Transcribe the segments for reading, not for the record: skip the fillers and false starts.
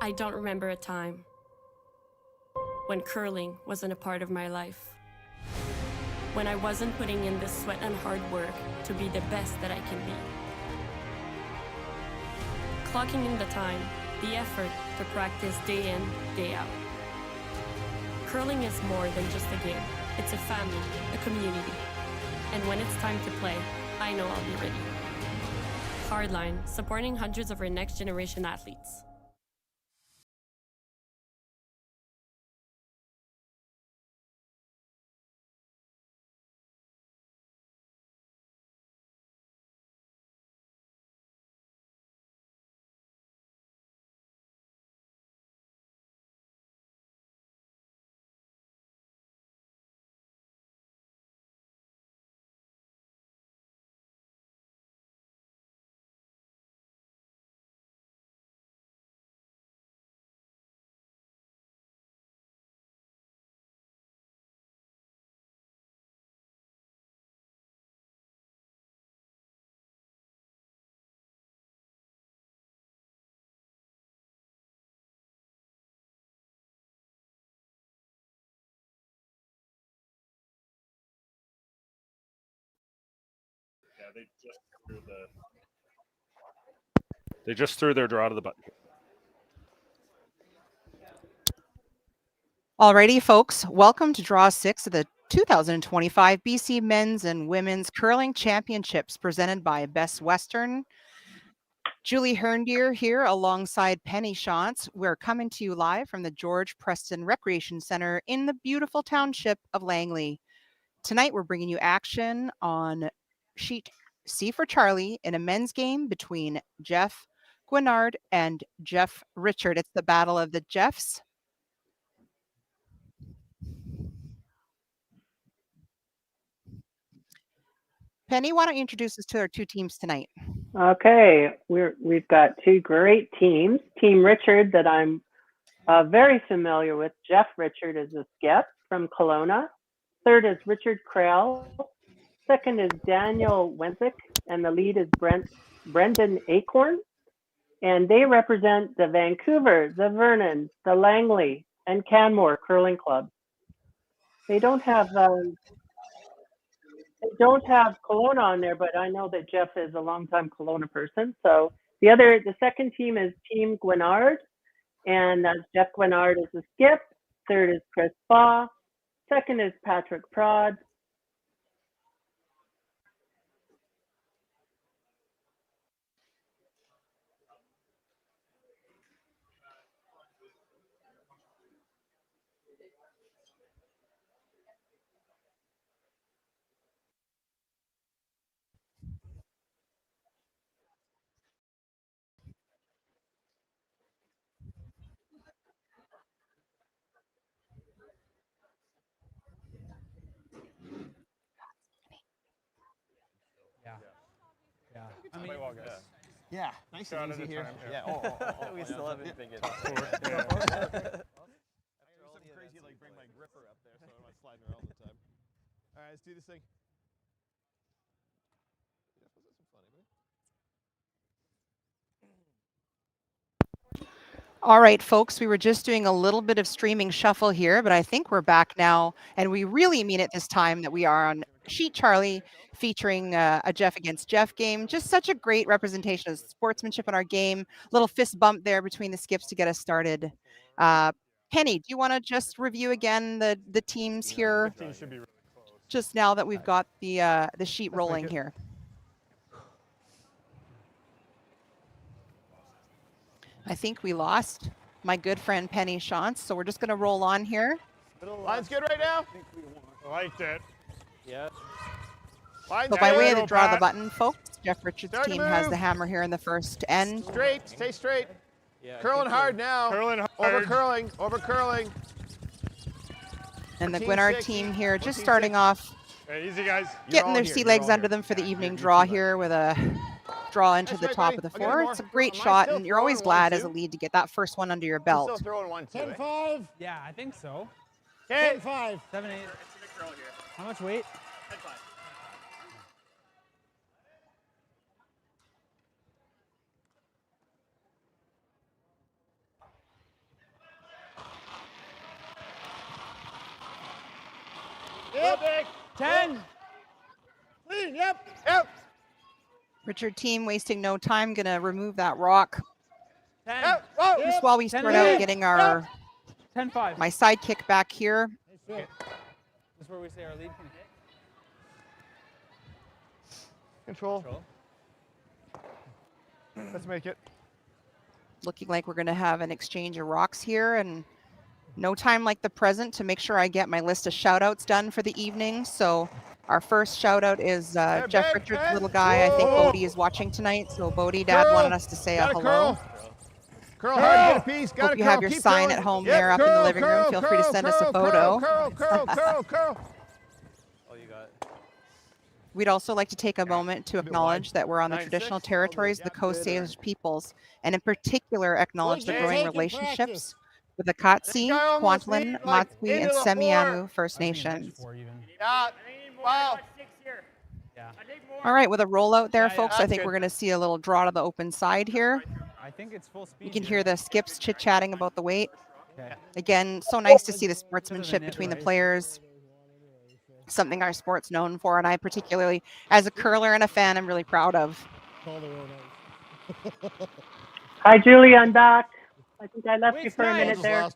I don't remember a time when curling wasn't a part of my life. When I wasn't putting in the sweat and hard work to be the best that I can be. Clocking in the time, the effort to practice day in, day out. Curling is more than just a game. It's a family, a community. And when it's time to play, I know I'll be ready. Hardline, supporting hundreds of our next generation athletes. They just threw their draw to the button. Alrighty, folks, welcome to Draw 6 of the 2025 BC Men's and Women's Curling Championships presented by Best Western. Julie Herndier here alongside Penny Shantz. We're coming to you live from the George Preston Recreation Center in the beautiful township of Langley. Tonight, we're bringing you action on sheet C for Charlie in a men's game between Jeff Guignard and Jeff Richard. It's the battle of the Jeffs. Penny, why don't you introduce us to our two teams tonight? Okay, we've got two great teams. Team Richard that I'm very familiar with. Jeff Richard is a skip from Kelowna. Third is Richard Krell. Second is Daniel Wensick, and the lead is Brendan Acorn. And they represent the Vancouver, the Vernon, the Langley, and Canmore curling clubs. They don't have Kelowna on there, but I know that Jeff is a longtime Kelowna person. So the second team is Team Guignard, and Jeff Guignard is the skip. Third is Chris Baugh. Second is Patrick Prod. Yeah. I mean, yeah, nice and easy here. Yeah. We still haven't been getting Something crazy like bring my gripper up there so I'm not sliding around all the time. All right, let's do this thing. All right, folks, we were just doing a little bit of streaming shuffle here, but I think we're back now, and we really mean it this time that we are on Sheet Charlie featuring a Jeff against Jeff game. Just such a great representation of sportsmanship in our game. Little fist bump there between the skips to get us started. Penny, do you want to just review again the teams here? Just now that we've got the sheet rolling here. I think we lost my good friend Penny Shantz, so we're just going to roll on here. Line's good right now. I liked it. Yeah. Line's So by way of good. the draw the button, folks, Jeff Richards' Start to team has move. the hammer here in the first end. Straight, stay straight. Yeah, Curling hard now. Curling hard. Over curling. And the 14-6. Guignard team here just 14-6. starting off, Hey, easy, guys. getting all their here, sea you're legs all under here. them for the Yeah, evening you draw keep it. here with a draw into That's the right, top buddy. of the I'll get four. more. It's a great Mine's shot, still and you're always throwing glad one, as a too. lead to get that first one under your I'm belt. still throwing 1, 2. 10-5. Yeah, I think so. 10-5. 7-8. How much weight? 10-5. Yep. 10. Clean. Yep. Richard team wasting no time, gonna remove that rock. 10. Yep. Whoa. Just while we start out getting our 10-5. my sidekick back here. This is where we say our lead can hit. Control. Let's make it. Looking like we're gonna have an exchange of rocks here, and no time like the present to make sure I get my list of shout outs done for the evening. So our first shout out is Jeff Richards' little guy. I think Bodie is watching tonight. So Bodie, Dad wanted us to say a hello. Curl hard, get a piece. Got Hope you have your sign at home there up in the living room. Feel free to send us a photo. Curl. Oh, you got it. We'd also like to take a moment to A bit acknowledge wide. that we're on the 9-6. traditional territories of the Coast Salish peoples, and in particular acknowledge the Good growing take and relationships practice. with the Katsi, guy almost Kwantlen, made, like, Matsui, and into the Semiahmoo First I think it's Nations. 4 even. Yeah. Wow. Yeah. All right, with a rollout there, Yeah, folks, I that's think good. we're going to see a little draw to the open side here. I think it's full speed. You can here. hear the skips chit-chatting about the weight. Okay. Again, so nice to see the sportsmanship net, between the right? players. Something our sport's known for, and I particularly, as a curler and a fan, I'm really proud of. Hi, Julie. I'm back. I think I left you Wait's for a nice. minute there.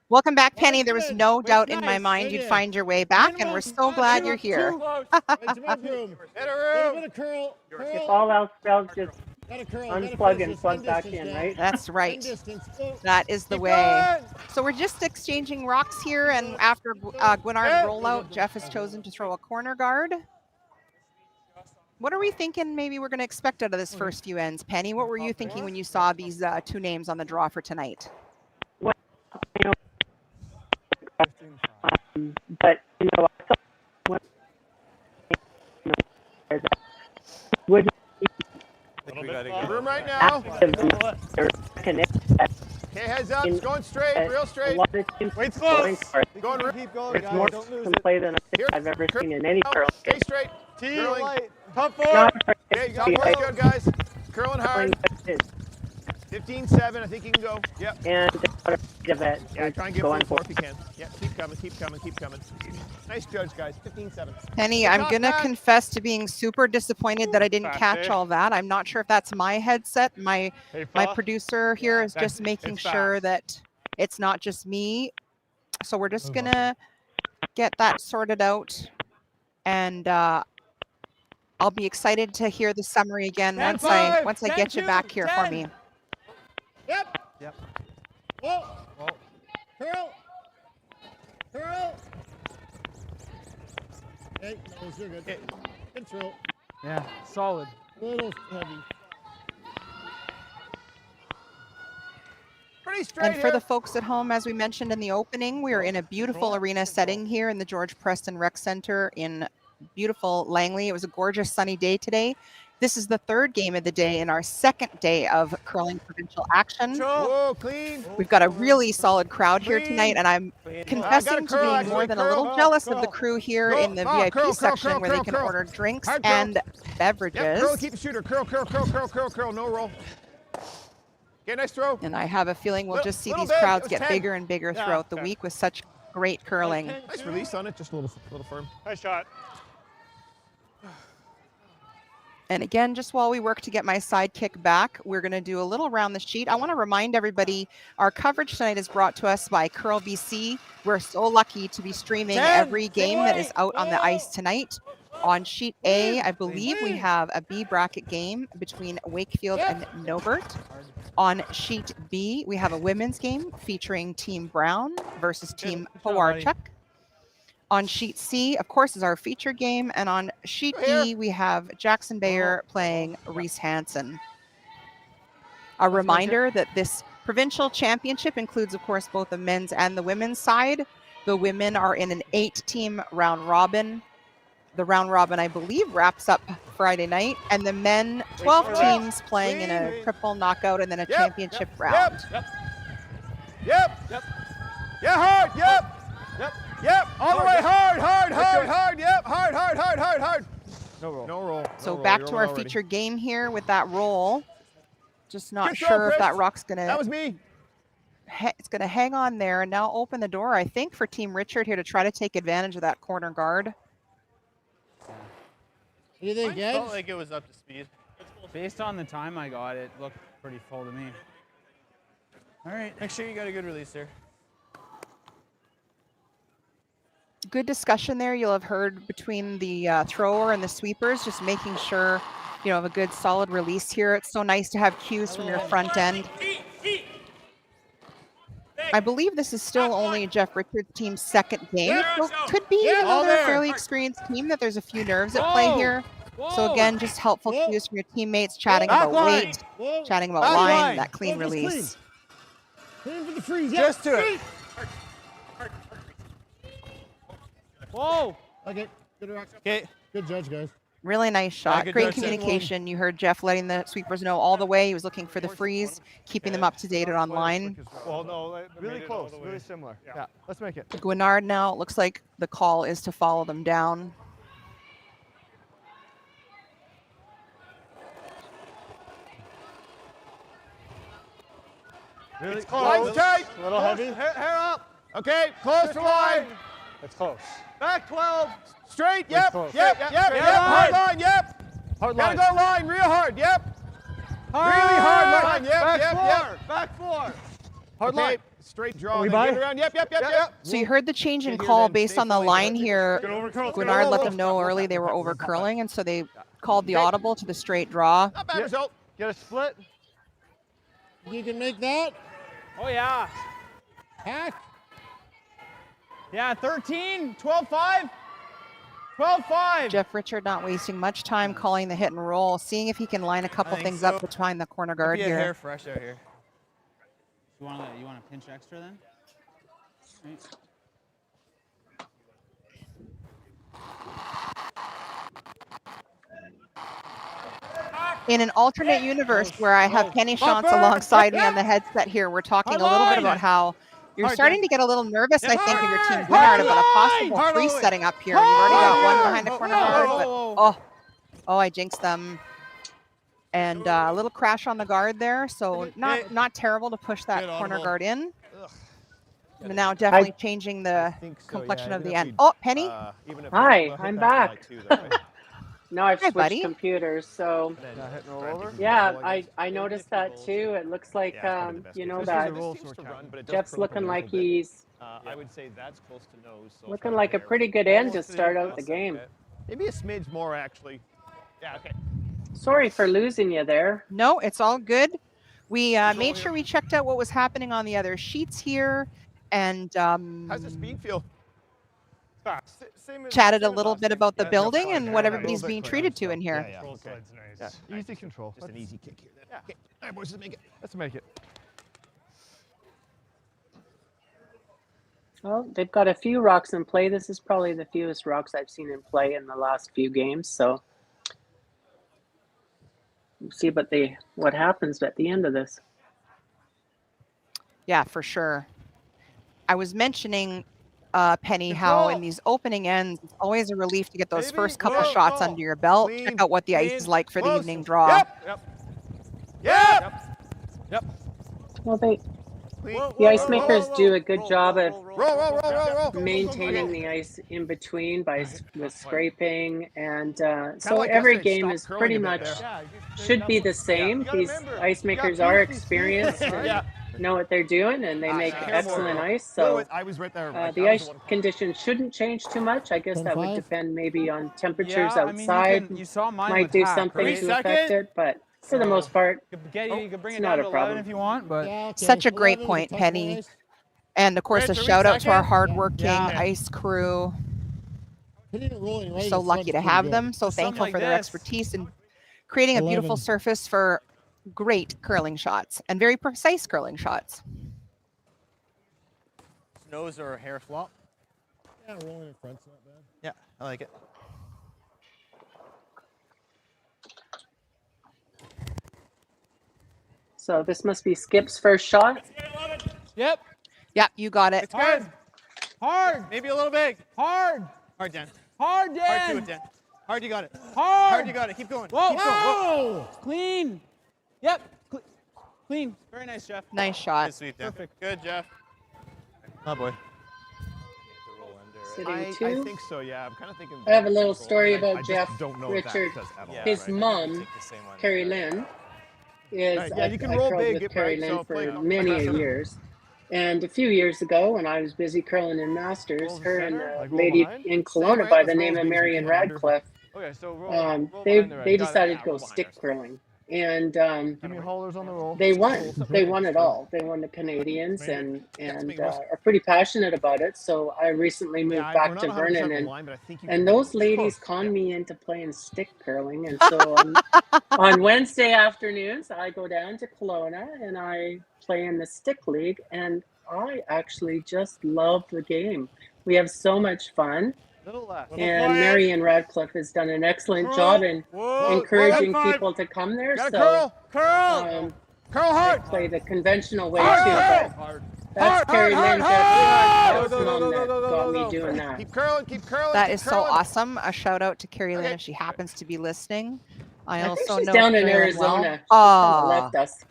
Welcome back, Penny. There was good. no Wait's doubt in my nice. mind Right you'd here. find your way back, and we're so glad you're here. Too close. Hit a room. Curl. If all else fails, just Gotta curl. unplug and plug back in, right? That's right. Distance. That is the Keep way. going. So we're just exchanging rocks here, and after Guignard's rollout, Jeff has chosen to throw a corner guard. What are we thinking maybe we're going to expect out of this first few ends? Penny, what were you thinking when you saw these two names on the draw for tonight? But you know, I thought would I think we got to go. Room right now. connect Okay, heads up. It's going straight, real a straight. lot of teams Wait's going close. for it. Going room. Keep going, It's guys. more Don't lose some it. play than I think I've ever seen in any curl. Stay straight. T. Curling. Light. Top 4. Not Okay, top four's good, guys. Curling hard. 15-7. I think you can go. Yep. and of it. Yeah, try and get going full for four if you can. Yeah, keep coming, keep coming, keep coming. Nice judge, guys. 15-7. Penny, I'm Top going to back. confess to being super disappointed that I didn't Fast, catch eh? all that. I'm not sure if that's my headset. My Hey, my fella. producer here is That's- just making it's sure fast. that it's not just me. So we're just going to get that sorted out, and I'll be excited to hear the summary again 10, once I 5, get you 10, back here for 10. me. Yep. Yep. Whoa. Whoa. Curl. Curl. Hey, no, you're good. Okay. Control. Yeah. Solid. Little heavy. Pretty straight And for here. the folks at home, as we mentioned in the opening, we are in a beautiful arena setting here in the George Preston Rec Center in beautiful Langley. It was a gorgeous sunny day today. This is the third game of the day in our second day of curling provincial action. Whoa, clean. We've got a really solid crowd here tonight, and I'm confessing to curl, being actually, more than a curl, little jealous of the curl. crew here Curl, in the oh, VIP curl, curl, section curl, where they curl, can curl. order drinks Hard curl. and beverages. Yep, curl, keep the shooter. Curl, curl, curl, curl, curl, curl, curl. No roll. Okay, nice throw. And I have a feeling we'll just see Little these big, crowds it was get 10. bigger and bigger Yeah, throughout the okay. week with such great curling. Nice release on it, just a little firm. Nice shot. And again, just while we work to get my sidekick back, we're going to do a little around the sheet. I want to remind everybody our coverage tonight is brought to us by Curl BC. We're so lucky to be streaming 10, every game that is out on the ice tonight. On sheet A, I believe we have a B bracket game between Wakefield and Nobert. On sheet B, we have a women's game featuring Team Brown versus Team Good job, buddy. Powarchuk. On sheet C, of course, is our feature game. And on sheet D, we have Jackson Bayer playing Reese Hansen. A reminder that this provincial championship includes, of course, both the men's and the women's side. The women are in an 8-team round robin. The round robin, I believe, wraps up Friday night. And the men, 12 teams playing in a triple knockout and then a championship round. Yep. Yeah, hard. Yep. All the way hard. Yep. Hard. No roll. No roll. So back to our feature game here with that roll. Just not Good throw, sure if Chris. that rock's going That to was me. it's going to hang on there and now open the door, I think, for Team Richard here to try to take advantage of that corner guard. What do you think, Mine Ed? felt like it was up to speed. Based on the time I got, it looked pretty full to me. All right, make sure you got a good release there. Good discussion there. You'll have heard between the thrower and the sweepers, just making sure you have a good solid release here. It's so nice to have cues from your front end. I believe this is still only Jeff Richards' team's second game. So could be another fairly experienced team that there's a few nerves at play here. So again, just helpful cues from your teammates, chatting about weight, chatting about line, that clean release. Clean for the freeze. Just to it. Whoa! Okay, good rock. Okay. Good judge, guys. Really nice shot. good Great judge. communication. You heard Jeff letting the sweepers know all the way. He was looking for the freeze, keeping them up to date and online. Well, no, really close, really similar. Yeah, let's make it. Guignard now, it looks like the call is to follow them down. Really close. tight. A little heavy. Hair up. Okay, close to line. It's close. Back 12. Straight. Yep. close. Yep. Straight, Yep. straight Yep. line. Hard line. Yep. Hard Gotta line. go line real hard. Yep. Hard. Really hard line. Yep. Back Yep. four. Yep. Back 4. Hard Okay, line. Straight draw. We Then buy? get around. Yep. Yep. Yep. Yep. So you heard the change in Stay here call then. based Stay on the fully line here. here. Get over curl. Guignard let them know early they were over curling, and so they called the audible to the straight draw. Not bad result. Get a split. You can make that. Oh yeah. Hack. Yeah, 13, 12-5. 12-5. Jeff Richard not wasting much time calling the hit and roll, seeing if he can line a couple think things so. up behind the corner guard Be a hair here. fresh out here. You want to pinch extra then? Right. In an alternate universe where I have Penny Shantz alongside me on the headset here, we're talking a little bit about how you're starting to get a lot to get nervous, I think, of your team Guignard about a possible free setting up here. You've already got one behind the corner guard, but oh, I jinxed them. And a little crash on the guard there, so not terrible to push that corner guard in. And now definitely changing the complexion of the end. Oh, Penny. Hi, I'm back. Now I've Hi, switched buddy. computers, so yeah, I noticed that too. It looks like you know that Jeff's looking like he's I would say that's close to nose. So looking like a pretty good end to start out the game. Maybe a smidge more actually. Yeah. Okay. Sorry for losing you there. No, it's all good. We made sure we checked out what was happening on the other sheets here, and How's the speed feel? Fast. chatted a little bit about the building and what everybody's being treated to in here. Yeah. Control Okay. side's nice. Yeah. Easy control. Just an easy kick here. Then. Yeah. Okay. All right, boys, let's make it. Let's make it. Well, they've got a few rocks in play. This is probably the fewest rocks I've seen in play in the last few games. So we'll see what happens at the end of this. Yeah, for sure. I was mentioning, Penny, how in these opening ends, it's always a relief to get those first couple shots under your belt. Check out what the ice is like for the evening draw. Yep. Well, the ice makers do a good job at Roll. maintaining the ice in between with scraping, and so every game is pretty much should be the same. These ice makers are experienced and know what they're doing, and they make excellent ice. So I was right there. the ice conditions shouldn't change too much. I guess that would depend maybe on temperatures outside. you saw mine Might with do hack, something right? to affect it, but for the most part, You could bring it's it not down a to 11 problem. if you want, but Yeah, okay. Such a great 11's point, tough Penny. guys. And of course, a Wait, shout out to our second? hardworking Yeah. ice crew. Hitting and rolling right So in lucky front's to pretty have good. them. So Something thankful like for their this. expertise in creating a beautiful 11. surface for great curling shots and very precise curling shots. Nose or hair flop. Yeah, rolling in front's not bad. Yeah, I like it. so this must be Skip's first shot. yep. Yeah, you got it. It's good. Hard. Maybe a little big. Hard. Hard, Dan. Hard, Dan. Hard to it, Dan. Hard, you got it. Hard. Hard, you got it. Keep going. Whoa. Keep going. Whoa. Oh! Clean. Yep. Clean. Very nice, Jeff. Nice shot. Good sweep, Dan. Perfect. Good, Jeff. Oh, boy. Sitting I two. think so, yeah. I'm kind of thinking. I have a little control, story and I about just Jeff don't know if that Richard. does at all, Yeah, His right? mom, Take the same one. Carrie Lynn, is Right, yeah, you can I roll curled big, with right? Carrie Lynn So for play many aggressive. years. And a few years ago, when I was busy curling in Masters, Roll the her and center, a like roll lady behind. in Same, Kelowna right? by Let's the roll name as of big as we Marion can under. Radcliffe, Okay, so roll they behind there. they Got it. decided Yeah, to go roll behind stick ours. curling, and Give me haulers on the roll. they won. Roll They separate. won it all. They won the Canadians, Right. and big boys. are pretty passionate about it. So I recently moved Yeah, back we're to not 100% Vernon, on the and line, but I think you and can those roll. It's ladies close. conned Yeah. me into playing stick curling. And so on Wednesday afternoons, I go down to Kelowna and I play in the stick league. And I actually just love the game. We have so much fun. Little left. And Marion Radcliffe has done an excellent job in Whoa. encouraging Five. people to come there. Gotta So curl. Curl hard. play the conventional way Hard. too. But Hard. that's Carrie Lynn, Jeff's Go, go, mom, go, that go, go, got go, me go. doing that. Keep curling, keep curling. That keep is so curling. awesome. A shout out to Carrie Lynn Okay. if she happens to be listening. I I think also she's know down in Carrie Lynn well. Arizona. She kinda Ah, left us.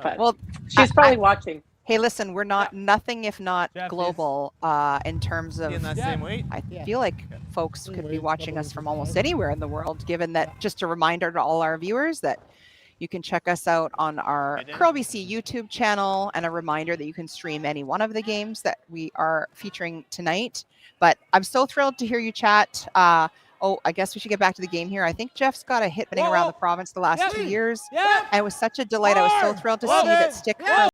But well, she's probably watching. hey, listen, we're not nothing if not Jeff, global in terms of. In that same weight. I Yeah. feel like folks Same could be weight, watching couple us inches from almost high. anywhere in the world, given that just a reminder to all our viewers that you can check us out on our Right in. Curl BC YouTube channel, and a reminder that you can stream any one of the games that we are featuring tonight. But I'm so thrilled to hear you chat. Oh, I guess we should get back to the game here. I think Jeff's got a hit around the province the last 2 years. Yeah. And it was such a delight. I was so thrilled to Love see that it. stick Yeah. curling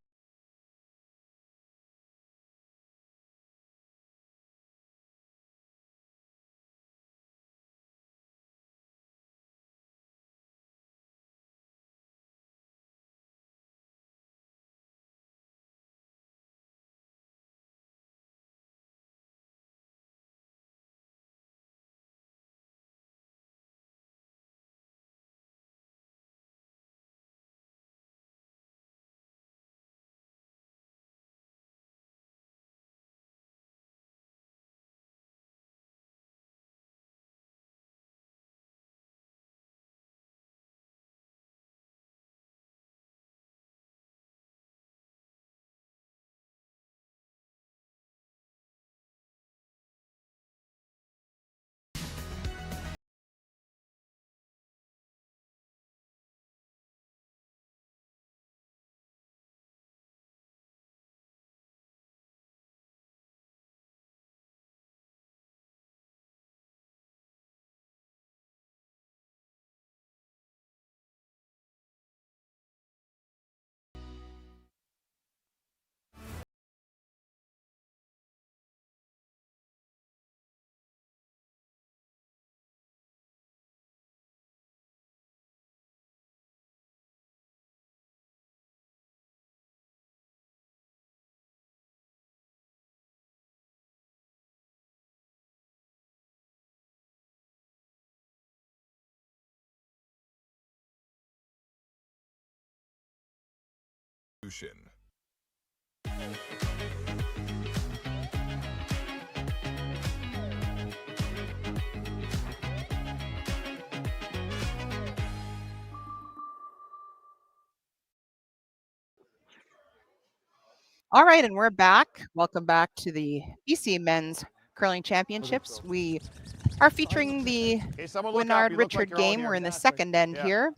All right, and we're back. Welcome back to the BC Men's Curling Championships. We are featuring the Okay, someone look up. Guignard You look like Richard you're all game. here. We're in the Fantastic. second end Yeah. here.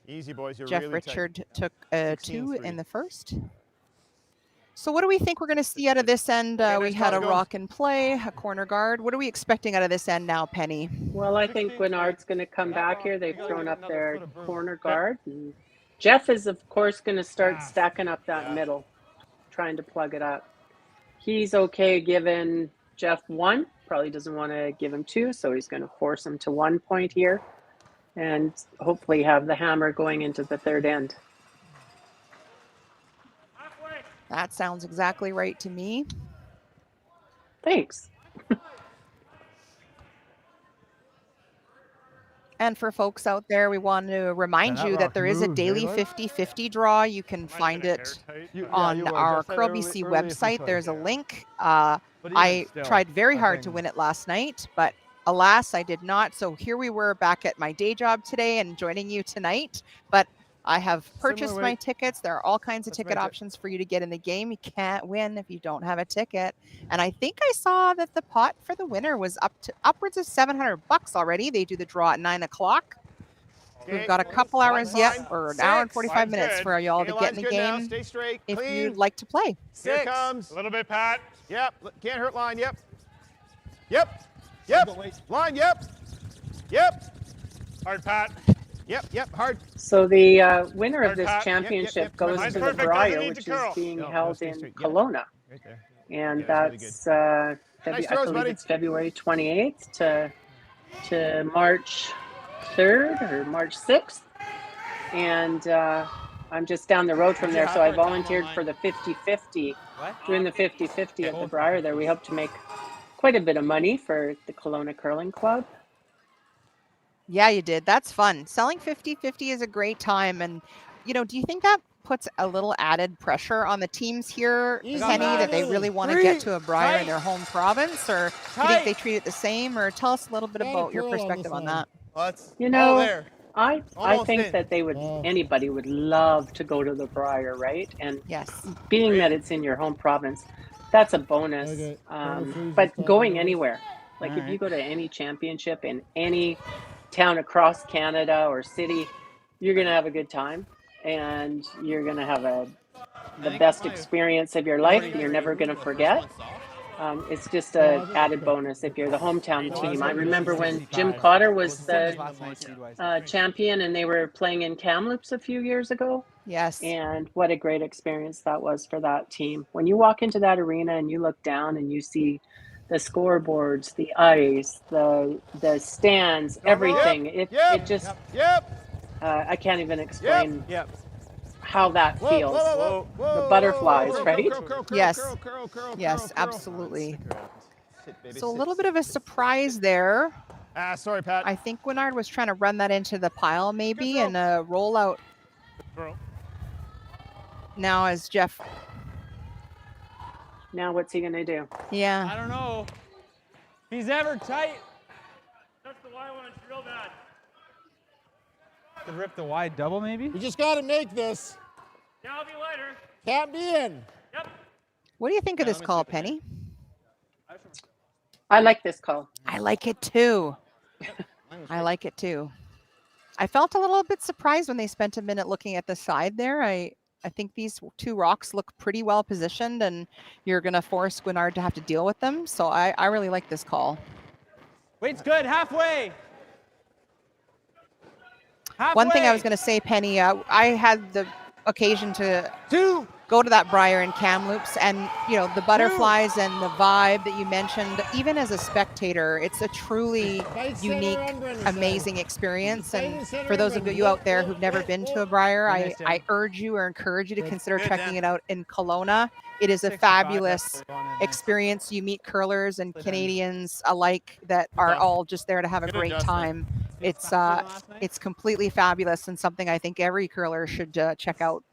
Easy, boys. You're Jeff really tight. Richard took a 2 16-3. in the first. So what do we think we're going to see out of this end? Okay, We nice had a call, go. rock and play, a corner guard. What are we expecting out of this end now, Penny? Well, I think 16-3. Guignard's going to come Yeah. back here. They've You gotta thrown get up another their foot of berm. corner guard. And Jeff is, of course, going to start stacking up that Yeah. middle, trying to plug it up. He's okay giving Jeff 1. Probably doesn't want to give him 2, so he's going to force him to 1 point here and hopefully have the hammer going into the third end. That sounds exactly right to me. Thanks. And for folks out there, we want to remind that you rock that there is a moves, eh, daily bud? 50-50 draw. You can find it on our Curl BC website. There's a link. I tried very hard to win it last night, but alas, I did not. So here we were back at my day job today and joining you tonight. But I have purchased Similar my weight. tickets. There are all kinds of That's ticket right, options for you to get in the game. You can't win if you don't have a ticket. And I think I saw that the pot for the winner was upwards of $700 already. They do the draw at 9 o'clock. We've got a couple hours yet, or an hour and 45 minutes for y'all to get in the game Stay straight. if Clean. you'd like to play. Here comes. A little bit, Pat. Yep. Can't hurt line. Yep. Yep. Yep. Line. Yep. Yep. Hard, Pat. Yep. Hard. So the winner of Hard this pat. championship goes Mine's to the perfect, doesn't Briar, need which to is curl. being No, held stay in straight. Yep. Kelowna. Right there. And Yeah, that's really that's Nice I throws, believe buddy. it's February 28th to March 3rd or March 6th. And I'm just down the road from there, so I volunteered for the 50-50. What? Doing the 50-50 at the Briar there. We hope to make quite a bit of money for the Kelowna Curling Club. Yeah, you did. That's fun. Selling 50-50 is a great time. And, you know, do you think that puts a little added pressure on the teams here, Easy Penny, that they money. really want to get to a Briar in their home province? Or do you think they treat it the same? Or tell us a little bit Gotta about your curl on perspective this on one. that. Let's. You know, all there. I Almost think in. that they would Oh. anybody would love to go to the Briar, right? And Yes. being that it's in your home province, that's a bonus. Okay. Corner freeze But this time, going maybe. anywhere, like if Alright. you go to any championship in any town across Canada or city, you're gonna have a good time, and you're gonna have the best experience of your life. You're never gonna forget. It's just a added bonus if you're the hometown team. I remember when Jim Cotter was the champion, and they were playing in Kamloops a few years ago. Yes. And what a great experience that was for that team. When you walk into that arena and you look down and you see the scoreboards, the ice, the stands, everything, it just I can't even explain Yep. how that feels. The butterflies, right? Yes. Yes, absolutely. So a little bit of a surprise there. Sorry, Pat. I think Guignard was trying to run that into the pile maybe and a rollout. Now as Jeff. Now what's he gonna do? Yeah. I don't know. He's ever tight. Touch the Y one, it's real bad. Could rip the wide double maybe. You just got to make this. Yeah, I'll be lighter. Can't be in. Yep. What do you think of this call, Penny? I like this call. I like it too. I like it too. I felt a little bit surprised when they spent a minute looking at the side there. I think these two rocks look pretty well positioned, and you're going to force Guignard to have to deal with them. So I really like this call. Wait's good. Halfway. One thing I was going to say, Penny, I had the occasion to go to that Briar in Kamloops, and you know the butterflies and the vibe that you mentioned. Even as a spectator, it's a truly unique, amazing experience. And for those of you out there who've never been to a Briar, I urge you or encourage you to consider checking it out in Kelowna. It is a fabulous experience. You meet curlers and Canadians alike that are all just there to have a great time. It's completely fabulous and something I think every curler should check out.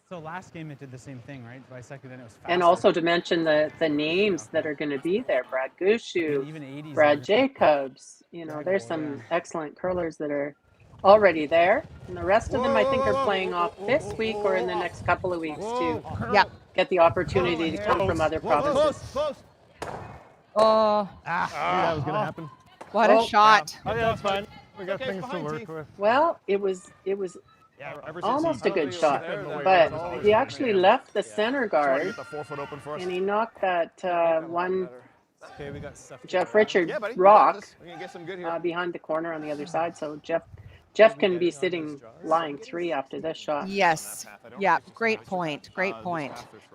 So last game it did the same thing, right? By second, then it was faster. And also to mention the names that are going to be there: Brad Gushu, Even 80s Brad Jacobs. You know, there's some excellent curlers that are already there, and the rest of them I think are playing off this week or in the next couple of weeks to get the opportunity to come from other provinces. Oh, That was gonna happen. what a shot! Oh, yeah, that's fine. We got things to behind work T. with. Well, it was Yeah, ever since almost he- a good he was shot, there, the way but it was always he been, actually man. left the center Trying to guard get the 4 foot open for us. and he knocked that one Okay, we got stuff. Jeff Richard Yeah, buddy. rock We're gonna get some good here. behind the corner on the other side. So Jeff can be sitting lying 3 after this shot. Yes. Yeah, great point. Great point.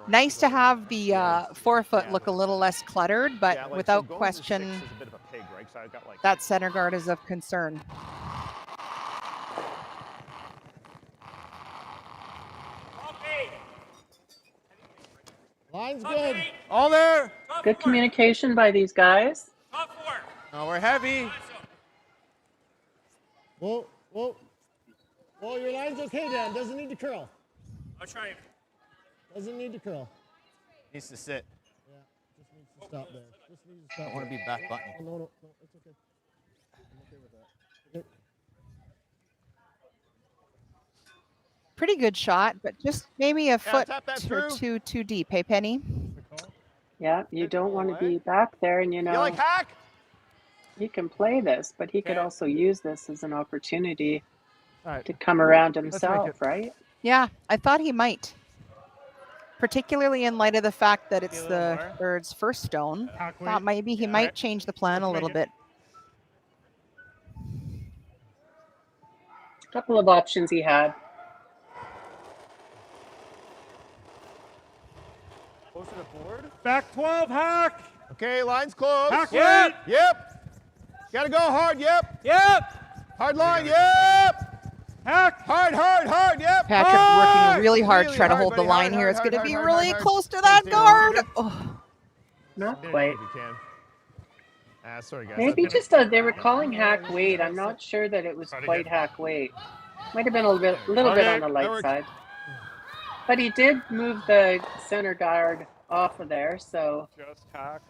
Nice to have the 4 foot look a little less cluttered, but Yeah, like, so without going to question, 6 is a bit of a pig, right? So I've got like that center guard is of concern. Line's good. All there. Good communication by these guys. Oh, we're heavy. Whoa, whoa. Whoa, your line's okay, Dan. Doesn't need to curl. I'll try it. Doesn't need to curl. Needs to sit. Yeah, just needs to stop there. Just needs to I stop want to there. be back button. Oh, no, it's okay. I'm okay with that. Okay. Pretty good shot, but just maybe a foot tap that or through. two too deep. Hey, Penny? Yeah, you don't want to be back there, and You like hack? he can play this, but he could Okay. also use this as an opportunity All right. to come around make himself, it. right? Yeah, I thought he might. Particularly in light of the fact that it's a little the more. Bird's first stone. Hack Thought weight. maybe he might change the plan a Let's little make it. bit. A couple of options he had. Close to the board. Back 12, hack. Okay, line's closed. Hack Yep. weight. Yep. Gotta go hard. Yep. Yep. Hard line. Yep. Hack. Hard. Yep. Patrick Hard. working really hard to try to hold the buddy. line Hard, here. It's hard, going to hard, be hard, really hard. close to that Stay guard. there. Oh, Not If quite. you can. Sorry, guys. Maybe just they were calling hack weight. I'm not sure that it was quite hack weight. Might have been a little bit on the that light works. side. But he did move the center guard off of there, so Just hack.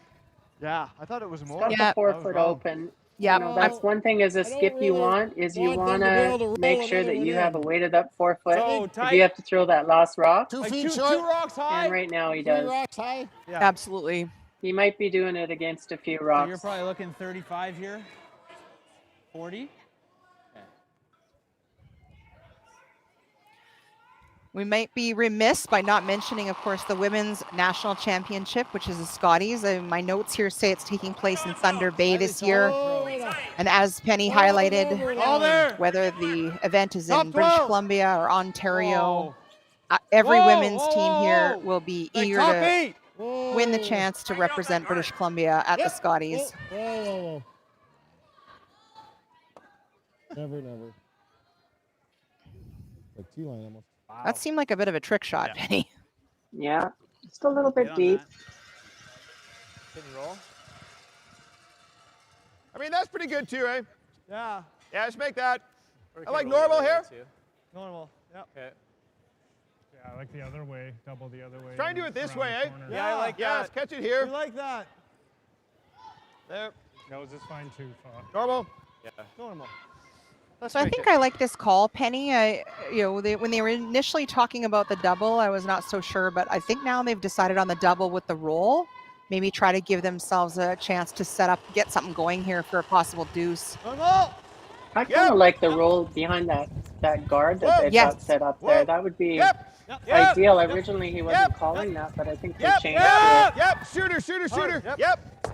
Yeah, I thought it was got more. Yeah. the 4 I was foot wrong. open. yeah. You know, that's one thing as a I don't skip you really want is you want them to be able to want to roll make sure another that you one have a in. weighted up 4 foot. So If tight. you have to throw that last rock, 2 Like feet two short. rocks high. and right now he 3 does. rocks high. Yeah. Absolutely. He might be doing it against a few So rocks. you're probably looking 35 here. 40. We might be remiss by not mentioning, of course, the Women's National Championship, which is the Scotties. My notes here say it's taking place in Thunder Bay this year. Oh, And as Penny oh, highlighted, over All line. there. whether the event is Top in British 12. Columbia or Ontario, Whoa. every Whoa, women's whoa, team whoa, here whoa. will be Like eager top to 8. win the Whoa. chance to represent British Columbia at the Yep. Scotties. Whoa. Never. Like T-line almost. That seemed like a bit of a trick shot, Penny. Yeah, just a little bit Get on deep. that. Can you roll? I mean, that's pretty good too, eh? Yeah. Yeah, just make that. I like normal here. Normal. Yep. Okay. Yeah, I like the other way. Double the other way. Try and do it this way, eh? Yeah, I like Yes, that. catch it here. We like that. There. Nose is fine too, Fa. Normal. Normal. So I think I like this call, Penny. When they were initially talking about the double, I was not so sure, but I think now they've decided on the double with the roll. Maybe try to give themselves a chance to set up, get something going here for a possible deuce. Normal. I kind of like the roll behind that guard that they've Yes. got set up Whoa. there. That would be Yep. ideal. Originally, he wasn't Yep. calling that, but I think they Yep. changed Yep. Shooter. Yep. Yep. it.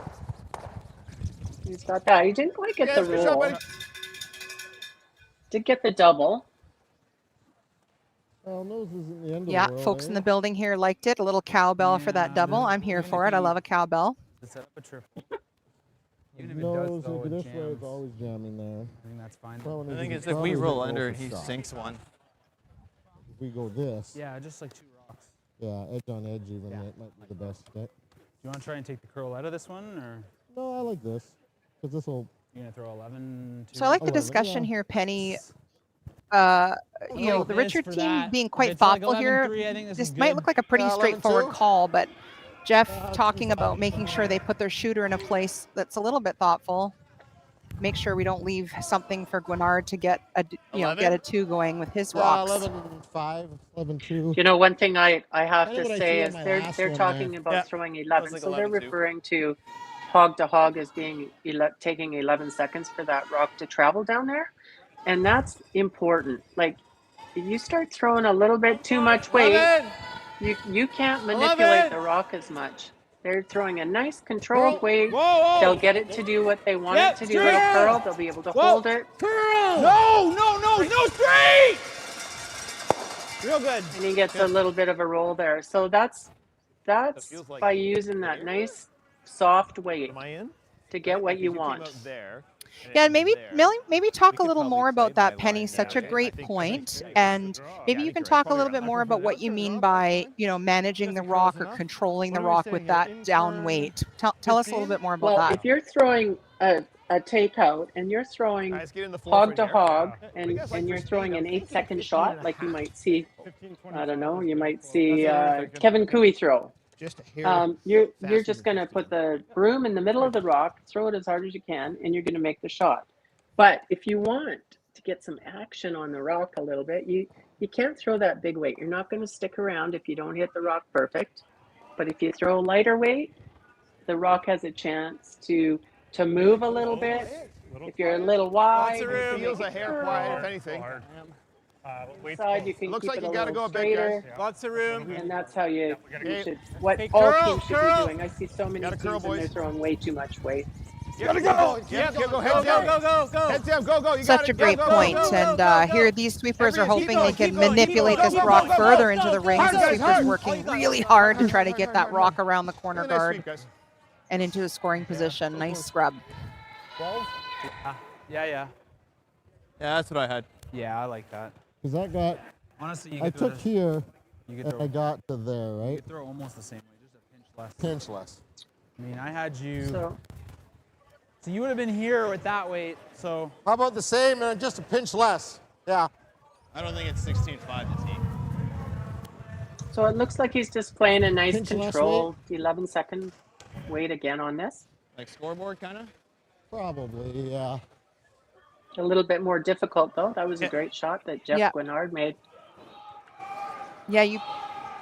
He's got that. He didn't quite get Yeah, the good shot, roll. buddy. Did get the double. Well, nose isn't the end Yeah, of the world. folks in the building here liked it. A little cowbell for that Yeah, double. no, I'm here even for if it. I you- love a cowbell. To set up a triple. If Even if it nose does though, into it this way, jams. it's always jamming there. I think that's fine. Well, when The they thing do is, the if we covers, roll they go under, for he shot. sinks one. If we go this, Yeah, just like 2 rocks. yeah, edge on edge even, Yeah. that might be the best fit. Do you want to try and take the curl out of this one, or No, I like this, because this will, you gonna throw 11? So I like the 11, discussion yeah. here, Penny. Oh, The Richard for team that. being If quite it's like thoughtful here. 11-3, I think this This is might good. look like a pretty 11-2. straightforward call, but Jeff Yeah, talking it's about fine. making sure they put their shooter in a place that's a little bit thoughtful. Make sure we don't leave something for Guignard to get a 11? 2 going with his yeah, rocks. 11-5, 11-2. You know, one thing I have I to know what I say threw is on my they're last they're one talking there. about Yeah. throwing 11, like so they're 11-2. referring to hog to hog as being taking 11 seconds for that rock to travel down there, and that's important. Like, if you start throwing a little bit too much weight, 11. you can't manipulate 11. the rock as much. They're throwing a nice controlled Whoa. weight. Whoa. They'll get it to do what they want Yep, it to do. It'll straight. curl. They'll be able to Whoa. hold it, Curl. No straight. Real good. and he gets a little bit of a roll there. So that's feels like by using that nice soft weight Am I in? to get what you Came want. out there, and Yeah, it and maybe was there. maybe talk a could little probably more play about that, by Penny. line Such a now. great I think point. that's great. And Draw. maybe Yeah, I you can think you're right. talk a little bit Probably more right. about what you That's mean enough, by, that's managing Just the a curl's rock or enough? controlling the What are we rock saying with here? that In down for weight. Tell us a little 15? bit more about Well, that. if you're throwing a takeout and you're throwing Guys, get in the hog to forefront here. hog, Yeah. and, You guys like and you're your throwing speed an up. 8-second 15 shot, and a like you half. might see, 15, I don't know, 25 you is might good. see That's what I was thinking. Kevin Cooey throw. Just a hair. You're faster just than going to 15. put the broom in the middle of the rock, throw it as hard as you can, and you're going to make the shot. But if you want to get some action on the rock a little bit, you you can't throw that big weight. You're not going to stick around if you don't hit the rock perfect. But if you throw lighter weight, the rock has a chance to move a little bit. If you're a little wide, you can Feels make a it hair curl. quiet, if anything. Side, you can Looks keep like it you a gotta little go a bit, guys. straighter, Lots of room. and that's how you Okay. should. What Hey, all curl, teams should curl. be doing. I see so many Gotta teams curl, and they're boys. throwing way too much weight. Gotta go. Yep, go. Heads down. Go. Heads down. Go. You got Such it. a great go, point. Go, go. And here these sweepers are Everybody, hoping keep they going, can keep going, manipulate keep this going. rock Go, further into the rings. Hard, The guys, sweepers hard. working really hard to try to get that hard. rock around the corner Really nice guard sweep, guys. and into the scoring position. Nice scrub. 12? Yeah. Yeah, that's what I had. Yeah, I like that. Because I got, Honestly, you I could throw took this- here You could and throw, I got to there, you right? could throw almost the same way, just a pinch less. Pinch less. I mean, I had you. So So you would have been here with that weight. So How about the same and just a pinch less? Yeah. I don't think it's 16-5 to team. So it looks like he's just playing a nice Pinch less controlled 11-second wait again on this. Like scoreboard, kind of? Probably, yeah. A little bit more difficult though. That was a great shot that Jeff Yeah. Guignard made. Yeah,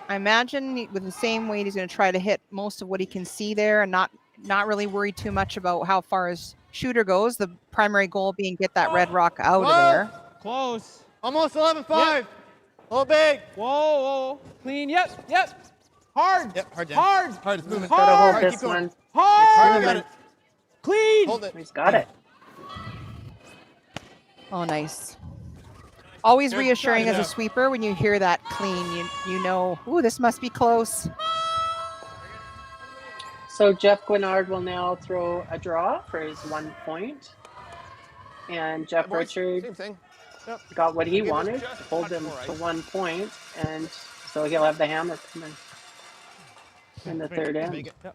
I imagine with the same weight, he's going to try to hit most of what he can see there and not really worry too much about how far his shooter goes. The primary goal being get that red rock out of there. close. Almost 11-5. Oh, big. Whoa. Clean. Yep. Hard. Yep, hard down. Hard. Hard, it's moving. Gotta hold Hard. this keep going. one. Hard. You got it. Clean. Hold it. He's got it. Oh, nice. Always Good. reassuring Good as a job. sweeper when you hear that clean. You know, ooh, this must be close. So Jeff Guignard will now throw a draw for his 1 point. And Jeff Boys, Richard Same thing. got what he Give us wanted, just hold much them more to ice. 1 point, and so he'll have the hammer coming in the third Make end. it.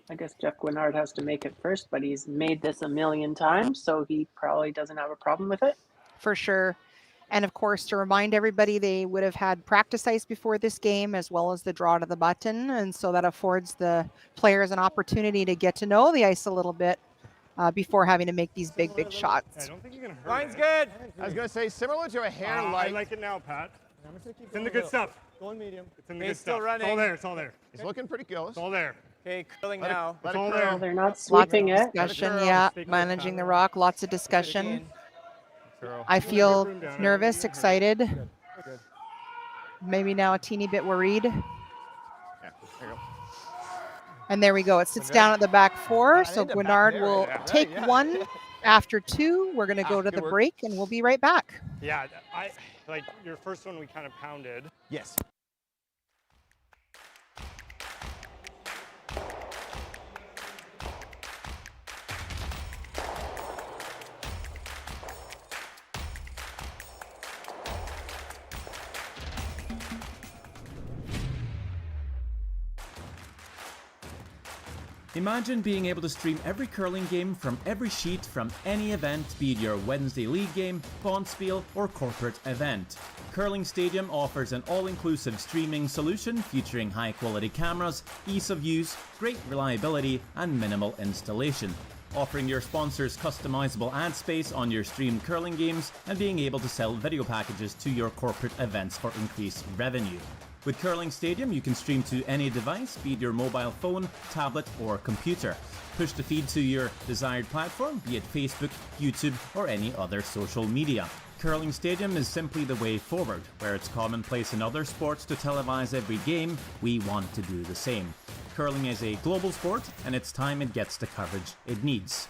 I guess Jeff Guignard has to make it first, but he's made this a million times, so he probably doesn't have a problem with it. For sure. And of course, to remind everybody, they would have had practice ice before this game, as well as the draw to the button. And so that affords the players an opportunity to get to know the ice a little bit before having to make these big I shots. don't think you're going to hurt Line's it. good. I was gonna say similar to a hair I light. like it now, Pat. I'm just gonna keep It's in the going good up. stuff. Going medium. It's in the He's good still stuff. running. It's all there. It's all there. It's looking pretty close. It's all there. Okay, curling Let it- now. let It's it all curl. there. Well, they're not Lots sweeping of it. discussion, curl. yeah, Stay close, managing the Pat. rock, lots of Good discussion. again. Curl. I feel room down. nervous, excited, Good. maybe now a teeny bit worried. Yeah, there you go. And there we go. It sits down at the back four. So into back Guignard there, will yeah. Right, take yeah. one after two. We're going to go to good the work. break and we'll be right back. Yeah, I like your first one we kind of pounded. Yes. Imagine being able to stream every curling game from every sheet from any event, be it your Wednesday league game, bonspiel, or corporate event. Curling Stadium offers an all-inclusive streaming solution featuring high-quality cameras, ease of use, great reliability, and minimal installation. Offering your sponsors customizable ad space on your streamed curling games and being able to sell video packages to your corporate events for increased revenue. With Curling Stadium, you can stream to any device, be it your mobile phone, tablet, or computer. Push the feed to your desired platform, be it Facebook, YouTube, or any other social media. Curling Stadium is simply the way forward. Where it's commonplace in other sports to televise every game, we want to do the same. Curling is a global sport, and it's time it gets the coverage it needs.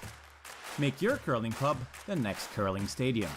Make your curling club the next Curling Stadium.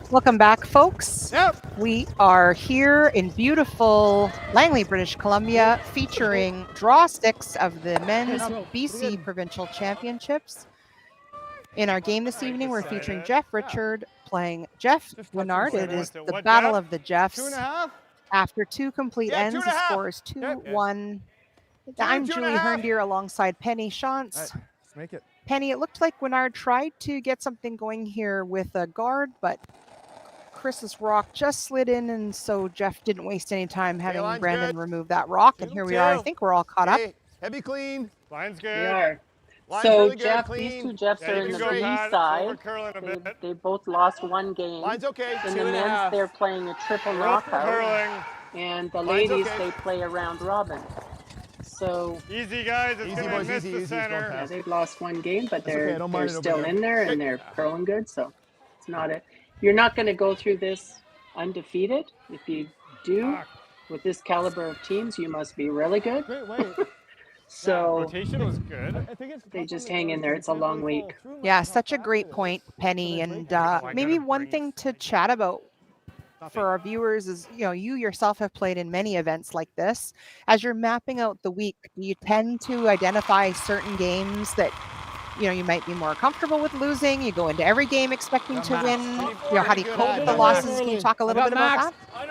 Welcome back, folks. Yep. We are here in beautiful Langley, British Columbia, featuring Draw 6 of the Men's BC Provincial Championships. In our game this evening, we're featuring Jeff Richard playing Jeff Guignard. It is the Battle of the Jeffs. 2.5. After 2 complete ends, the 2.5. score is 2-1. I'm Julie 2.5. Herndier alongside Penny Shantz. Let's make it. Penny, it looked like Guignard tried to get something going here with a guard, but Chris's rock just slid in, and so Jeff didn't waste any time having line's Brandon good. remove that rock, and here we are. I think we're all caught up. Okay, heavy clean. Line's We good. are. Line's So really good, Jeff, clean. these two Jeffs Yeah, are you in can the go, B Pat. side. Over curling a bit. They both lost one game. Line's okay. In 2.5. the men's, they're playing a triple Rope knockout, curling. and the Line's ladies, okay. they play a round robin. So Easy, guys. It's Easy, going to boys, miss easy, the easy. It's going center. past. they've lost one game, but That's okay, I they're don't mind it over still there. in there, and they're curling good. So it's not a. You're not going to go through this undefeated. If you do, with this caliber of teams, you must be really good. Great weight. So Rotation was good. I think it's they just hang in there. It's a long week. Yeah, such a great point, Penny. And maybe one thing to chat about for our viewers is, you yourself have played in many events like this. As you're mapping out the week, do you tend to identify certain games that, you might be more comfortable with losing? You go into every game expecting to win. How do you cope with the losses? Can you talk a little bit about that?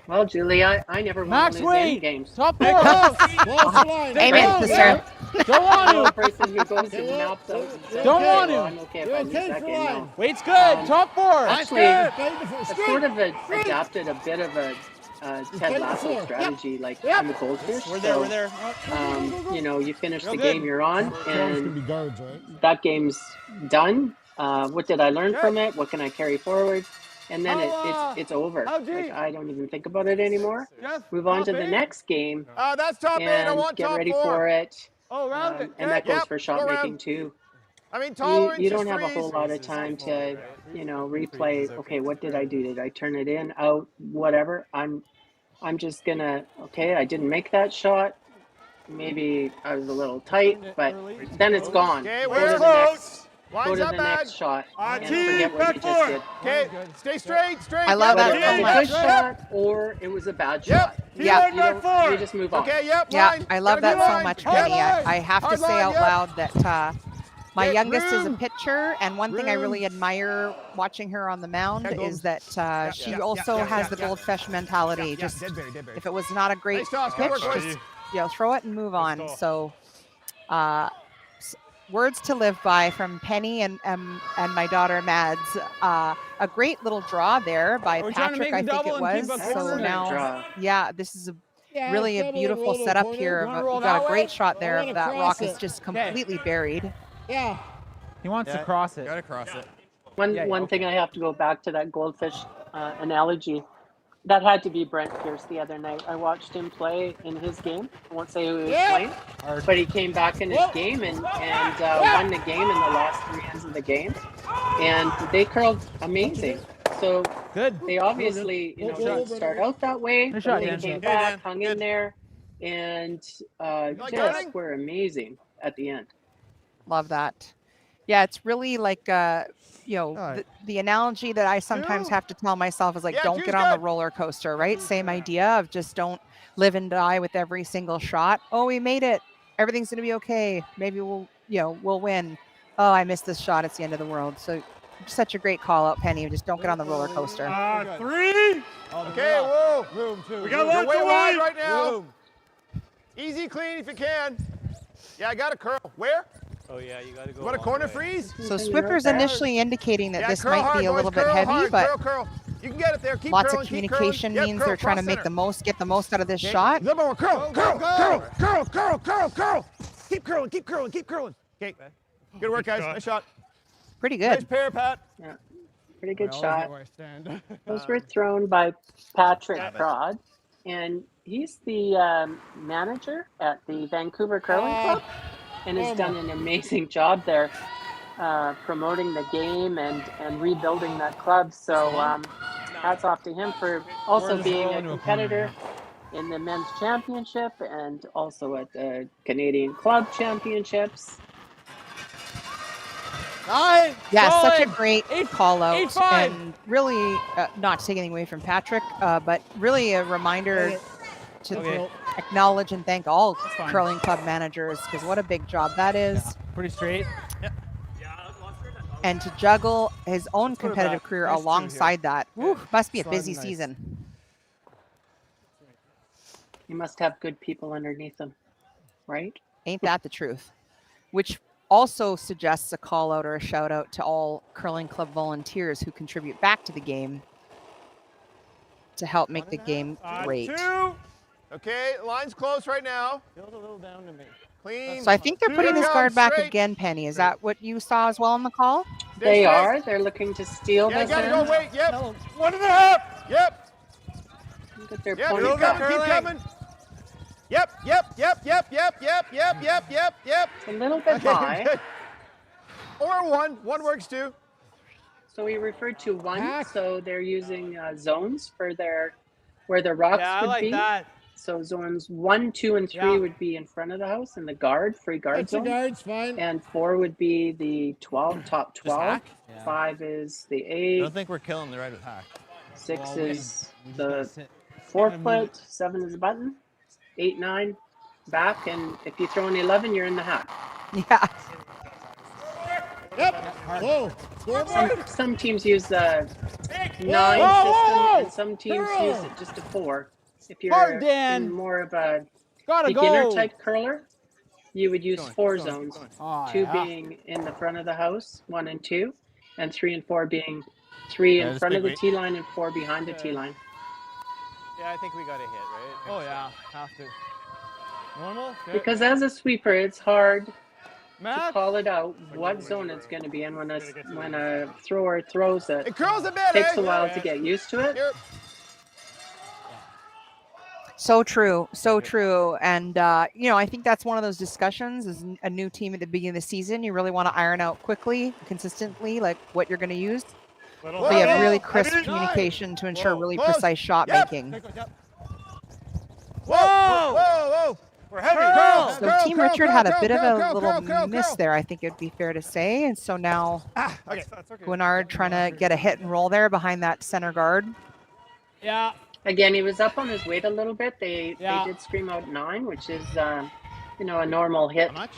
Well, Julie, I never want to lose any games. Top four. Amen, sister. Don't want I'm to. a person who goes and maps out. And says, Don't want well, to. I'm okay if You're I lose okay that for game. life. No. Weight's good. Top four. Actually, I've sort of adapted a bit of a Ted Lasso strategy, like on the goldfish. We're there. So, We're there. you finish the Real game good. you're on, gonna be and guards, right? that game's done. What did I learn from it? What can I carry forward? And then it's over. Like, I don't even think about it anymore. Move on to the next game That's top 8. I and want get top ready 4. for it. Oh, round it. And that goes Yep, for shot go making round. too. I mean, tolerance You don't is have a freeze. whole lot of time to, replay. Okay, what did I do? Did I turn it in, out, whatever? I'm just gonna. Okay, I didn't make that shot. Maybe I was a little tight, but then it's gone. Okay, Go we're to the close. next. Go Line's to not the bad. next shot and team, forget what you back just four. did. Okay, stay straight. I love Whether that it so was a good much. shot or it was a bad shot. Yeah. You just move on. Okay, yep. Yeah, line. I love Got a that good so line. much, Yep. Penny. I have to Hard say line, out yep. loud that my Get youngest is a room. pitcher, and one thing I really Room. admire watching her on the mound Yeah, is that she yeah, also yeah, has yeah, the yeah. goldfish mentality. Yeah, Just dead berry. if it was not a great Nice toss, pitch, good work, just boys. throw it and move on. call. So, words to live by from Penny and my daughter Mads. A great little draw there by We're trying to Patrick, make the I think double it and was. keep a corner. So now, Draw. yeah, this is really a double, beautiful roll setup corner. here. You wanna But roll we've got that a great way? shot there. I Of wanna that rock cross is it. just completely buried. Yeah. He wants to cross it. Gotta cross it. One thing I have to go back to that goldfish analogy. That had to be Brent Pierce the other night. I watched him play in his game. I won't say who he was playing, but he came back in his game and won the game in the last 3 ends of the game. And they curled amazing. So Good. they obviously, didn't start out that way. Nice But shot, they Dan. came Hey, Dan. back, hung in there, and like just curling? were amazing at the end. Love that. Yeah, it's really like right. the analogy that I sometimes have to tell myself is like, Yeah, don't two's get on the good. roller coaster, right? Same idea of just don't live and die with every single shot. Oh, we made it. Everything's gonna be okay. Maybe we'll win. Oh, I missed this shot. It's the end of the world. So such a great call out, Penny. Just don't get on the roller coaster. 3. Okay, whoa. Room too. We got You're lots way of wide weight. right now. Room. Easy clean if you can. Yeah, I got a curl. Where? Oh yeah, you gotta go. You want a corner freeze? So Swiffer's initially indicating that Yeah, this curl might hard, be a boys. little bit Curl heavy, hard. but Curl. You can get it there. Keep lots curling, of keep communication curling. Yep, means curl, they're trying to cross make center. get the most out of this Okay, shot. a little more curl. Keep curling. Okay. Good work, guys. Nice shot. Pretty Nice good. pair, Pat. Yeah, pretty good I always shot. know where I stand. Those were thrown by Patrick Prod, and he's the manager at the Vancouver Curling Club, and has done an amazing job there promoting the game and rebuilding that club. So hats off to him for also being a competitor in the men's championship and also at the Canadian Club Championships. 9. Yeah, such a solid. great Eight- call out, 8-5. and really not to take anything away from Patrick, but really a reminder to Okay. acknowledge and thank all That's fine. curling club managers, because what a big job that is. Pretty straight. And to juggle his own Let's put it competitive back. career Nice two here. alongside that, whew, must be a Slide busy nice. season. You must have good people underneath them, right? Ain't that the truth? Which also suggests a call out or a shout out to all curling club volunteers who contribute back to the game to help make the game great. 2. Okay, line's close right now. Feels a little down to me. Clean. So I think they're Two putting this down, guard back straight. again, Penny. Is that what you saw as well in the call? They Straight. are. They're looking to steal Yeah, this gotta end. go. Wait. Yep. No, 1.5. Yep. Look at their Yep. point Keep guard. coming. Keep coming. Yep. It's a little bit high. Good. Or 1. 1 works too. So we referred to one. Back. So they're using zones for their where the rocks Yeah, I would like be. that. So zones 1, 2, and 3 Yeah. would be in front of the house, and the guard, free guard Extra zone. guards, fine. And 4 would be the 12, top 12. hack? Yeah. 5 is the I 8. don't think we're killing the right with hack. 6 Well, we is just the gotta sit. 4-foot. 7 is the button. 8, 9, back. And if you throw an 11, you're in the hack. Yeah. Yep. Whoa. Scoreboard. Some teams use the 9 Whoa, system, whoa, and some teams girl. use it just a 4. If you're Hard, Dan. in more of a Gotta beginner go. type curler, you would use 4 zones. Oh, 2 yeah. being in the front of the house, 1 and 2, and 3 and 4 being 3 in this front of big the T line and 4 behind the T Okay. line. Yeah, I think we got a hit, right? Oh, yeah. Have to. Normal? Okay. Because as a sweeper, it's hard to Mac? call it out what zone it's going to be in when a thrower throws it. It curls a bit. Takes eh? a while Yeah. to get used to it. Yep. So true, so true. And, I think that's one of those discussions as a new team at the beginning of the season. You really want to iron out quickly, consistently, like what you're going to use. Little So you have Whoa, really whoa, crisp I didn't- communication to ensure Whoa, really close. precise shot Yep. making. Whoa. We're heavy. Curl. So Team Richard had a bit of a curl, little curl, miss curl. there, I think it'd be fair to say. And so now Okay. That's okay. Guignard trying to get a hit and roll there behind that center guard. Yeah. Again, he was up on his weight a little bit. They Yeah. did scream out 9, which is a normal hit. How much?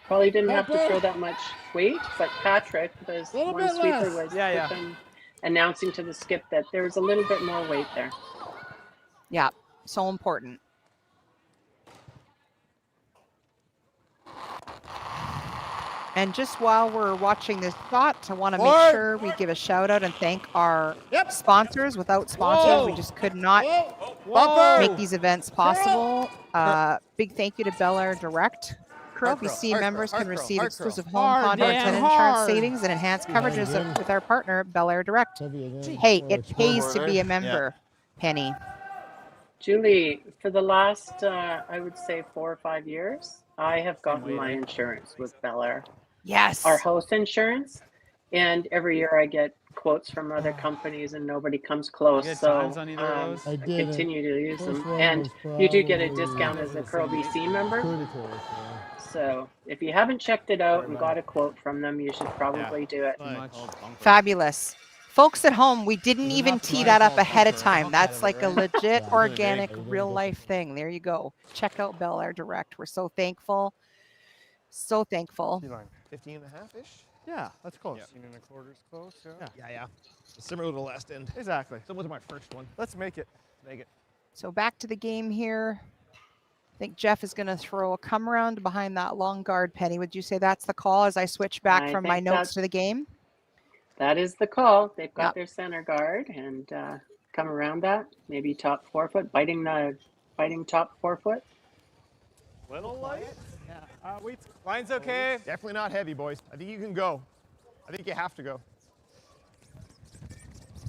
Probably didn't have to Pepper. throw that much weight, but Patrick, the Little one bit sweeper, less. was Yeah. quick on announcing to the skip that there was a little bit more weight there. Yeah, so important. And just while we're watching this shot, I want to make Forward. sure we give a shout out and thank our Yep. sponsors. Without sponsors, Whoa. we just could not Whoa. Bumper. make these events possible. Big thank you to Bel Air Direct. Curl BC members can receive exclusive home Hard, content Dan, and insurance hard. savings and enhanced coverages Dan. with our partner, Bel Air Direct. Heavy again. Hey, Oh, it it's pays to scoreboard, be eh? a member, Penny. Julie, for the last, I would say 4 or 5 years, I have gotten my insurance with Bel Air, Yes. our house insurance, and every year I get quotes from other companies and nobody comes close. You get So times on either of those? I I did. continue to use First them. one And was you do get a probably discount as a Curl BC member. pretty close, yeah. So if you haven't checked it out and got a quote from them, you should probably do it. Too much. Fabulous. Folks at home, we didn't There's even enough tee light that up bulbs ahead of for a time. hunk That's out of like it, a right? legit, Yeah, organic, big. real life thing. There you go. Check out Bel Air Direct. We're so thankful. So thankful. Line. 15 and a half-ish? Yeah, that's close. Yeah. 15 and a quarter's close. Yeah. Yeah. Similar to the last end. Exactly. So was my first one. Let's make it. Make it. So back to the game here. I think Jeff is going to throw a come around behind that long guard. Penny, would you say that's the call as I switch back I from my think notes that's- to the game? That is the call. They've got Yep. their center guard and come around that. Maybe top 4 foot, biting top 4 foot. Little light. Line's okay. Definitely not heavy, boys. I think you can go. I think you have to go.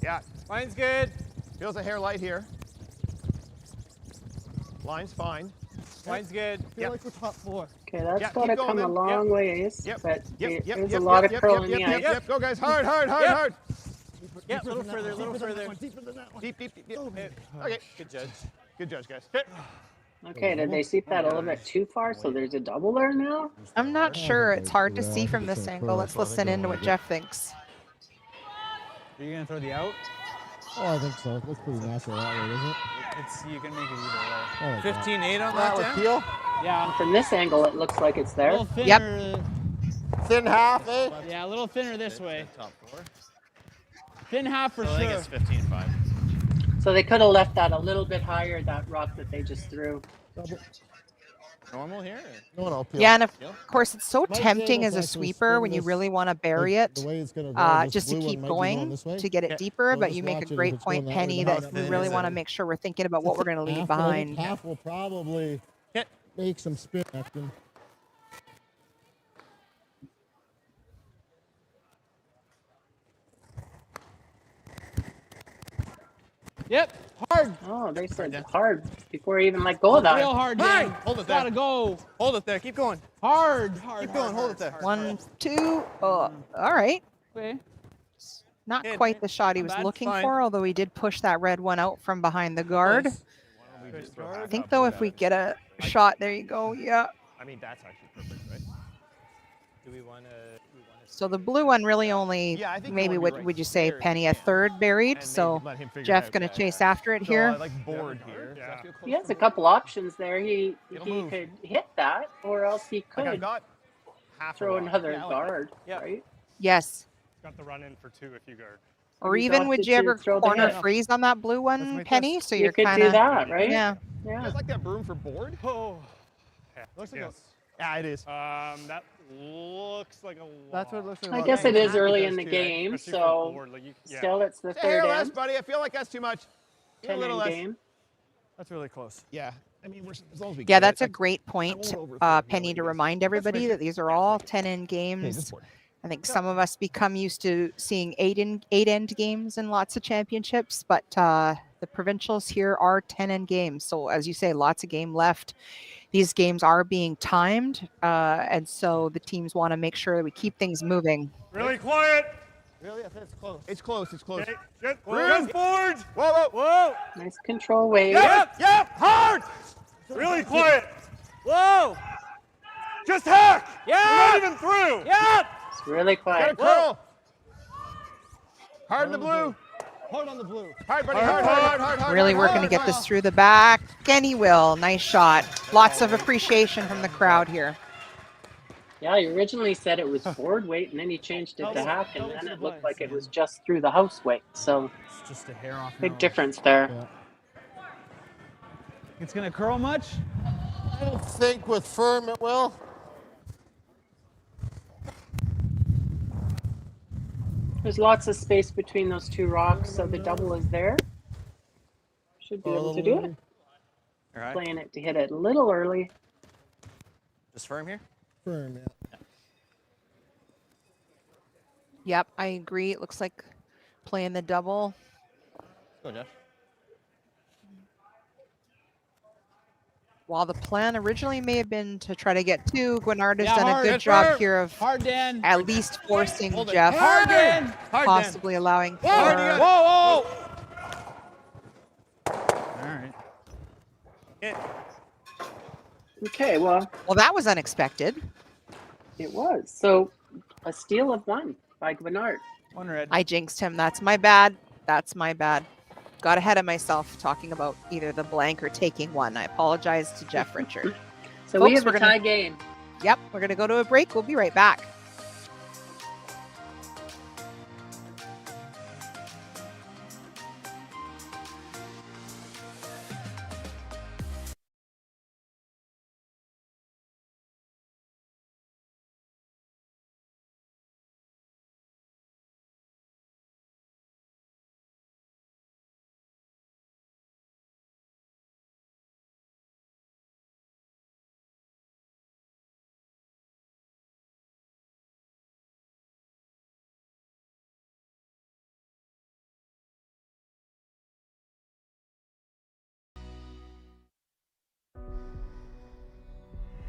Yeah, Line's good. feels a hair light here. Line's fine. Line's good. Feel like we're top 4. Okay, that's Yeah, got to keep going come a then. long ways, Yep. but Yep. there's a lot of curl in the ice. Yep. Go, guys. Hard. Yeah, a little further, a little further. Deep. Oh, Okay. good judge. Good judge, guys. Okay, did they seep that a little bit too far? So there's a double there now? I'm not sure. It's hard to see from this angle. Let's listen in to what Jeff thinks. Are you gonna throw the out? Oh, I think so. Looks pretty natural that way, doesn't it? It's you can make it either way. Oh, 15-8 on that, Dan? Peel. Yeah, From this angle, it looks like it's a there. little thinner. Thin half, eh? Yeah, a little thinner this way. Thin half for So I think sure. it's 15-5. So they could have left that a little bit higher, that rock that they just threw. Double. Normal here? No, Peel. Yeah, and of course, it's so Might be tempting able as to a actually sweeper spin when you this, really want to bury like, it, the way it's gonna go, this just to blue one keep might be going going this way. to get it deeper. So But just you make watch a it. If great it's going point, that way, Penny, then that how we thin really is want to it? make sure we're thinking about what we're going to leave Half, but I think behind. half will probably make some spin action. Yep, hard. Oh, they said hard before I even let go of that. Real hard, Dan. Hold it there. Gotta go. Hold it there. Keep going. Hard. Keep going. Hold it there. 1, 2. Oh, all right. Okay. Not Hit. quite the shot he Not was bad. looking Fine. for, although he did push that red one out from behind the guard. Nice. I think, though, if we get a shot, there you go. Yeah. I mean, that's actually perfect, right? Do we want to? So the blue one really only, Yeah, I think you maybe wanna be what right would you say, there if Penny, you a can. third buried? And So maybe let him figure it Jeff's out. going to chase after it So here. I like board here. Yeah. He has a couple options there. He move. could hit that, or else he Like I could got half throw a rock. another Yeah, I like guard, Yeah. right? Yes. Got the run in for 2 if you guard. Or He's even would opted you to ever throw the corner hit. freeze on that blue Let's one, make Penny? this. So You you're could kind do of, that, right? yeah. You Yeah. guys like that broom for board? Oh. Yeah. Looks like Yes. yeah, it is. That looks like a lot. That's what it looks like. I Well, guess yeah, it is half early does in the too, game, Especially for so board, like yeah. still it's the Say here third less, end, buddy. I feel like that's too much. Give a 10 little end less. game. That's really close. Yeah. I mean, as long as we Yeah, get that's it, a great point, won't overthrow it, Penny, to really. remind everybody make that these are all 10-end Okay, this games. board. I think some of us become used to seeing 8-end games in lots of championships, but the provincials here are 10-end games. So as you say, lots of game left. These games are being timed, and so the teams want to make sure that we keep things moving. Really quiet. Really? I think it's close. It's close. It's close. Okay. Just Broom. board. Whoa, whoa, whoa. Nice control wave. Yep. Hard. Really quiet. Whoa. Just hack. Yeah. We're not even through. Yep. It's really Got a quiet. curl. Hard in the blue. Hard on the blue. Hard, buddy. Hard. Really working to get this through the back. And he will. Nice shot. Lots of appreciation from the crowd here. Yeah, he originally said it was board weight, and then he changed it to hack, and then it looked like it was just through the house weight. So It's just a hair off. big difference there. Yeah. It's gonna curl much. I don't think with firm it will. There's lots of space between those two rocks, so the double is there. Should be able to do it. All right. Playing it to hit it a little early. Just firm here. Firm, yeah. Yep, I agree. It looks like playing the double. Go, Jeff. While the plan originally may have been to try to get 2, Guignard has Yeah, done a hard. good Good job firm. here of Hard, Dan. at least forcing Hold it. Jeff, Hard, Dan. Hard, Dan. possibly allowing for. Hard, you got it. Whoa, whoa. All right. Hit. Okay, well, Well, that was unexpected. it was. So a steal of 1 by Guignard. One red. I jinxed him. That's my bad. That's my bad. Got ahead of myself talking about either the blank or taking 1. I apologize to Jeff Richard. So we Folks, have we're a gonna- tie game. Yep, we're going to go to a break. We'll be right back.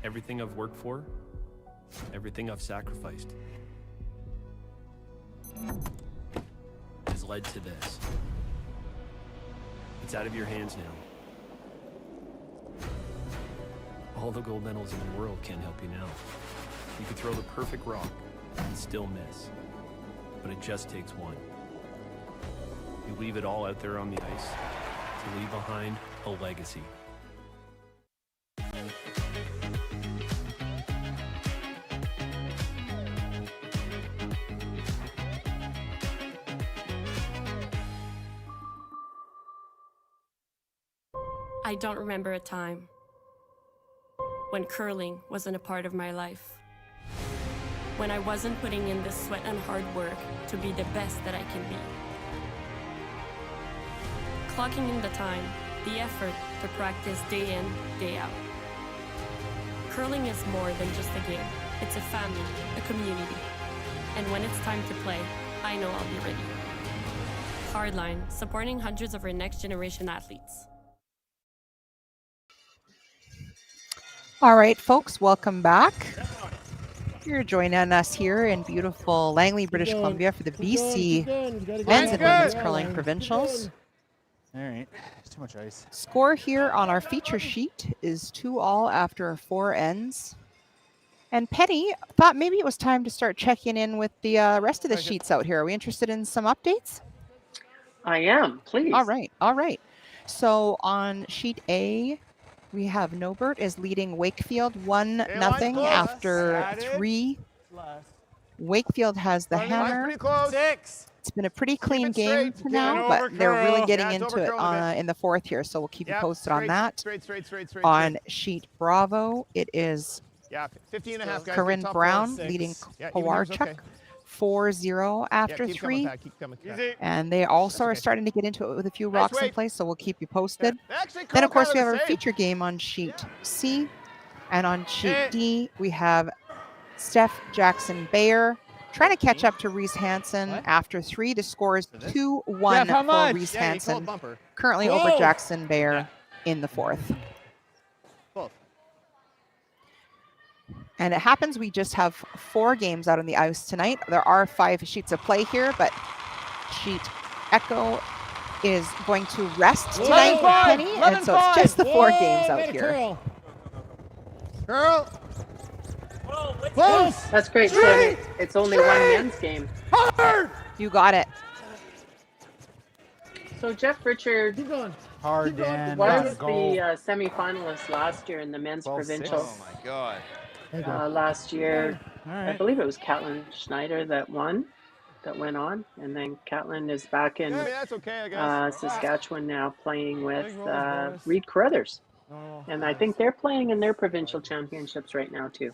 Everything I've worked for, everything I've sacrificed, has led to this. It's out of your hands now. All the gold medals in the world can't help you now. You could throw the perfect rock and still miss. But it just takes one. You leave it all out there on the ice to leave behind a legacy. I don't remember a time when curling wasn't a part of my life. When I wasn't putting in the sweat and hard work to be the best that I can be. Clocking in the time, the effort to practice day in, day out. Curling is more than just a game. It's a family, a community. And when it's time to play, I know I'll be ready. Hardline, supporting hundreds of our next generation athletes. All right, folks, welcome back. You're joining us here in beautiful Langley, British Columbia for the BC Men's and Women's Curling Provincials. All right. There's too much ice. Score here on our feature sheet is 2-all after 4 ends. And Penny thought maybe it was time to start checking in with the rest of the sheets out here. Are we interested in some updates? I am, please. All right, all right. So on sheet A, we have Nobert is leading Wakefield 1-0 after 3. Wakefield has the hammer. Pretty close. 6. It's been a pretty clean game for Get now, it but over, they're really Carl. getting Yeah, it's into over, Carl, it in the 4th here, so we'll keep you posted on that. Straight. On sheet Bravo, it is Yeah, 15 and a half, guys. Corinne Top Brown four. leading Yeah, even here's Kowarchuk okay. 4-0 after Keep 3. coming back. And they also are okay. starting to get into it with a few Nice rocks in weight. place, so we'll keep you posted. Actually, Then, of Carl course, we have kinda our the same. feature game on sheet C. And on sheet D, we have Steph Jackson Bayer trying to catch up to Reese Hansen after 3. The score is 2-1 Jeff, how for much? Reese Yeah, you call it Hansen, bumper. currently over Jackson Bayer in the 4th. Both. And it happens we just have 4 games out on the ice tonight. There are 5 sheets of play here, but sheet Echo is going to rest tonight with Penny, and so it's just the 4 games out here. Girl. Close. That's great. So it's only one men's game. You got it. So Jeff Richard Keep going. Hard, Keep going. Dan. was Goal. the semifinalist last year in the men's provincial. Oh my God. Last year, All I right. believe it was Catlin Schneider that won, that went on. And then Catlin is back in Yeah, I mean, that's okay, I guess. Saskatchewan now playing with Big rolls, boys. Reed Carruthers. No. And I think they're playing in their provincial championships right now too.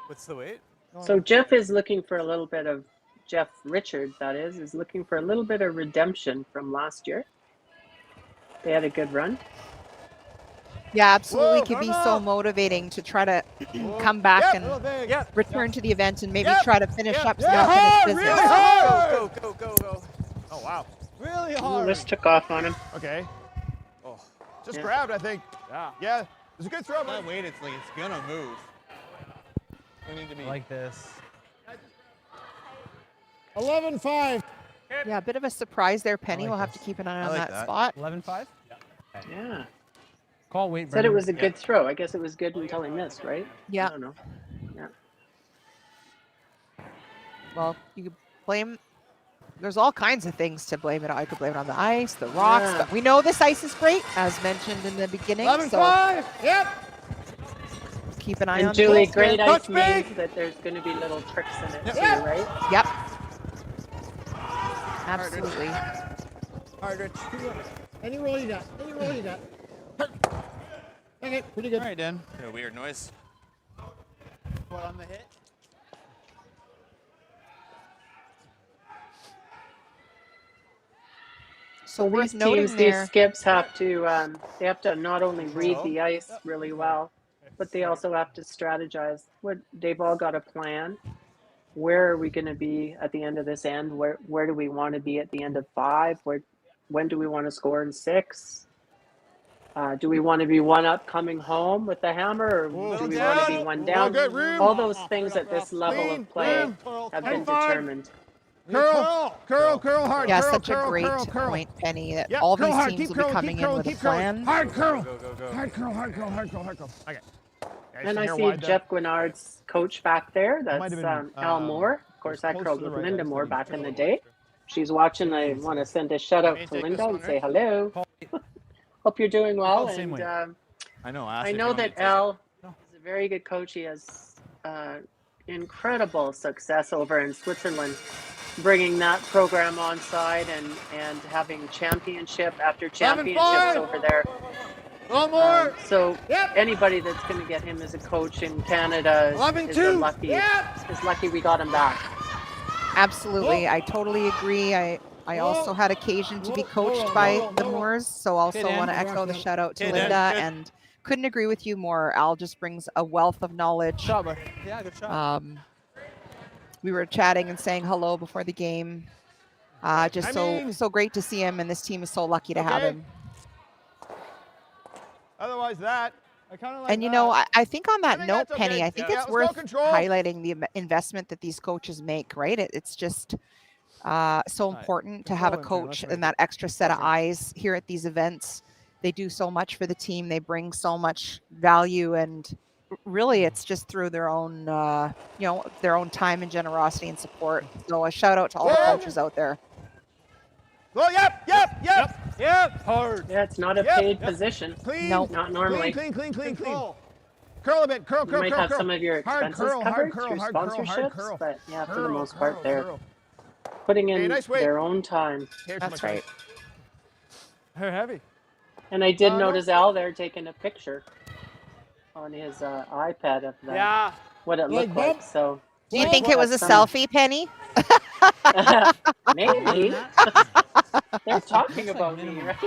What's the weight? So Jeff is looking for a little bit of, Jeff Richard, that is looking for a little bit of redemption from last year. They had a good run. Yeah, absolutely. Whoa, Could be run so up. motivating to try to come back Yep. and return to the event and maybe Yep. try to finish up some Yeah. unfinished Really business. hard. Go. Oh, wow. Really Ooh, hard. this took off on him. Okay. Oh, Just Yeah. grabbed, I think. yeah. Yeah. It was a good throw, That man. weight, it's like it's gonna move. We need to be like this. 11-5. Yeah, a bit of a surprise there, Penny. like we'll have this. to keep an eye I on like that that. spot. 11-5. Yeah. Call weight. Said it was a good throw. I guess it was good until he missed, right? I Yeah. don't know. Yeah. Well, you could blame. There's all kinds of things to blame it on. I could blame it on the ice, the rocks, Yeah. but we know this ice is great, as mentioned in the beginning. So 11-5. Yep. keep an eye And on Julie, this. great ice Touch me. means that there's going to be little tricks in it too, Yeah. right? Yep. Absolutely. All right, Rich. Keep going. Any roll you got. Okay, pretty good. All right, Dan. A weird noise. What on the hit? So These worth noting teams, there. these skips have to, they have to not only read the ice really well, but they also have to strategize. They've all got a plan. Where are we going to be at the end of this end? Where do we want to be at the end of 5? When do we want to score in 6? Do we want to be 1 up coming home with the hammer, or do we want to be 1 down? Good room. All those things at this level Clean, of play room. have been determined. Curl hard. Yeah, curl, such curl, a great curl, curl. point, Penny, that Yep, all curl these hard, teams keep will be curling, coming keep in curling, with a keep curling. plan. Hard curl. Go. Hard curl. Okay. And I see Jeff Guignard's coach back there. Might That's have been, Al Moore. Of course, I close curled to the with right. Linda I just Moore didn't back in the feel day. She's watching. I want to send a shout out May to take Linda this and one, say right? hello. Hope you're doing well. the same And way. I know. I know that Al is a very good coach. He has incredible success over in Switzerland, bringing that program on side and having championship after championships over there. One more. So anybody that's going to get him as a coach in Canada is lucky we got him back. Absolutely. I totally agree. I also had occasion to be coached by the Moors, so also want to echo the shout out to Linda, and couldn't agree with you more. Al just brings a wealth of knowledge. Yeah, good shot. We were chatting and saying hello before the game. Just so great to see him, and this team is so lucky to have him. Otherwise, I kind of like. And you know, I think on that note, that's Penny, okay. I think Yeah, it's let's worth go control. highlighting the investment that these coaches make, right? It's just so important to have a coach and that extra set of eyes here at these events. They do so much for the team. They bring so much value, and really it's just through their own, their own time and generosity and support. So a shout out to all the coaches out there. Well, yep. Hard. Yeah, it's not a paid position. Clean. Nope. Not normally. Clean. Curl a bit. Curl. You might have some of your Hard expenses curl, covered hard curl, through hard curl, hard sponsorships, curl. but yeah, for the Curl, most part, they're curl. putting in Hey, nice weight. their own time. That's right. They're heavy. And I did notice Al there taking a picture on his iPad of what it looked like. So Do you think it was a selfie, Penny? maybe. They're talking about me, right?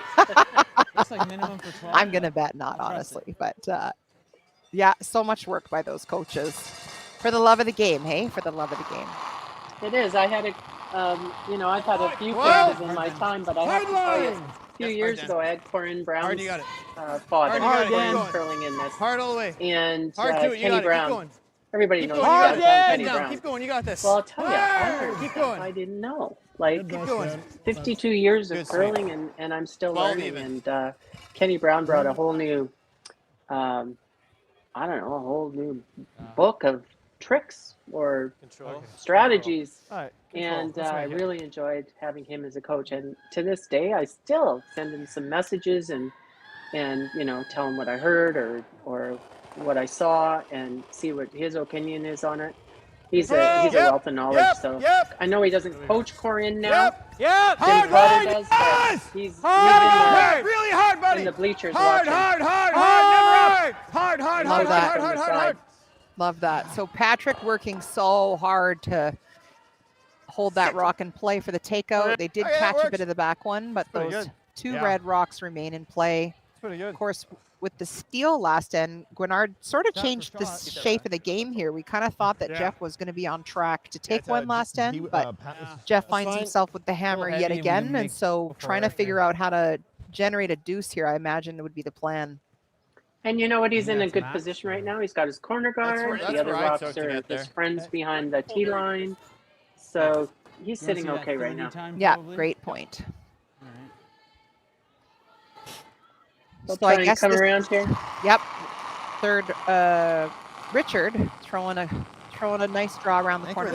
Looks like minimum for 12. I'm going to bet not, honestly. But yeah, so much work by those coaches. For the love of the game, hey? For the love of the game. It is. I had I've had a few coaches in my time, but I have to tell you, a few years ago, I had Corinne Brown's father curling in this. Hard all the way. And Kenny Brown. Everybody knows Kenny Brown. Keep going. You got this. Well, I'll tell you, I didn't know. Like, 52 years of curling, and I'm still learning. And Kenny Brown brought a whole new, a whole new book of tricks or strategies. And I really enjoyed having him as a coach. And to this day, I still send him some messages and tell him what I heard or what I saw and see what his opinion is on it. He's a wealth of knowledge. I know he doesn't coach Corinne now. Jim Potter does. But he's really hard, buddy. in the bleachers Hard. Love that. So Patrick working so hard to hold that rock in play for the takeout. They did catch a bit of the back one, but those two red rocks remain in play. Pretty good. Of course, with the steal last end, Guignard sort of changed the shape of the game here. We kind of thought that Jeff was going to be on track to take one last end, but Jeff finds himself with the hammer yet again, and so trying to figure out how to generate a deuce here, I imagine, would be the plan. And you know what? He's in a good position right now. He's got his corner guard. The other rocks are his friends behind the tee line. So he's sitting okay right now. Yeah, great point. So I guess come around here. Yep. Third, Richard throwing a nice draw around the corner.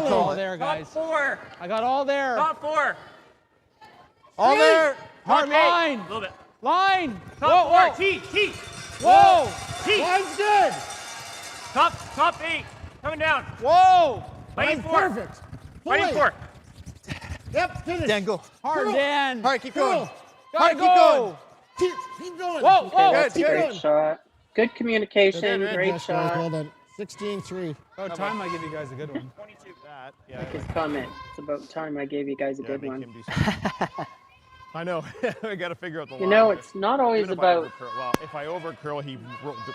All there, guys. Top 4. I got all there. Top 4. All there. Hard line. A little bit. Line. Top 4. T. Whoa. T. Line's good. Top 8. Coming down. Whoa. Fighting 4. Perfect. Fighting 4. Yep, finish. Dan, go. Hard, Dan. All right, keep going. Gotta go. Keep going. Whoa. That's a great shot. Good communication. Great shot. Well done. 16-3. About time I give you guys a good one. 22. Like his comment. It's about time I gave you guys a good one. I know. I got to figure out the You line. know, but it's not always even if I about overcurl- well, if I overcurl, he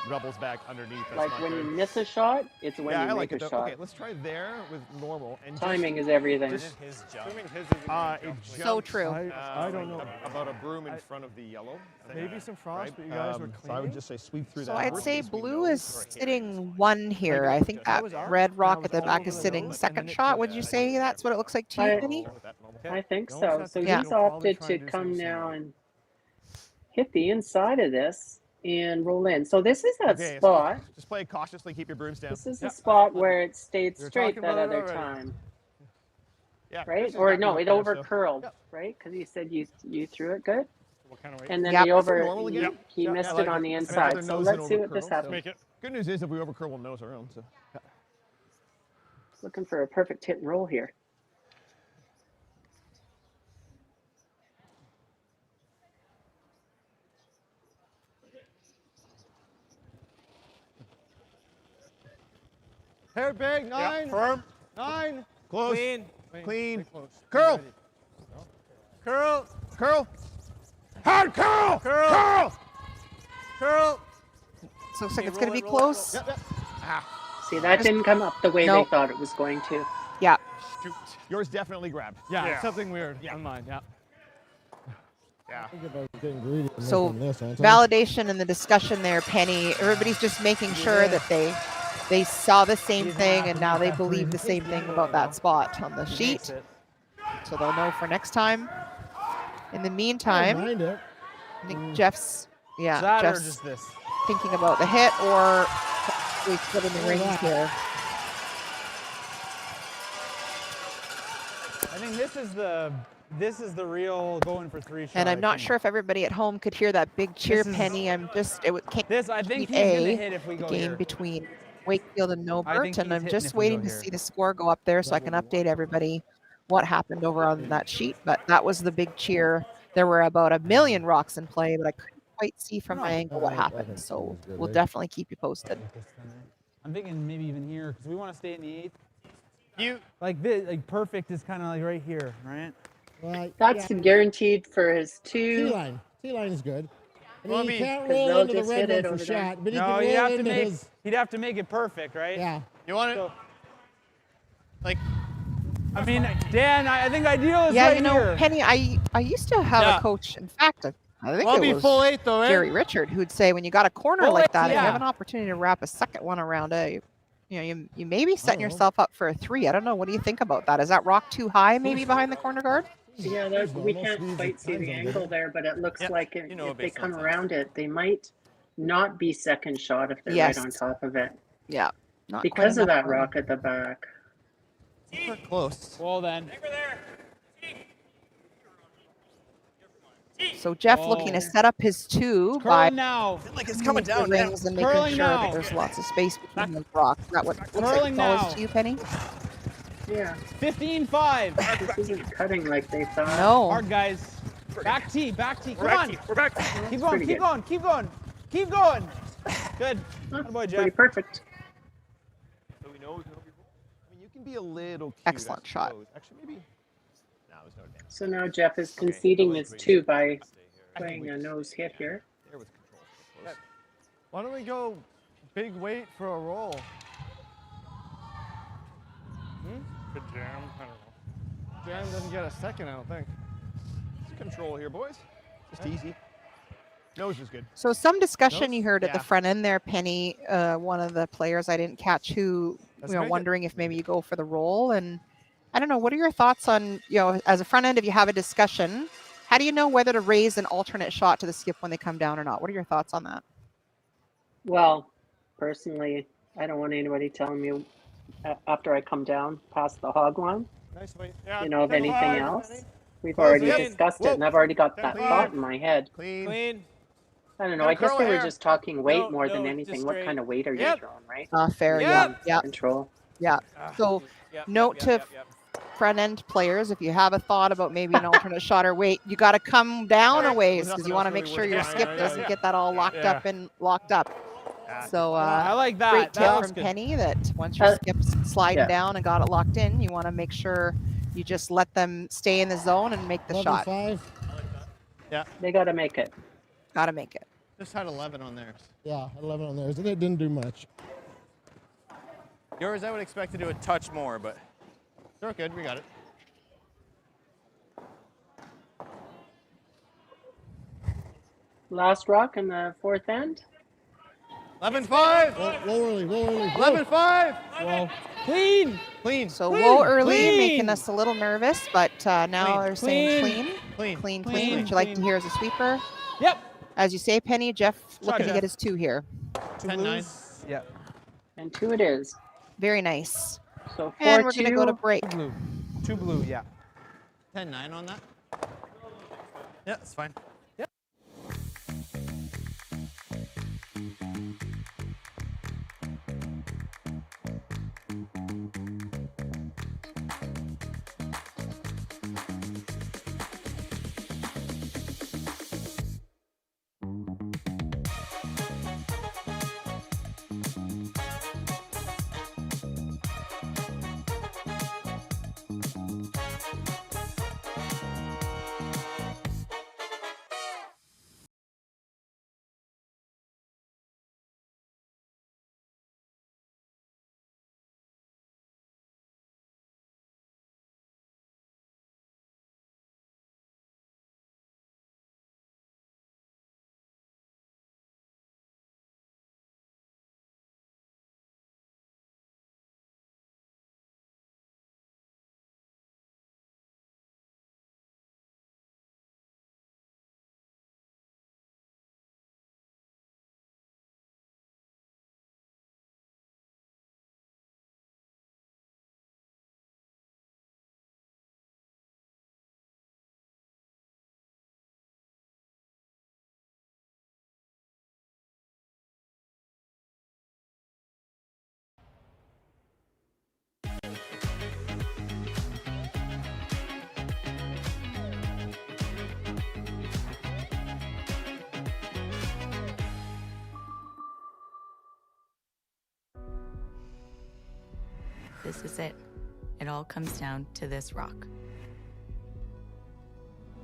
doubles back underneath. That's like not when good. you miss a shot, it's when Yeah, you I like make it a though. shot. Okay, let's try there with normal. And Timing is everything. His jump. It So jumps, true. I don't know. About a broom in front of the yellow. Maybe some frost, right? but you guys were So I would cleaning? just say sweep through So that. I'd worst say case, we blue know is where it sitting 1 here. I think that was ours. red That rock was at the all back over is the sitting nose, and second then it shot. just- Would you say that's what it looks like to you, I- Penny? With that normal. I think Don't so. set So the Yeah. he's You'll probably opted try to and do come something now similar. and hit the inside of this and roll in. So this is that Okay, spot. just play cautiously. Keep your brooms down. This is the spot where it stayed We were straight talking that about it other already. time, Yeah. right? Chris has Or got no, me it up there, so- overcurled, Yep. right? Because you said you threw it good, What kind of weight? and then Yep. the Is it over normal again? he, he Yep. missed I it like on it. the It's inside. another So nose let's and see what this overcurl, happens. Make it. Good news is if we overcurl, we'll nose our own. So. Looking for a perfect hit and roll here. Hair big, Yeah, 9. firm. 9. Close. Clean. Clean. Stay close. Curl. Curl. Curl. Hard curl. Curl. Curl. Curl. So it looks like Okay, it's going to roll be it, roll it, roll it. close. Yep, yep. See, that didn't come up the way Nope. they thought it was going to. Yeah. Shoot. Yours definitely grabbed. Yeah, Yeah. something weird Yeah. on mine. Yeah. Yeah. I think if I was getting greedy, I'm So making this, aren't I? validation in the discussion there, Penny. Everybody's just making sure that they saw the same thing and now they believe the same thing about that spot on the sheet. So they'll know for next time. In the I don't meantime, mind it. I think Jeff's That or Jeff's just this? thinking about the hit or we put in the rings here. I think this is the real going for 3 shot. And I'm I not think. sure if everybody at home could hear that big cheer, This is- Penny. I'm just it came This I think Heat he's gonna A, hit if we the go game here. between Wakefield and I Nobert, think and he's I'm hitting just if we go waiting to here. see the score go up there so I can update everybody what happened over on that sheet. But that was the big cheer. There were about 1 million rocks in play, but I couldn't quite see from my angle what happened. So we'll definitely keep you posted. I'm thinking maybe even here because we want to stay in the 8th. You. Like this, like perfect is kind of like right here, right? Right. That's guaranteed for his 2. T-line. T-line is good. I Well, I mean, you mean, can't 'cause roll they'll into the just red hit one it for over there. shot, but he No, can he'd roll have to into make his... he'd have to make it perfect, right? Yeah. You want it? So, Like. I mean, Dan, I think ideal is Yeah, right you know, here. Penny, I used to have Yeah. a coach. In fact, I think Well, it be was full 8 though, eh? Jerry Richard who'd say when you got a corner Full like eight, that, and you yeah. have an opportunity to wrap a second one around it, you may be setting know. yourself up for a 3. I don't know. What do you think about that? Is that rock too high maybe behind the corner guard? Yeah, He's we normal. can't Steve's quite see the times on angle good. there, but it looks Yep. like You know if they based on come times. around it, they might not be second shot if they're Yes. right on top of it Yeah. Not quite because of enough that room. rock at the back. We're close. Well then, So Jeff looking to set up his 2 by curling now. Like it's moving the rings and making Curling sure now. that there's lots of space between those rocks. Is that what looks like Curling it's always now. to you, Penny? Yeah, 15-5. this isn't cutting like they thought. No. Hard guys. Back tee. Come on. We're back. Keep going. pretty Keep good. going. Keep going. Keep going. Good. Huh, Attaboy, pretty Jeff. perfect. So we know we can help you roll. I mean, you can be a little cute. Excellent I shot. suppose. Actually, maybe. No, there's no advantage. So now Jeff is Okay, conceding I like his the way 2 by Stay here. playing a nose hit here. There with control. Close. Why don't we go big weight for a roll? Good jam. I don't know. Jam doesn't get a second, I don't think. Just control here, boys. Just easy. Nose is good. So some discussion Nose? you heard at the Yeah. front end there, Penny. One of the players I didn't catch who, Let's make it. wondering if maybe you go for the roll. And I don't know. What are your thoughts on, as a front end, if you have a discussion, how do you know whether to raise an alternate shot to the skip when they come down or not? What are your thoughts on that? Well, personally, I don't want anybody telling me after I come down past the hog line, Nice weight. Yeah. of 10-5, anything else. Penny. We've Close already in. discussed Whoa. it, and I've already got that 10-5. thought in my head. Clean. Clean. I don't know. Gotta I guess curl they it were here. just talking weight No, more than no, anything. just What straight. kind of weight are you Yep. throwing, right? Fair. Yep. Yeah. Control. Yeah. So note to front end players, if you have a thought about maybe an alternate shot or weight, you got to come down a ways because nothing you want to else make really sure worth your it. skip Yeah, doesn't yeah. get that all locked Yeah. up and locked up. So I like that. great That tip looks from good. Penny that once your skip's sliding yeah. down and got it locked in, you want to make sure you just let them stay in the zone and make the shot. 11-5. Yeah. They got to make it. Gotta make it. Just had 11 on theirs. Yeah, 11 on theirs, and it didn't do much. Yours, I would expect to do a touch more, but they're good. We got it. Last rock in the fourth end. 11-5. Roll early, roll early. 11-5. Well, Clean. Clean. So low early, Clean. making us a little nervous, but now Clean. they're saying clean. Clean. Clean. Clean. Would you like to hear as a sweeper? Yep. As you say, Penny, Jeff looking to Jeff. get his 2 here. 10-9. Yeah. And 2 it is. Very nice. So 4-2. And we're going to go to break. Blue. 2 blue, yeah. 10-9 on that. Yeah, it's fine. Yep. This is it. It all comes down to this rock.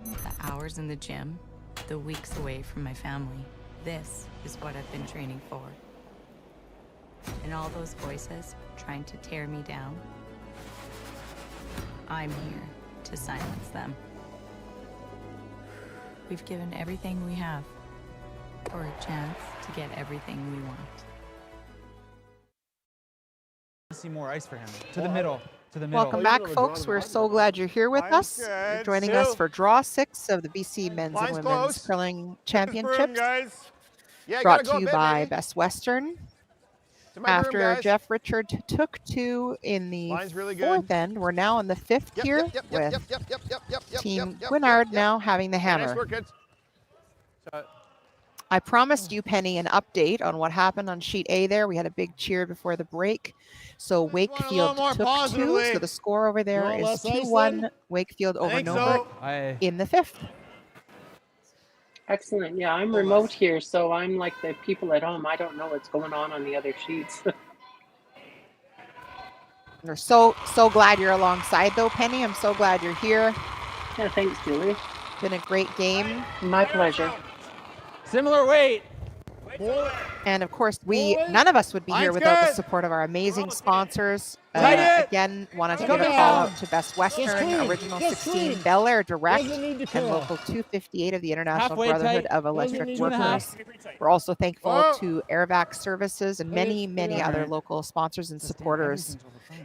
The hours in the gym, the weeks away from my family. This is what I've been training for. And all those voices trying to tear me down, I'm here to silence them. We've given everything we have for a chance to get everything we want. See more ice for him. To the middle. To the middle. Welcome back, folks. We're so glad you're here with us. You're joining us for Draw 6 of the BC Men's and Women's Curling Championships. Brought to you by Best Western. After Jeff Richard took 2 in the 4th end, we're now in the 5th here with Team Guignard now having the hammer. I promised you, Penny, an update on what happened on sheet A there. We had a big cheer before the break. So Wakefield took 2. So the score over there is 2-1 Wakefield over Nova in the 5th. Excellent. Yeah, I'm remote here, so I'm like the people at home. I don't know what's going on the other sheets. We're so glad you're alongside, though, Penny. I'm so glad you're here. Yeah, thanks, Julie. Been a great game. My pleasure. Similar weight. And of course, none of us would be here without the support of our amazing sponsors. Again, wanted to give a call out to Best Western, Original 16, Bel Air Direct, and Local 258 of the International Brotherhood of Electric Workers. We're also thankful to Airvac Services and many, many other local sponsors and supporters.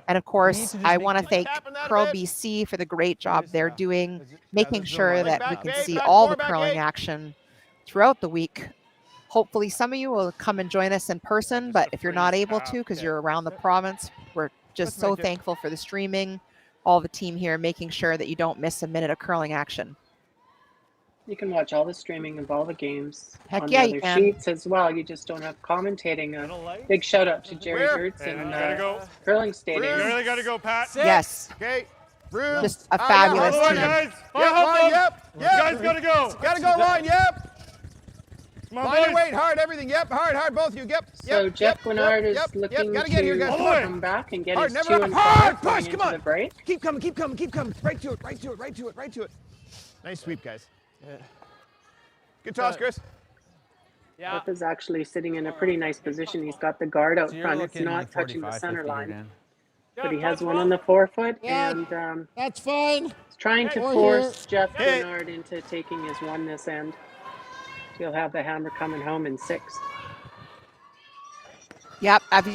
And of course, I want to thank Curl BC for the great job they're doing, making sure that we can see all the curling action throughout the week. Hopefully some of you will come and join us in person, but if you're not able to because you're around the province, we're just so thankful for the streaming, all the team here making sure that you don't miss a minute of curling action. You can watch all the streaming of all the games Heck on yeah, the you other can. sheets as well. You just don't have commentating. A big shout out to Jerry Gertz and Curling Stadium. You really got to go, Pat. Yes. Okay. Bruce. Just a fabulous Line, team. guys. Yep. You guys got to go. Got to go line. Yep. Come on, Find your weight, hard, everything. Yep, hard, both of you. Yep. So Jeff Guignard is looking Gotta get here, guys. to come back and get Hard, his never 2 and hard. 5 going Push, come into on. the break. Keep coming. Right to it. Nice sweep, guys. Good toss, Chris. Yeah. Jeff is actually sitting in a pretty nice position. He's got the guard out So you're front. It's looking not like touching the 45, center 50 here, line. Dan. But he has one on the forefoot, Yeah, and that's fine. he's trying to Or force Jeff Hey. Guignard into taking his one this end. He'll have the hammer coming home in 6. Yep, as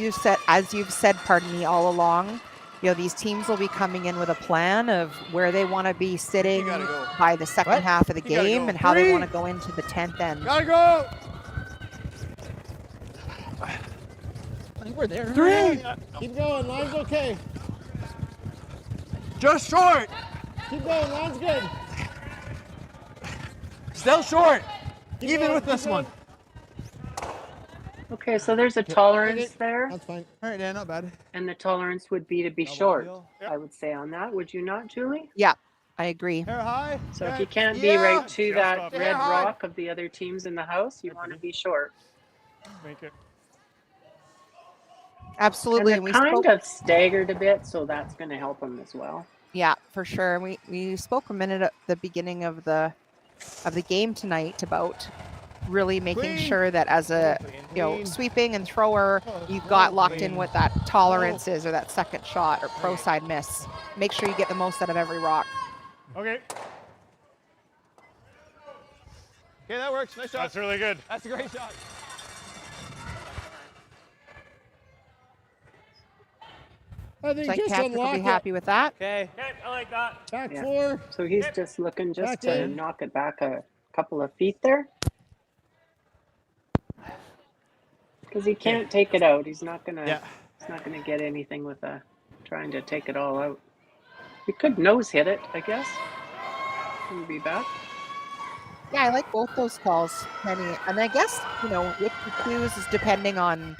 you've said, pardon me, all along, these teams will be coming in with a plan of where they want to be sitting by the second half of the game and how they want to go into the 10th end. Gotta go. I think we're there. 3. Keep going. Line's okay. Just short. Keep going. Line's good. Still short. Keep Even going, with keep this going. one. Okay, so there's a tolerance there, That's fine. All right, Dan, not bad. and the tolerance would be to be short, I would say on that. Would you not, Julie? Yeah, I agree. Hair high. So if you can't be right to that red rock of the other teams in the house, you want to be short. Make it. Absolutely. And they're kind of staggered a bit, so that's going to help them as well. Yeah, for sure. We spoke a minute at the beginning of the game tonight about really making sure that as a sweeping and thrower, you've got locked in what that tolerance is, or that second shot or pro side miss. Make sure you get the most out of every rock. Okay. Okay, that works. Nice shot. That's really good. That's a great shot. I think So just Patrick will unlock be it. happy with that. Okay. Okay, I like that. Back Yeah. 4. So he's just looking just Back to in. knock it back a couple of feet there. Because he can't take it out. He's not gonna. Yeah. He's not gonna get anything with trying to take it all out. He could nose hit it, I guess. He'll be back. Yeah, I like both those calls, Penny. And I guess, what you choose is depending on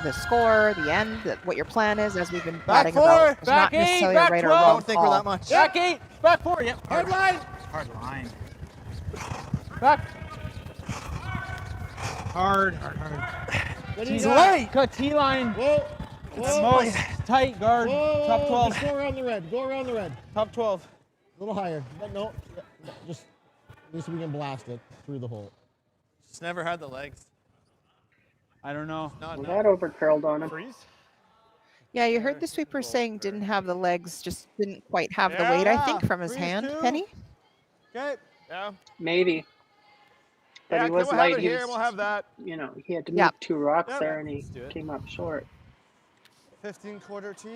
the score, the end, what your plan is, as we've been Back chatting about. 4. There's not Back 8. necessarily a Back right or 12. wrong Don't think we're call. that much. Back 8. Back 4. Yep. Hard line. Hard line. Back. Hard. What do you He's got? light. Cut T line. Whoa. Whoa. Most tight guard. Whoa, Top whoa, 12. Just go around the red. Go around the red. Top 12. A little higher. No, just at least we can blast it through the hole. Just never had the legs. I don't know. Well, that over curled on him. Freeze. Yeah, you heard the sweeper saying didn't have the legs, just didn't quite have the weight, I think, from his Freeze hand, too. Penny. Okay. Yeah. Maybe. But Yeah, he was we'll have light. it He here. was, We'll have that. he had to move Yep. 2 rocks Yep. there, and he Let's do it. came up short. 15 quarter T.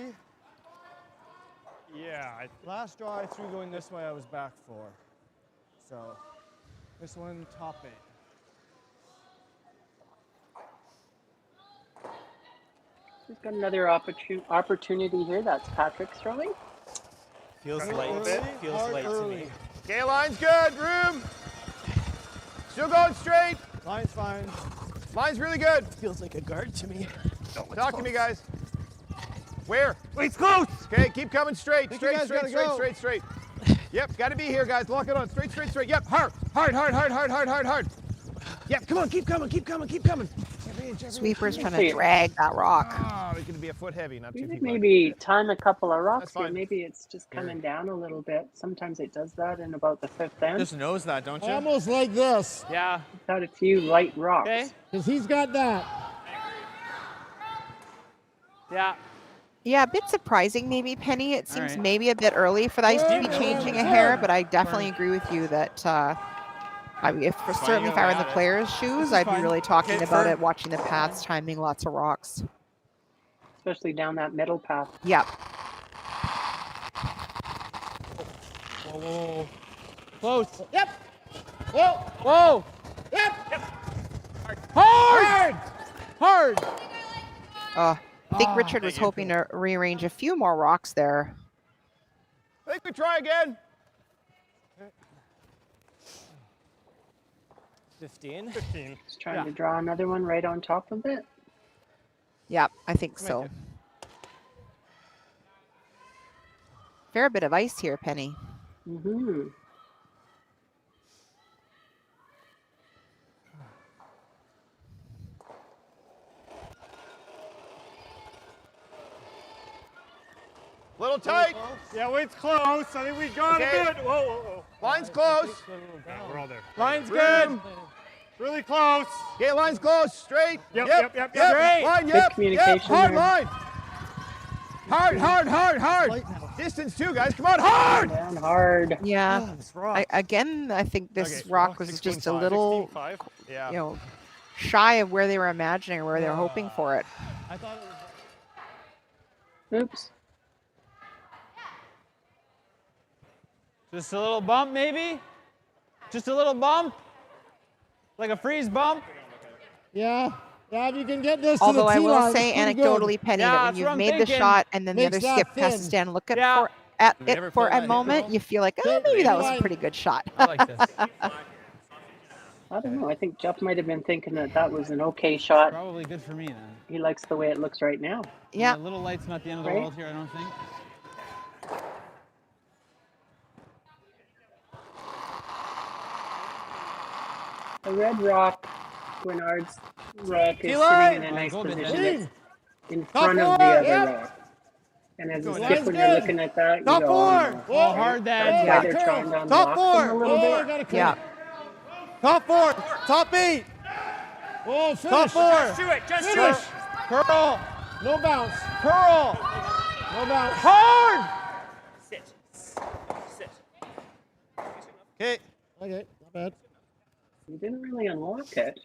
Yeah. Last draw I threw going this way, I was back 4. So this one, top 8. He's got another opportunity here. That's Patrick's throwing. Feels light. Feels light to me. Okay, line's good. Room. Still going straight. Line's fine. Line's really good. Feels like a guard to me. Talk to me, guys. Where? Wait, it's close. Okay, keep coming straight. Think you Straight, guys straight, gotta straight, go. straight, straight. Yep, got to be here, guys. Lock it on. Straight, straight, straight. Yep, hard. Yep, come on, keep coming. Every inch. Sweeper's trying to drag that rock. Oh, it's going to be a foot heavy, not You 2 could feet wide. maybe time a couple of rocks That's here. fine. Maybe it's just coming down a little bit. Sometimes it does that in about the 5th end. Just knows that, don't you? Almost like this, Yeah. Got a few light rocks. Okay. because he's got that. Yeah. Yeah, a bit surprising maybe, Penny. It seems right. maybe a bit early for the ice to be Whoa, changing a whoa, hair, whoa. but I definitely agree with you that certainly if I were in the players' shoes, I'd be fine. really talking Okay, about for- it, watching the paths, timing lots of rocks. Especially down that middle path. Yeah. Whoa. Close. Yep. Whoa. Whoa. Yep. Hard. Hard. I think Richard was hoping to rearrange a few more rocks there. I think we try again. 15. 15. Just trying to draw another one right on top of it. Yeah, I think so. Fair bit of ice here, Penny. Mm-hmm. Little tight. Yeah, weight's close. I think we got Okay. a bit. Whoa. Line's close. Yeah, we're all there. Line's good. Really close. Okay, line's close. Straight. Yep. Great. Line, Good yep. communication Hard there. line. Hard. Distance too, guys. Come on, hard. Down hard. Yeah. Oh, this rock. Again, I think this Okay, rock was just a little, 16-5. Yeah. you know, shy of where they were imagining or where they were hoping for it. I thought it was. Oops. Just a little bump, maybe? Just a little bump? Like a freeze bump? Yeah. Yeah, if you can get this Although to the I tee will line, say it's pretty anecdotally, Penny, Yeah, that when that's what you've I'm made the thinking. shot and then the Makes other that skip has to thin. stand and look at, Yeah. at We it never for put a that moment, in. you feel like, Okay, maybe that was a line. pretty good shot. I like this. I don't know. I think Jeff might have been thinking that was an okay shot. Probably good for me then. He likes the way it looks right now. Yeah. A little light's not the end of the Right. world here, I don't think. The red rock, Guignard's rock, is line. sitting in a nice Go a bit position. then. It's in front of the other rock. And as a Line's skip, when you're good. looking at that, you Top go, four. oh, Oh, hard that's then. why Yeah. they're trying to Top unlock four. them a little Oh, bit. got a Yeah. Top 4. Top 8. Oh, finish. Top 4. Do it, just Finish. Curl. No bounce. Curl. No bounce. Hard. Okay. Okay, not bad. You didn't really unlock it.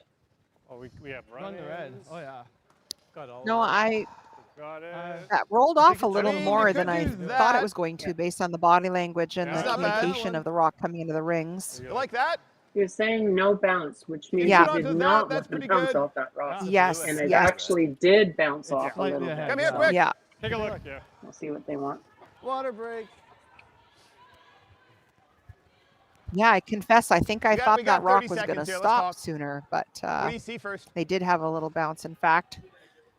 Oh, we have Run run the red. Oh, yeah. Got all No, of it. I Got it. that rolled off a I little mean, more you than could I do thought it that. was going to based on the body language and Yeah, the it's not bad. communication of the rock coming into the rings. You like that? You're saying no bounce, which means Yeah. you did Onto that, not that's let them pretty bounce good. off that rock. Yes, And it yes. actually did bounce off a slightly little ahead. bit. Come here, so quick. Yeah. Take a look. Yeah. We'll see what they want. Water break. Yeah, I confess, I think I We got thought that rock 30 was going to seconds here, let's stop talk. sooner, but What do you see first? they did have a little bounce, in fact.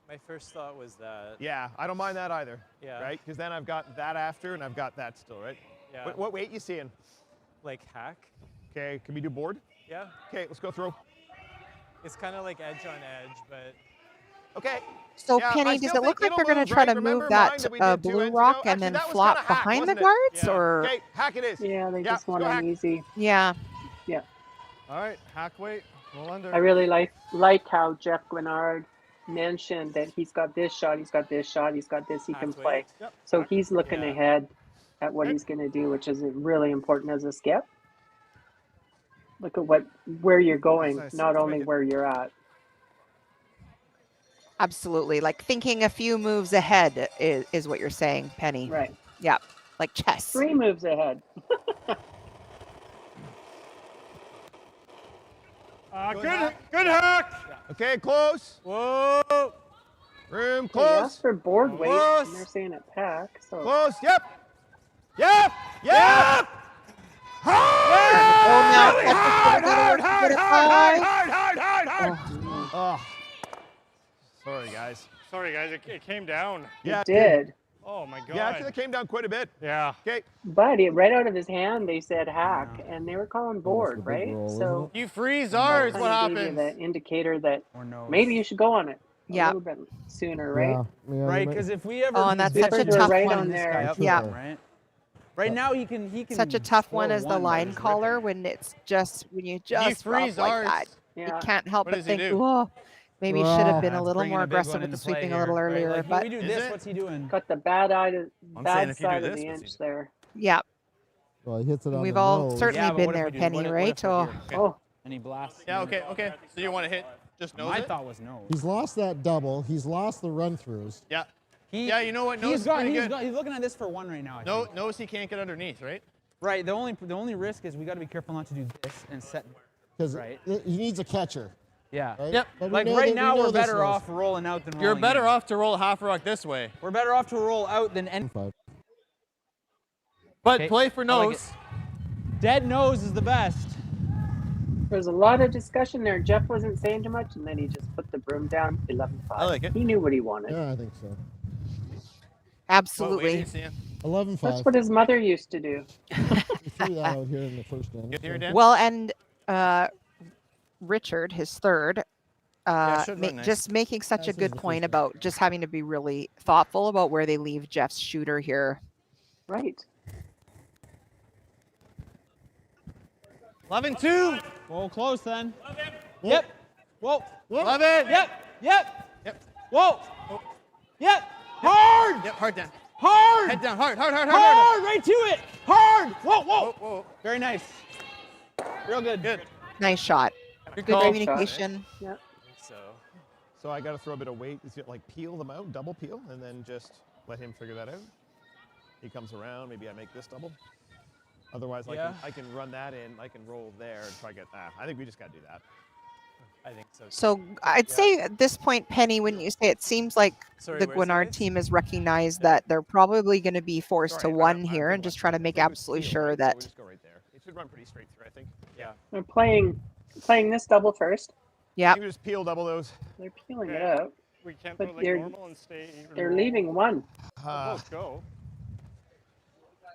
My first thought was that. Yeah, I don't mind that either. Yeah. Right? Because then I've got that after and I've got that still, right? Yeah. What weight you seeing? Like hack. Okay, can we do board? Yeah. Okay, let's go through. It's kind of like edge on edge, but. Okay. So, Yeah, I Penny, does still it look think like they're it'll going to move, try right? to Remember move mine that that we did 2 blue ends rock ago? and then Actually, that was flop kinda hack, behind the wasn't it? guards? Yeah. Or Okay, hack it is. Yeah, they just want go an hack. easy. yeah, All right. Hack weight. Roll under. I really like how Jeff Guignard mentioned that he's got this shot, he's got this shot, he's got this he can That's what play. Yep. So he's looking Yeah. ahead at what Okay. he's going to do, which is really important as a skip. Look at where you're going, Nice. not Let's only make it. where you're at. absolutely. Like thinking a few moves ahead is what you're saying, Penny. Right. Yeah, like chess. 3 moves ahead. Good hack. Okay, close. Whoa. Room They close. asked for board weight, Close. and they're saying it pack. So Close. Yep. Yep. Yep. Oh, now Hard. Preston's gonna Hard. go to Hard. the Hard. side. Hard. Oh, Oh. Sorry, guys. Sorry, guys. It came down. Yeah. it did. Oh my god. Yeah, actually, it came down quite a bit. Yeah. Okay. But right out of his hand, they said hack, and they were calling board, big right? roll, So You freeze that ours. kinda What gave you happens? the indicator that Or no. maybe you should go on it a Yeah. little bit sooner, right? Yeah, Right, because if we ever. Oh, and that's did such a put tough right one. on this there. guy up Yeah. there, Right. Right now he can. such a tough score one as the one, but line he's caller ripping. when it's just when you just freeze rough like ours. that. Yeah. You can't help What but does he think, do? oh, maybe should have been Yeah, a it's little bringing more a big aggressive one with the into play sweeping a here, little right? earlier. Like, But we do Is this. it? What's he doing? Got the bad saying bad if you do side of this, the what's he inch doing? there. yeah, Well, he hits it on we've the all nose. certainly Yeah, but been what if there, we do- Penny, what if right? we're Oh, here? Okay. Oh, And he blasts. Yeah. Okay. Okay. So you want to hit just nose My it? thought was no. He's lost that double. He's lost the run-throughs. Yeah. He, Yeah. You know what? Nose He's is got. pretty He's good. got. He's looking at this for one right now. I No, think. nose he can't get underneath, right? Right. The only risk is we got to be careful not to do this and set. Because Right. he needs a catcher. Yeah. Right? Yep. But we Like know right that- now, we know we're this better nose. off rolling out than rolling You're better in. off to roll half rock this way. We're better off to roll out than end. 5. But Okay, play for I like nose. Dead nose is the best. there's a lot of discussion there. Jeff wasn't saying too much, and then he just put the broom down. 11-5. I like it. He knew what he wanted. Yeah, I think so. What weight absolutely. are you seeing? 11-5. That's what his mother used to do. We threw that out here in the first inning. Get here, so- Dan. Well, and Richard, his third, should run nice. just making such a As is good the point first about just having to be really thoughtful about where they leave Jeff's shooter here. Right. 11-2. Whoa, close then. Yep. Whoa. 11. Yep. Whoa. Yep. Hard. Yep, hard down. Hard. Head down, hard. Hard. Right to it. Hard. Whoa. Whoa. Very nice. Real good. Good. Nice shot. Good call. communication. Yeah. So I got to throw a bit of weight. Is it like peel them out, double peel, and then just let him figure that out? He comes around. Maybe I make this double. Otherwise, I can run that in. I can roll there and try to get that. I think we just got to do that. I think so. So I'd say at this point, Penny, when you say it seems like the Guignard team has recognized that they're probably going to be forced to one here and just trying to make absolutely sure We'll that. just go right there. It should run pretty straight through, I think. Yeah. They're playing this double first. Yeah. You just peel double those. They're peeling it out. We can't But go like normal and stay even. They're leaving one. Both go.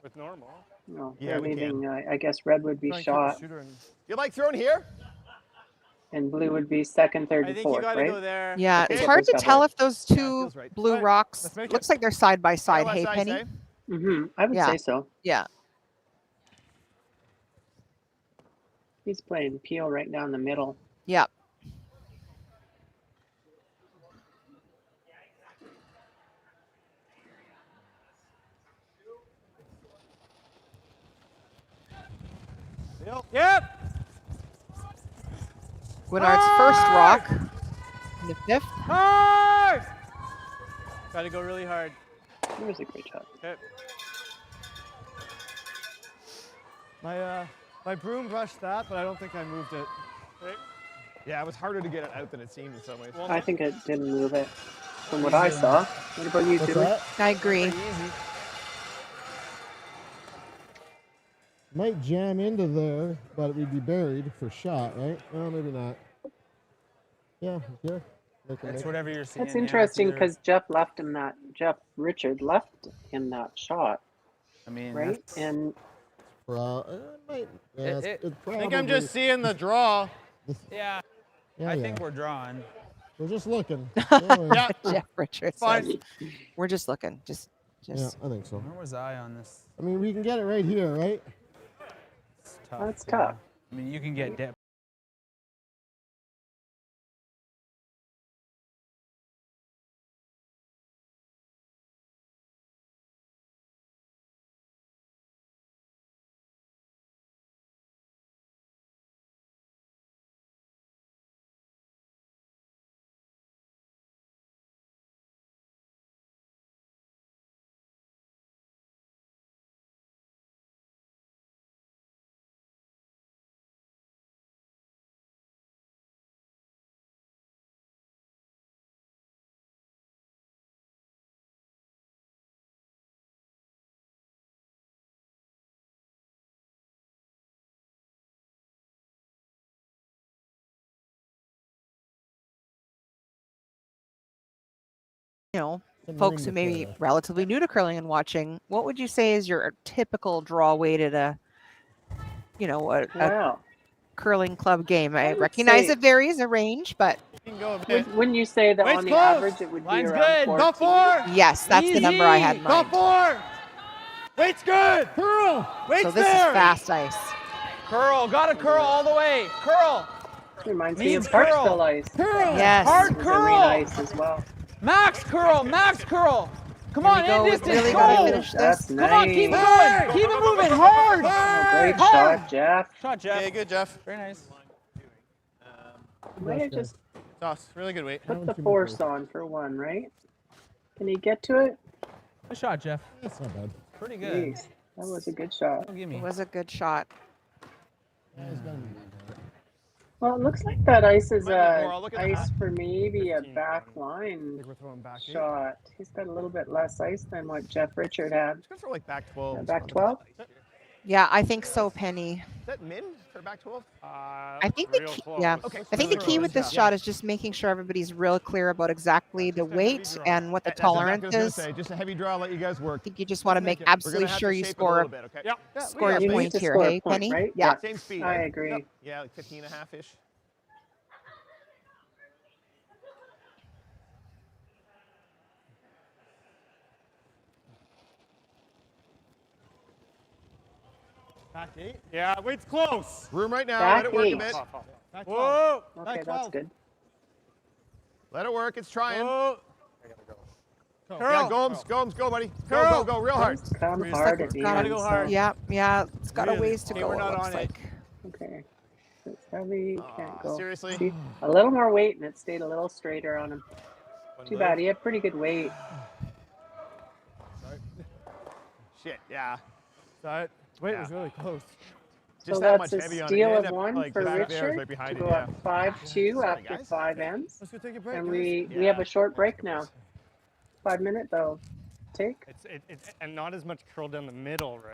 With normal. No, Yeah, they're we leaving. I guess red would be shot, You like throwing here? and blue would be second, third, I and think you fourth, gotta right? go there. Yeah, Okay. it's hard to Double. tell if those two feels right. blue All right, rocks let's make it. looks like they're side by side. Hey, LSI Penny. say. I would Yeah. say so. Yeah. He's playing peel right down the middle. Yeah. Yep. Guignard's first rock in the fifth. Hard. Gotta go really hard. It was a great shot. Okay. My broom brushed that, but I don't think I moved it. Yeah, it was harder to get it out than it seemed in some ways. I think it didn't move it from what I saw. What about you, Julie? I agree. Might jam into there, but we'd be buried for shot, right? Well, maybe not. Yeah, yeah. That's whatever you're seeing. That's interesting because Jeff Richard left him that shot, I mean, right? And I think I'm just seeing the draw. Yeah. Yeah, I think we're drawing. We're just looking. Yeah. Jeff Richards Fine. says, we're just looking. Just. Yeah, I think so. Where was I on this? I mean, we can get it right here, right? It's tough. that's tough. I mean, you can get depth. Folks who may be relatively new to curling and watching, what would you say is your typical draw weight at a Wow. curling club game? I would recognize say- it varies a range, but You can go a bit. Wouldn't you say that Wait's on the close. average it would be Line's around good. 14? Go four. yes, that's the number I had in Go mind. four. Weight's good. Curl! Weight's So this there. is fast ice. Curl. Gotta curl all the way. Curl. Reminds me Means of curl. Parksville ice. Curl! Yes. Hard It was arena curl. ice as well. Max curl. Max curl. Come Here on, we go. end We're distance. really Go. gonna finish That's this. nice. Come on, keep it going. Keep it moving. Hard. Oh, great Hard. shot, Jeff. Shot, Jeff. Okay, good, Jeff. Very nice. You might have just Toss. Really good weight. put the force on for one, right? Can you get to it? Good shot, Jeff. That's not bad. Pretty good. Jeez, that was a good shot. Don't give me. It was a good shot. Well, it looks like that ice is Might be more. I'll look at the ice back. for maybe a 15, back I line think we're throwing back eight. shot. He's got a little bit less ice than what Jeff Richard had. Just go for like back 12. Back 12? Yeah, I think so, Penny. Is that min for back 12? I think the key, yeah. Okay. I think the key with this shot is just making sure everybody's real clear about exactly the weight and what the That's exactly what I tolerance was gonna is. say. Just a heavy draw, let you guys work. I think you just want to make We're gonna absolutely have sure to you shape it a score little bit, okay? score You your need points to here, score a hey, point, Penny? right? Yeah. Same speed. I right? agree. Yep. Yeah, like 15 and a half-ish. Back 8? Yeah, weight's close. Room right now. Back Let it work a 8. bit. Back 12. Whoa. Okay, Back that's 12. good. Let it work. It's trying. Whoa. Go. Yeah, Curl. Gomes, go, buddy. Curl. Go, real hard. Come Looks hard like at the gotta end. go so- hard. Yeah, it's got a Really? ways to Okay, go, we're it not looks on it. like. Okay. It's heavy. Can't go. Seriously? See, a little more weight and it stayed a little straighter on him. One Too blade. bad. He had pretty good weight. Sorry. Shit, yeah. That weight was really close. Just So that that's much a heavy on steal it. of End up, 1 like, for back there is Richard right behind to it, go yeah. up 5-2 Sorry, after guys. 5 ends. Let's go take a break, And guys. we have a short break now. 5-minute though. Take. It's and not as much curl down the middle, right?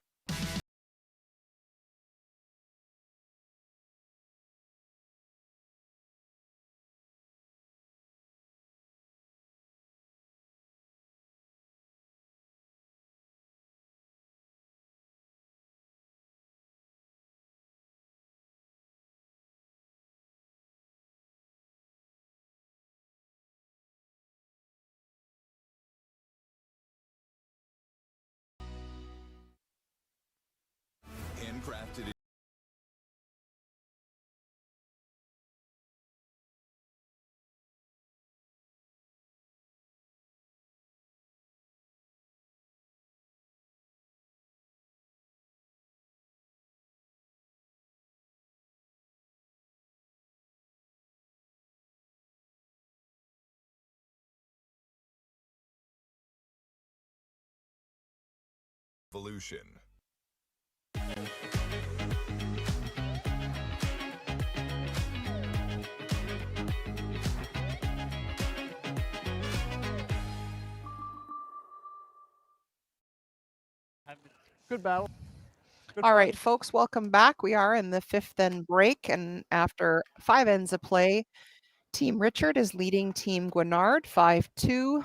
Handcrafted. Evolution. Good battle. All right, folks, welcome back. We are in the 5th end break, and after 5 ends of play, Team Richard is leading Team Guignard 5-2.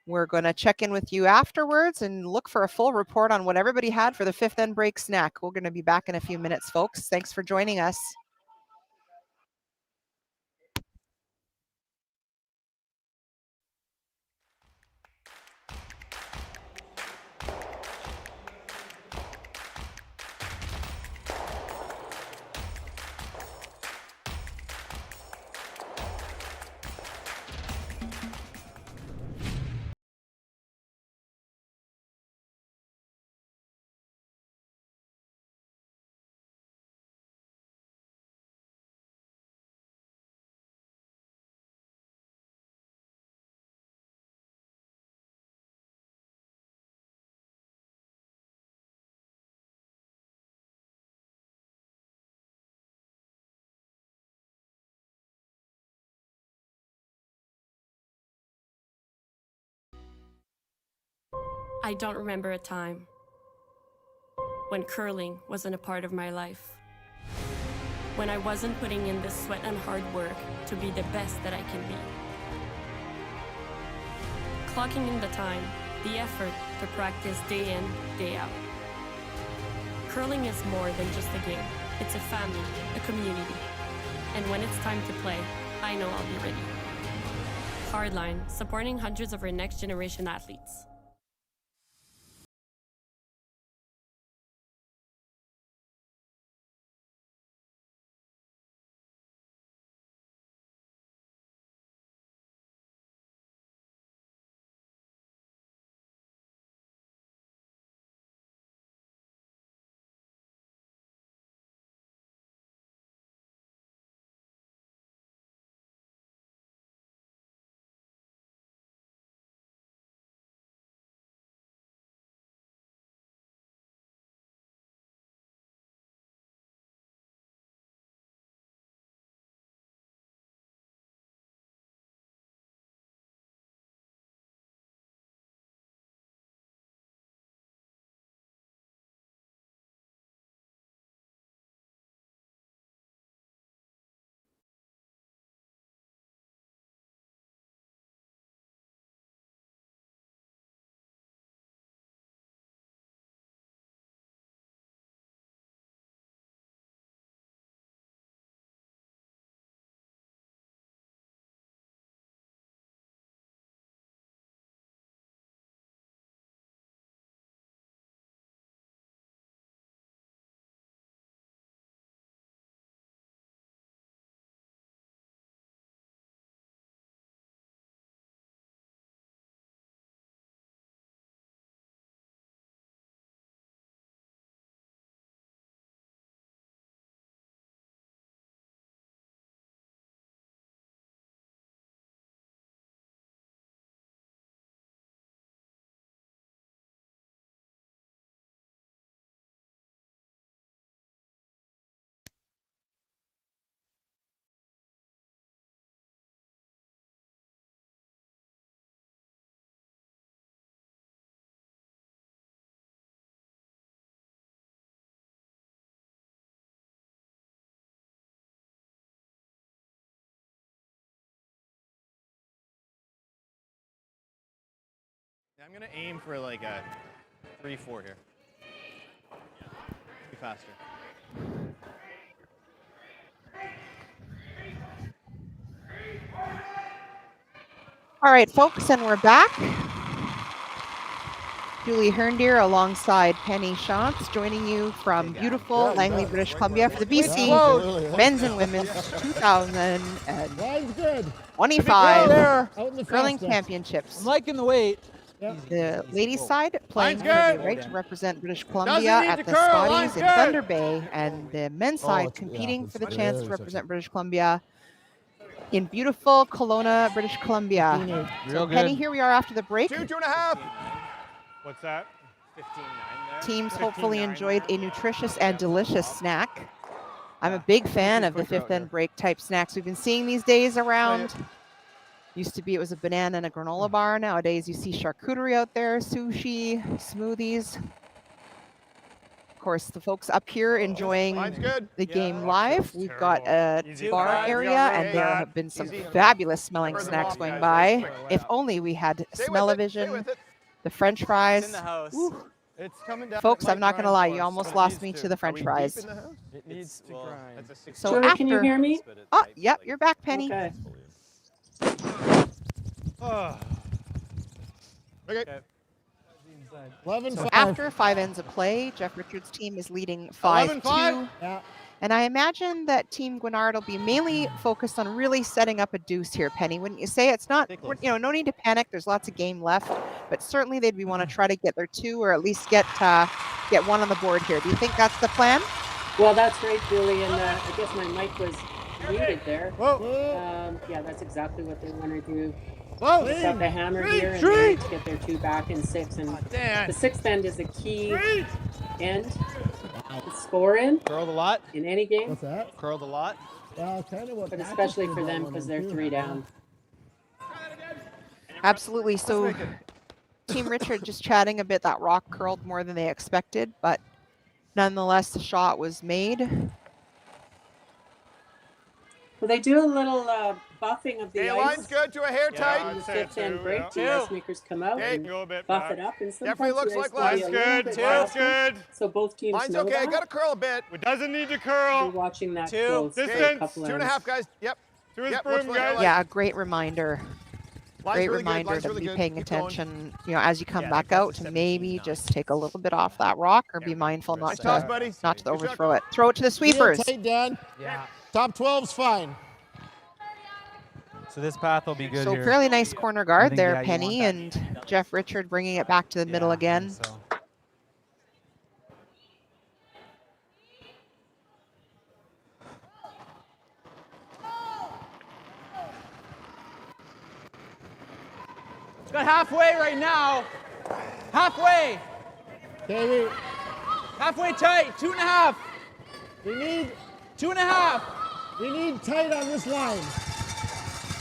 We're going to check in with you afterwards and look for a full report on what everybody had for the 5th end break snack. We're going to be back in a few minutes, folks. Thanks for joining us. I don't remember a time when curling wasn't a part of my life. When I wasn't putting in the sweat and hard work to be the best that I can be. Clocking in the time, the effort to practice day in, day out. Curling is more than just a game. It's a family, a community. And when it's time to play, I know I'll be ready. Hardline, supporting hundreds of our next generation athletes. I'm gonna aim for like a 3-4 here. Be faster. All right, folks, and we're back. Julie Herndeer alongside Penny Shantz joining you from beautiful Langley, British Columbia for the BC Men's and Women's 2025 Curling Championships. I'm liking the weight. The ladies' side playing for the right to represent British Columbia at the Scotties in Thunder Bay, and the men's side competing for the chance to represent British Columbia in beautiful Kelowna, British Columbia. So Penny, here we are after the break. 2.5. What's that? 15-9 there. Teams hopefully enjoyed a nutritious and delicious snack. I'm a big fan of the fifth end break type snacks we've been seeing these days around. Used to be it was a banana and a granola bar. Nowadays you see charcuterie out there, sushi, smoothies. Of course, the folks up here enjoying the game live. We've got a bar area, and there have been some fabulous smelling snacks going by. If only we had smell-o-vision. The French fries. It's coming down. Folks, I'm not going to lie. You almost lost me to the French fries. It needs to grind. So Joey, after, can you hear me? Oh, yep, you're back, Penny. Okay. Okay. 11-5. So after 5 ends of play, Jeff Richards' team is leading 5-2. Yeah. And I imagine that Team Guignard will be mainly focused on really setting up a deuce here, Penny. Wouldn't you say? It's not, no need to panic. There's lots of game left, but certainly they'd want to try to get their 2 or at least get one on the board here. Do you think that's the plan? Well, that's right, Julie, and I guess my mic was muted there. Yeah, that's exactly what they want to do. Set up the hammer here and they need to get their 2 back in 6. And the 6th end is a key end to score in. Curl the lot. In any game. What's that? Curl the lot. Kind of what. But especially for them because they're 3 down. Absolutely. So Team Richard just chatting a bit. That rock curled more than they expected, but nonetheless, the shot was made. Well, they do a little buffing of the ice. line's good to a hair tight. On the 5th end break, 2 ice makers come out and buff it up, and Definitely sometimes looks the ice like will be a little bit Line's rocky, good. So both teams Line's know okay. that. Got to curl a bit. It doesn't need to We're curl. watching that 2. close. Distance. 2.5, guys. Yep. To his Yep, broom, looks like guys. Yeah, a great reminder. Line's Great really good, reminder line's to really be good. paying Keep going. attention, as you come Yeah, back that's out, the to maybe 17-9. just take a little bit off that rock, or be mindful not Nice toss, to buddy. not to Good shot. overthrow it. Throw it to the sweepers. Tight, Dan. Yeah. Top 12's fine. So this path will be good So here. fairly nice corner I guard think, there, yeah, you Penny, want that. and Jeff Richard bringing it back to the middle Yeah, I again. think so. It's got halfway right now. Halfway. Okay, Halfway tight. 2.5. we need 2.5. we need tight on this line.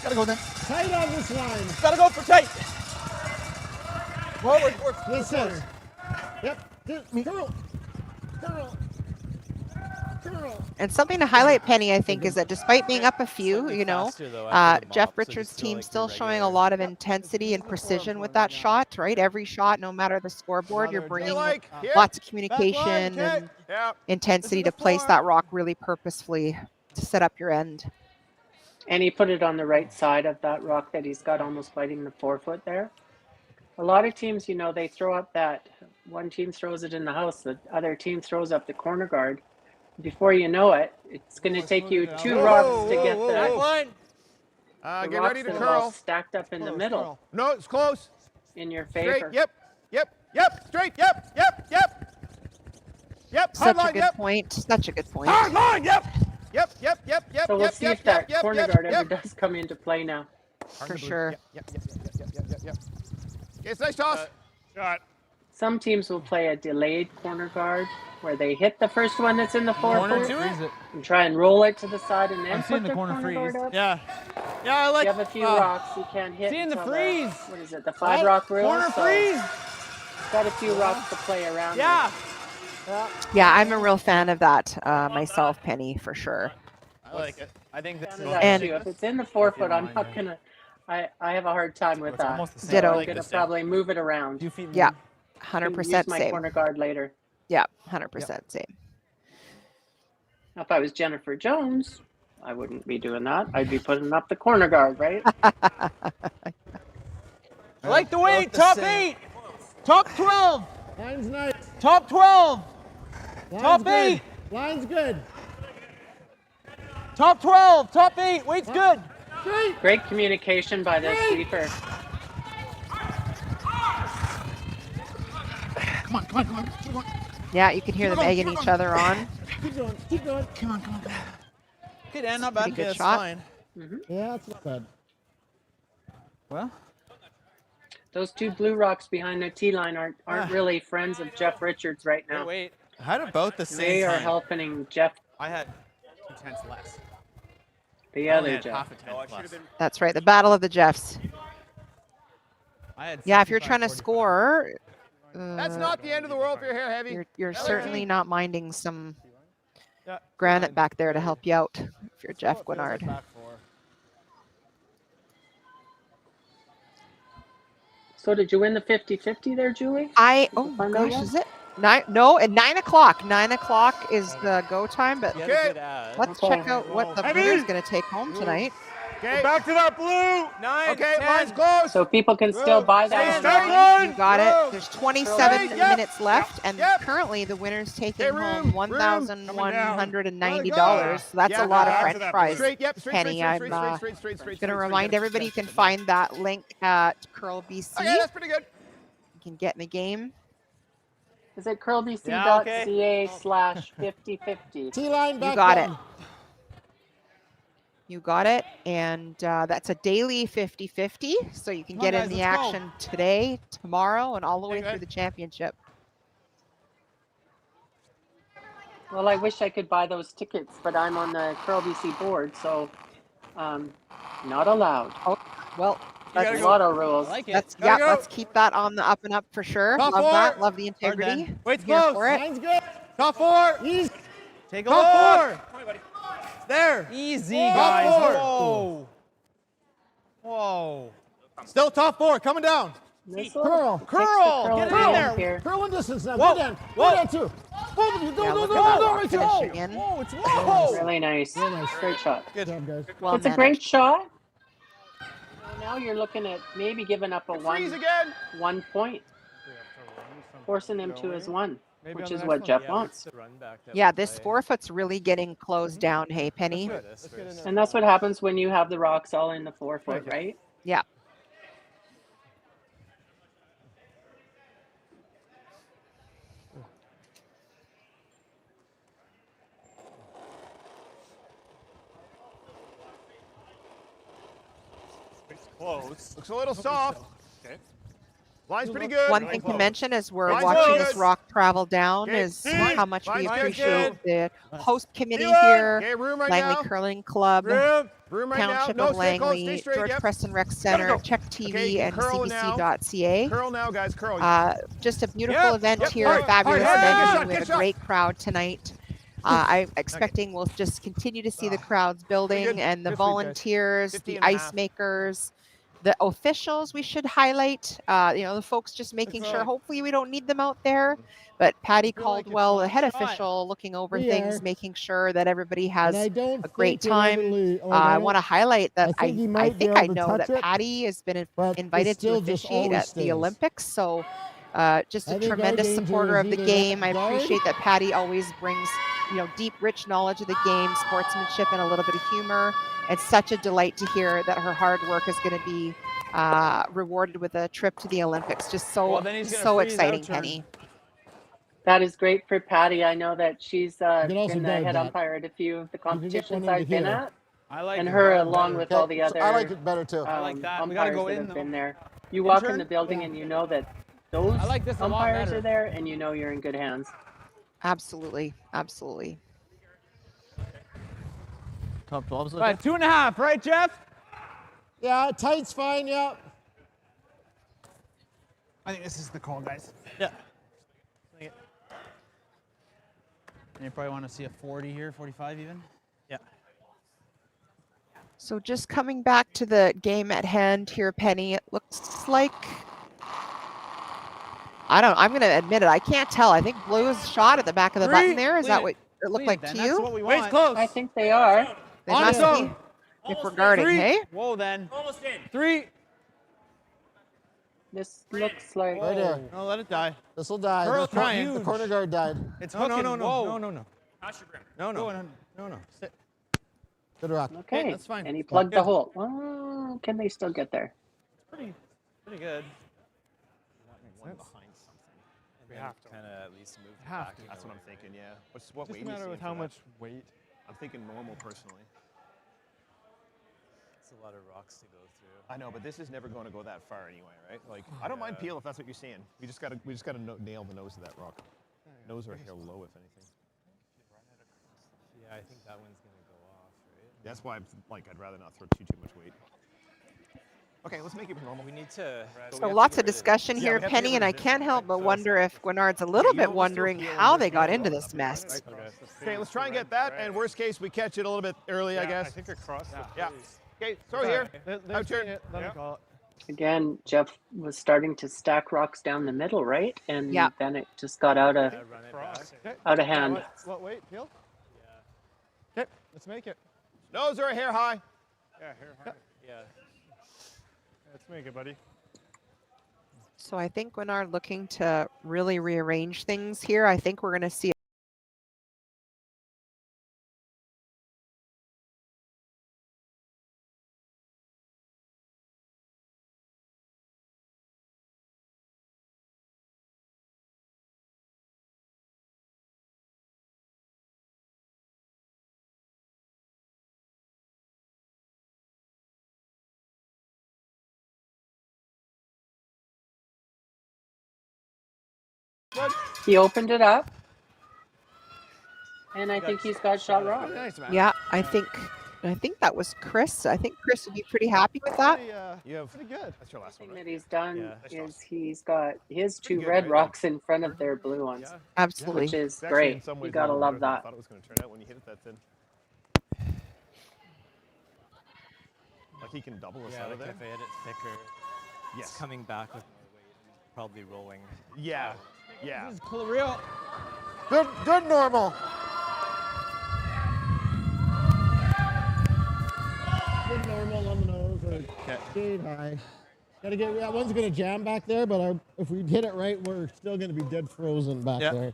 Gotta go then. Tight on this line. Gotta go for tight. Well, we're Listen. Yep. Girl. And something to highlight, Penny, I think, is that despite being up a few, Jeff Richards' team still showing a lot of intensity and precision with that shot, right? Every shot, no matter the scoreboard, you're bringing lots of communication and intensity to place that rock really purposefully to set up your end. And he put it on the right side of that rock that he's got almost biting the 4-foot there. A lot of teams, they throw up that, one team throws it in the house, the other team throws up the corner guard. Before you know it, it's going to take you 2 rocks to get the Get rocks ready to that are all curl. stacked up in the middle No, it's close. in your Straight. favor. Yep. Straight. Yep. Hard Such a line. good point. Such a good point. Hard line. Yep. So we'll see if that corner guard ever does come into play now. For sure. Yep. It's a nice toss. Shot. Some teams will play a delayed corner guard where they hit the first one that's in the 4-foot and try and roll it to the side and then put the corner guard up. Yeah, I like. You have a few rocks you can't hit. Seeing the until freeze. What is it? The 5 rock rule. Corner freeze. Got a few rocks to play around. Yeah. Yeah, I'm a real fan of that myself, Penny, for sure. I like it. I think this is. And if it's in the 4-foot, I'm I have a hard time with It's that. almost the same. Ditto. I'm gonna probably move it around. 2 feet. Yeah, Can 100% use my same. corner guard later. Yeah, 100% same. If I was Jennifer Jones, I wouldn't be doing that. I'd be putting up the corner guard, right? I like the weight. Top 8. Top 12. Line's nice. Top 12. Line's Top good. 8. Line's good. Top 12. Top 8. Weight's good. Great communication by the sweeper. Come on, come on, come on, come on. Yeah, you can hear them egging each other on. Keep going, keep going. Come on, come on. Good, and not Pretty bad. good That's shot. fine. Yeah, that's not bad. Well, Those two blue rocks behind the tee line aren't really friends of Jeff Richards right now. wait. I had about the same They are time. helping Jeff, I had 2 tenths less. the I only other had Jeff. half a tenth less. That's right, the battle of the Jeffs. I had Yeah, if you're 65, trying to 45. score, That's not the end of the world if you're hair heavy. you're certainly not minding some Yeah, granite back there to help you out if you're Jeff Guignard. back 4. So did you win the 50-50 there, Julie? Oh find out gosh, yet? is it? No, at 9 o'clock. 9 o'clock is the go time, but You had a good ad. let's Okay. check out what the winner's going to take home tonight. Okay. Back to that blue. 9. Okay, 10. line's close. So people can still buy that Stay online. stuck. You got it. There's 27 Yep. minutes left, and Yep. currently the winner's taking Okay, room, home $1,190. Coming So that's Yeah, a lot of back to French that fries. Straight, yep, straight, Penny, straight, I'm straight, going straight, straight, straight, to straight, remind straight, everybody you straight, can straight. find that link at Curl BC. Okay, that's pretty good. You can get in the game. Is it curlbc.ca Yeah, okay. /5050? T-line back You got it. down. You got it. And that's a daily 50-50. So you can Come on, get in guys, the let's go. action today, tomorrow, and all the way Okay. through the championship. Well, I wish I could buy those tickets, but I'm on the curlbc board, so not allowed. Well, That's gotta a go. lot of rules. I like it. let's Gotta go. let's keep that on the up and up for sure. Top Love four. that. Love the Hard integrity. then. Weight's Here close. for it. Line's good. Top 4. Easy. Take a Top look. 4. There. Easy, Top guys. 4. Whoa. Whoa. Still top 4. Coming down. Missile Curl. takes the Curl. curl Get it in in there. here. Curl and distance now. Whoa. Go down. Whoa. Go down too. Both of you. Go, Yeah, go, look go, at that go, rock right finishing go. in. Whoa, it's whoa. Really nice. Real nice. Great shot. Good job, guys. Well It's a managed. great shot. So now you're looking at maybe giving up a Freeze again. 1 point, forcing him to his 1, Maybe which on the is next what one. Jeff wants. Yeah, this 4-foot's really getting closed down. Hey, Penny. And that's what happens when you have the rocks all in the 4-foot, right? Yeah. It's close. Looks a little soft. Okay. Line's pretty good. One thing to mention as we're Line's watching good. this rock travel down Okay. is how much we Line's good. appreciate the host committee Feeling. here, Okay, room right Langley now. Curling Club, Room right now. Township No, of stay close, Langley, stay straight. George Yep. Preston Rec Center, go. Check TV, Okay, and curl now. CBC.ca. Curl now, guys. Curl. Just a beautiful Yep, event yep, here, hard, fabulous hard, venue. good shot, We have good a shot. great crowd tonight. I'm expecting we'll just continue to see the crowds building good. and the Good sweep, guys. volunteers, 50 the and a ice half. makers, the officials we should highlight. The folks just making sure, hopefully we don't need them out there, but Patty feel like it's Caldwell, the on head shot. official, looking over We things, are. making sure that everybody has And I don't a great think you'll ever time. lose- oh, I no. want to highlight that I think he I might be think I able to know touch that it, Patty has been but invited it to still just officiate always at the stays. Olympics. So just I a think our tremendous danger supporter is of the either game. I guard- appreciate that Patty always brings, deep, rich knowledge of the game, sportsmanship, and a little bit of humor. It's such a delight to hear that her hard work is going to be rewarded with a trip to the Olympics. Just so Well, then he's gonna so freeze exciting, out turn. Penny. That is great for Patty. I know that she's also been the guard head that. umpire at a few of the one competitions over I've been here. at, I like and it her better. along with all the Okay, other I like it better too. I like that. We gotta umpires go that in have though. been there. You walk in Intern? the building and you know that those I like this a lot umpires better. are there, and you know you're in good hands. Absolutely, absolutely. Top 12's Right, 2.5, right, Jeff? Yeah, tight's fine. Yeah. I think this is the call, guys. Yeah. And you probably want to see a 40 here, 45 even. Yeah. So just coming back to the game at hand here, Penny, it looks like, I'm going to admit it, I can't tell. I think Blue's shot at the back of the button there. Is that what it looked like to you? That's what we want. Wait's close. I think they are. They On must zone. be. If we're guarding, Three. hey? Whoa, then. Almost in. 3. This looks like. Right there. No, let it die. This will die. Curl The trying. corner guard died. It's No, hooking. no, no, no, Whoa. no, no, no. Pass your ground. No, no. Go on. No. Sit. Good rock. Okay, that's fine. and he plugged the hole. Oh, can they still get there? Pretty good. Behind something. We have to. Kind of at least move Have back. to. That's what I'm thinking, yeah. What Just weight a matter is with how much weight. I'm thinking normal personally. It's a lot of rocks to go through. I know, but this is never going to go that far anyway, right? Like, I don't mind peel if that's what you're seeing. We just gotta nail the nose of that rock. Nose or hair low, if anything. Yeah, I think that one's gonna go off, right? That's why I'd rather not throw too much weight. Okay, let's make it normal. We need to. So lots of discussion here, we have to Penny, get and rid I of this, can't right? help but So wonder if Guignard's a little you bit know, let's do a wondering peel and how worst they got case into roll this up, mess. Okay, let's try and get that, and worst case, we catch it a little bit early, I guess. I think across the Yeah. face. Okay, throw here. Let's turn. it. Let me call it. Again, Jeff was starting to stack rocks down the middle, right? And Yeah. then it just got out of Run it Cross. back. out of hand. What weight? Peel? Yeah. Okay, let's make it. Nose or hair high. Yeah, here. High. Yeah. Let's make it, buddy. So I think Guignard looking to really rearrange things here. I think we're going to see He opened it up, and I think he's got shot rock. Nice, man. Yeah, I think that was Chris. I think Chris would be pretty happy with that. You have Pretty good. That's your last The one, thing right? that he's done Yeah. is he's got his two good, red right? rocks in front of their blue ones, Absolutely. which is It's actually in great. some You ways gotta a little love better than I that. thought it was going to turn out when you hit it that thin. Like he can double us Yeah, out like of there. if I hit it thicker, Yes. it's coming back with more weight, and probably rolling. Yeah. Yeah. This is real. Good normal. Good normal on the nose or skate high. Gotta get that one's gonna jam back there, but if we hit it right, we're still gonna be dead frozen back there.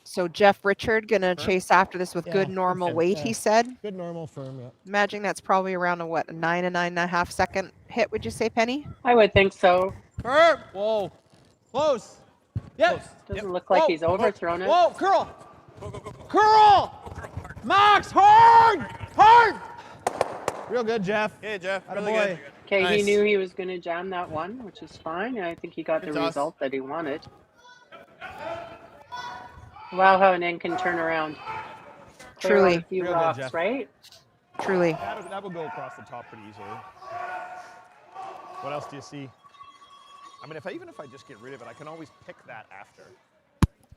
So Jeff Richard going to chase after this with Yeah, good normal okay. weight, Yeah. he said. Good normal firm, yeah. Imagine that's probably around a 9.5 second hit, would you say, Penny? I would think so. Curve. Whoa. Close. Yep. Doesn't look like Whoa. he's overthrown it. Whoa, curl. Curl. Max, hard. Hard. Real good, Jeff. Hey, Jeff. Attaboy. Okay, Nice. he knew he was going to jam that one, which is fine. And I think he got the Good toss. result that he wanted. Wow, how an end can turn around. Clear out Truly. a few Real good, rocks, Jeff. right? Truly. That will go across the top pretty easily. What else do you see? I mean, even if I just get rid of it, I can always pick that after.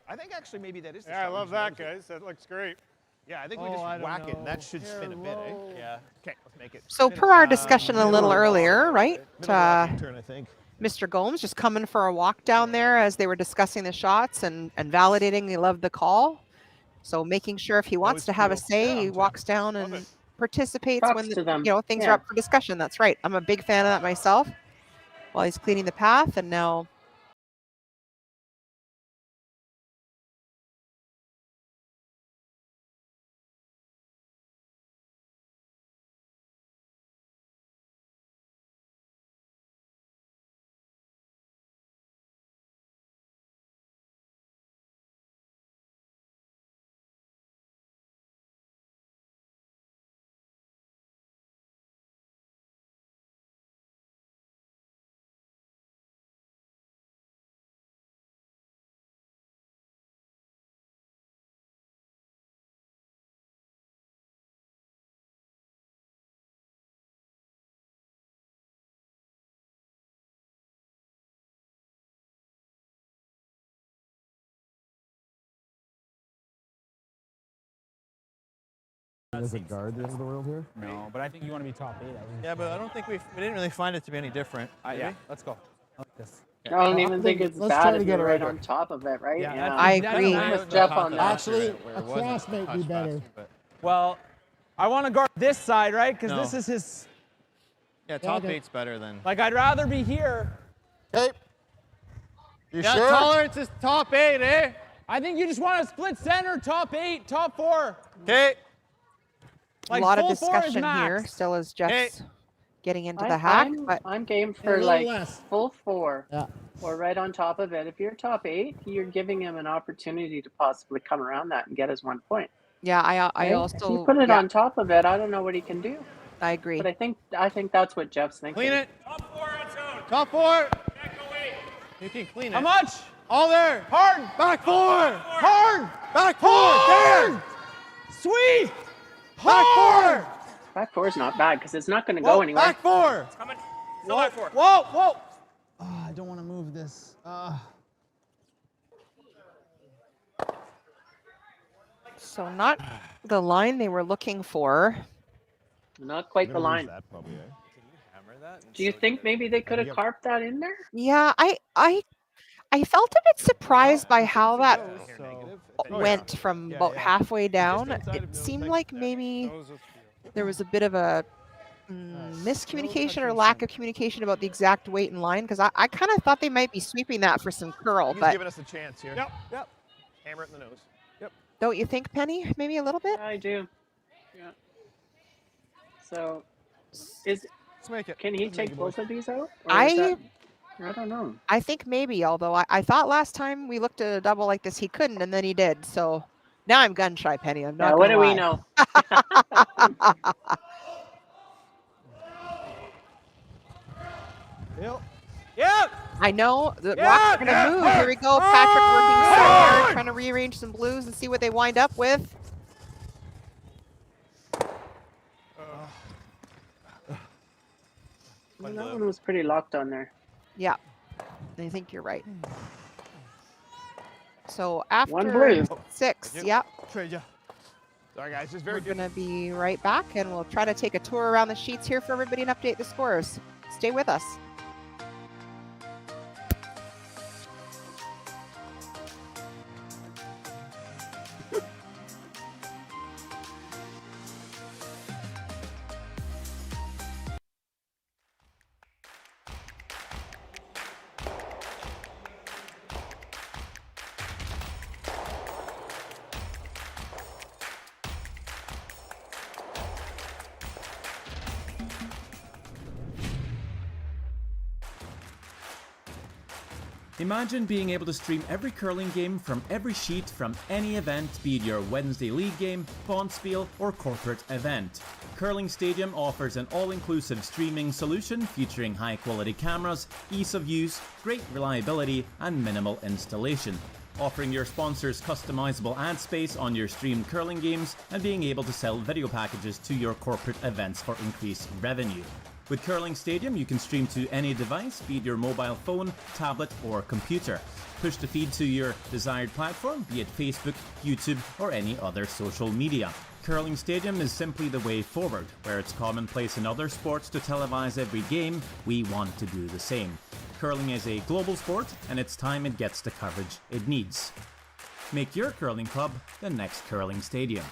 I think actually maybe that is the Yeah, I shot. We love just that, nose it. guys. That looks great. Yeah, I think we Oh, I just don't whack it and that know. should spin a bit, eh? Yeah. Okay, let's make it. So per our discussion a little earlier, right? Middle rocking turn, I think. Mr. Gomes just coming for a walk down there as they were discussing the shots and validating he loved the call. So making sure if he wants was to have a cool. say, Yeah, he Jeff. walks down Love and it. participates Props when to them. things are Yeah. up for discussion. That's right. I'm a big fan of that myself. While he's cleaning the path, and now Is it guard the end of the world here? No, but I think you want to be top 8. Yeah, but I don't think we didn't really find it to be any different. Yeah, let's go. I like this. I don't even think it's let's try bad to if get you're it right right on top of it, right? Yeah, I agree. I'm with Jeff on that. Actually, a cross might be better. Well, I want to guard this side, right? Because No. this is his. Yeah, top 8's better than. Like, I'd rather be here. Okay. You Yeah, sure? tolerance is top 8, eh? I think you just want to split center, top 8, top 4. Okay. A lot of full 4 is discussion here, max. still as Jeff's getting into the I'm- hack. I'm, But I'm game A for little like less. full 4 Yeah. or right on top of it. If you're top 8, you're giving him an opportunity to possibly come around that and get his 1 point. yeah, I Right? also If you put it yeah, on top of it, I don't know what he can do. I agree. But I think that's what Jeff's thinking. Clean it. Top 4. You can clean it. How much? All there. Hard. Back 4. Hard. Back 4. Hard. There. Sweet. Back 4. Back 4 is not bad because it's not going to go anywhere. Back 4. Whoa, whoa, whoa. Oh, I don't want to move this. So not the line they were looking for. Not quite the line. That probably, eh? Do you think maybe they could have carved that in there? Yeah, I felt a bit surprised by how that went from about halfway down. It seemed like maybe there was a bit of a miscommunication or lack of communication about the exact weight and line, because I kind of thought they might be sweeping that for some curl, He's but giving us a chance here. Yep. Hammer it in the nose. Yep. don't you think, Penny? Maybe a little bit? I do. Yeah. So, Let's make it. can he Let's make take it, both boys. of these out? Or I is that, I don't know. I think maybe, although I thought last time we looked at a double like this he couldn't, and then he did. So now I'm gun shy, Penny. I'm not Yeah, what gonna do we lie. know? Yep. I know the Yeah, Rock's gonna yeah, move. work, Here we go. Patrick working so hard, trying to rearrange some blues and see what they wind up with. That one was pretty locked on there. Yeah, I think you're right. So One after blue. 6, Yep. yep, Sorry, guys. Just we're very good. gonna be right back, and we'll try to take a tour around the sheets here for everybody and update the scores. Stay with us. Imagine being able to stream every curling game from every sheet from any event, be it your Wednesday league game, bonspiel, or corporate event. Curling Stadium offers an all-inclusive streaming solution featuring high-quality cameras, ease of use, great reliability, and minimal installation. Offering your sponsors customizable ad space on your streamed curling games and being able to sell video packages to your corporate events for increased revenue. With Curling Stadium, you can stream to any device, be it your mobile phone, tablet, or computer. Push the feed to your desired platform, be it Facebook, YouTube, or any other social media. Curling Stadium is simply the way forward. Where it's commonplace in other sports to televise every game, we want to do the same. Curling is a global sport, and it's time it gets the coverage it needs. Make your curling club the next Curling Stadium.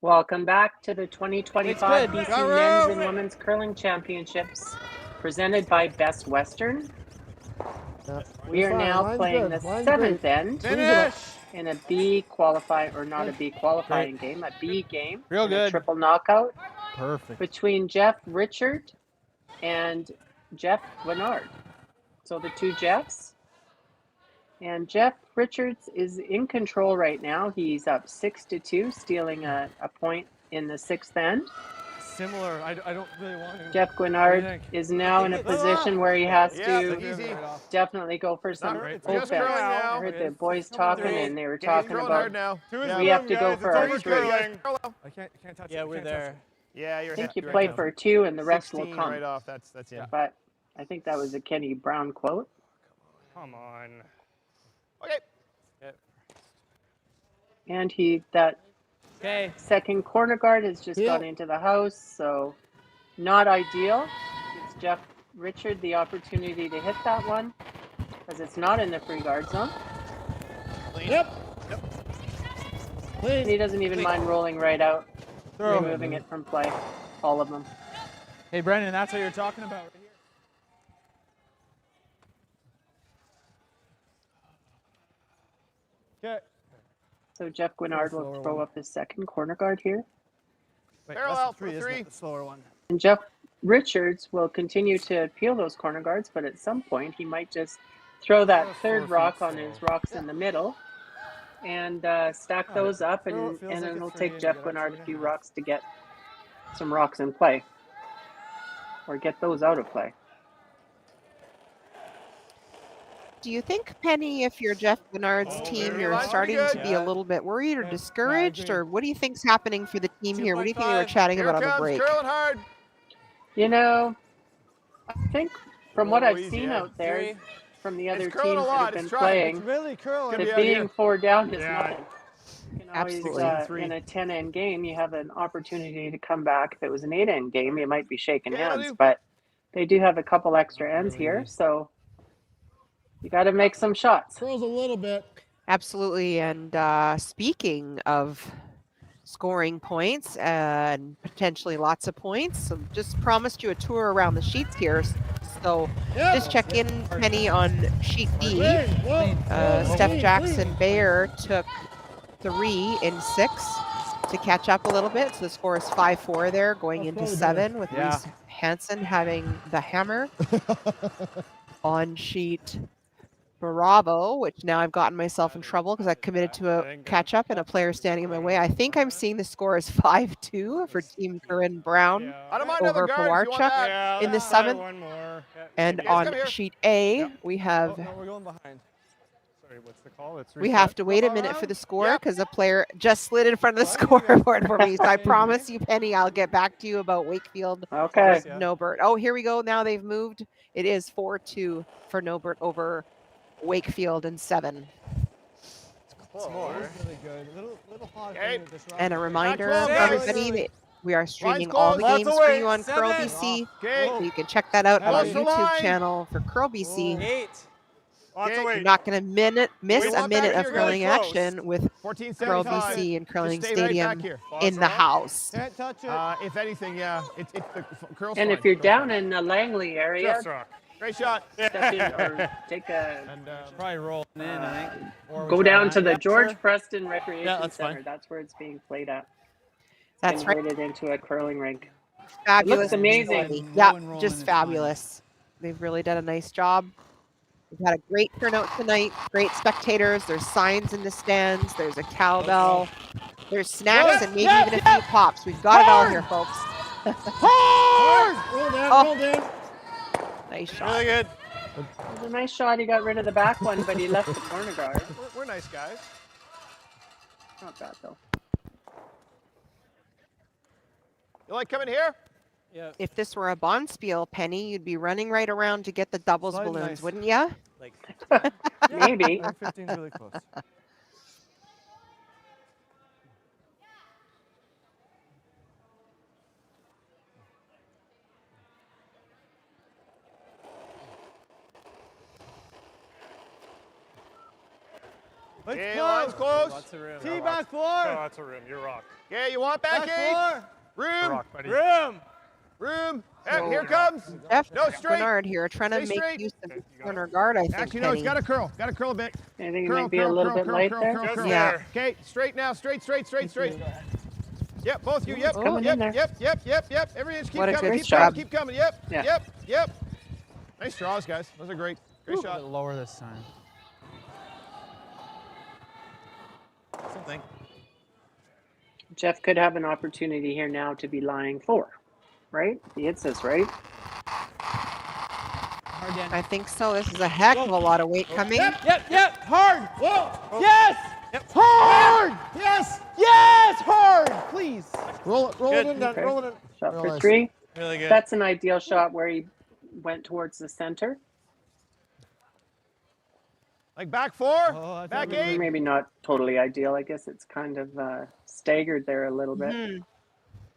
Welcome back to the 2025 It's BC good. Men's and Women's Curling Championships, presented by Best Western. We are now playing the 7th end, Finish. in a B qualifying, or not a B qualifying game, a B game. Real in good. A triple knockout Perfect. between Jeff Richard and Jeff Guignard. So the two Jeffs. And Jeff Richards is in control right now. He's up 6-2, stealing a point in the 6th end. Similar. I don't really want to. Jeff Guignard is now in a position where he has to easy. definitely go for some It's offense. just curling now. I heard the boys talking, and they were talking Throwing about hard now. we have to go for our over three. curling. I can't touch it. Yeah, we're there. Yeah, you're I think you you're play right. for 2, and the rest will 16 come. right off. That's it. But I think that was a Kenny Brown quote. Come on. Okay. And that Okay. second corner guard has just gone into the house, so not ideal. Gives Jeff Richard the opportunity to hit that one, because it's not in the free guard zone. Yep. And he doesn't even mind rolling right out, Throw. removing it from play, all of them. Hey, Brendan, that's what you're talking about right here. Okay. So Jeff Guignard will throw up his second corner guard here. Wait, Parallel that's the 3, for isn't 3. it? The slower one. And Jeff Richards will continue to peel those corner guards, but at some point he might just throw that third rock on his rocks in the middle and stack those up, and it'll take Jeff Guignard a few rocks to get some rocks in play, or get those out of play. Do you think, Penny, if you're Jeff Guignard's team, you're starting to be a little bit worried or discouraged, or what do you think's happening for the team here? What do you think they were chatting about on the break? Curling hard. You know, I think from what I've seen yeah. out there, from the other curling teams a that lot. have been It's trying. playing, Really curling. that being 4 down is nothing. You can always, Absolutely. in a 10-end game, you have an opportunity to come back. If it was an 8-end game, you might be shaking Yeah, hands, do. but they do have a couple extra ends here, so you got to make some shots. Throws a little bit. Absolutely. And speaking of scoring points and potentially lots of points, so just promised you a tour around the sheets here. So just check in, Penny, on sheet D. Steph Jackson Bayer took 3 in 6 to catch up a little bit. So the score is 5-4 there, going into 7 with Reese Hansen having the hammer. On sheet Bravo, which now I've gotten myself in trouble because I committed to a catch up and a player standing in my way. I think I'm seeing the score as 5-2 for Team Corinne Brown I don't mind over another guard if you want Pawarchuk that. in the let's try 7th. one more. And You guys come on here. sheet A, we have No, we're going behind. Sorry, what's the call? Let's we reset. have to wait a minute for the score because a player just slid in front of the scoreboard for me. So I promise you, Penny, I'll get back to you about Wakefield. Okay. Nobert. Oh, here we go. Now they've moved. It is 4-2 for Nobert over Wakefield in 7. It's more. Really good. Little hot. Okay. And a reminder close, for guys. everybody that we are streaming Line's all the closed. games Lots for away. you on Curl 7. BC. Okay. So you can check that out on our Close the YouTube line. channel for Curl BC. 8. Lots Okay. of weight. You're not going to miss We a want minute that of here, curling guys. action with Curl 1475. BC and Curling Just stay right Stadium back here. in the house. Can't touch it. If anything, yeah, it's the curl's And fine. if you're Curl's down fine. in the Langley area, Just rock. Great shot. step in or take a And Probably rolling in, I think. Or go we down try to the that. George Sure. Preston Recreation Yeah, that's Center. fine. That's where it's being played at. That's right. Converted into a curling rink. Fabulous. Looks amazing. facility. No Yeah, enrollment just is fabulous. They've really done a nice job. We've had a great turnout tonight. Great spectators. There's signs in the stands. There's a cowbell. There's snacks and maybe even a few pops. We've got it all here, folks. Roll down, roll down. Nice shot. Really good. It was a nice shot. He got rid of the back one, but he left the corner guard. we're nice guys. Not bad though. You like coming here? Yeah. If this were a Bonspiel, Penny, you'd be running right around to get the doubles Slide balloons, nice. wouldn't ya? Like, Maybe. 15 is really close. Let's Okay, go. line's close. lots of room. Tee back floor. Oh, No, that's a rim. You're rock. Okay, you want back Back eight? floor. Room. Rock, buddy. Room. Room. Yeah, here comes. Jeff No, straight. Guignard here trying to Stay make straight. use of the corner guard, I think. Actually, no, he's Penny. got to curl. Got to curl a bit. I think it Curl, might be a little bit light there. curl. Yeah. Okay, straight now. Straight. Yep, both you. Yep, coming in there. Yep. Every inch keep What a coming. good Keep job. coming. Keep coming. Yep. Yeah. Yep. Nice draws, guys. Those are great. Great A shot. bit lower this time. Something. Jeff could have an opportunity here now to be lying 4, right? He hits this, right? Hard, Dan. I think so. This is a heck of a lot of weight coming. Yep. Hard. Whoa! Yes. Hard. Yes. Hard. Please. Roll it in, Dan. Okay. Roll it in. Shot Real for nice. 3. Really good. That's an ideal shot where he went towards the center. Like back 4, Oh, back 8. Maybe not totally ideal. I guess it's kind of staggered there a little bit. Mhm.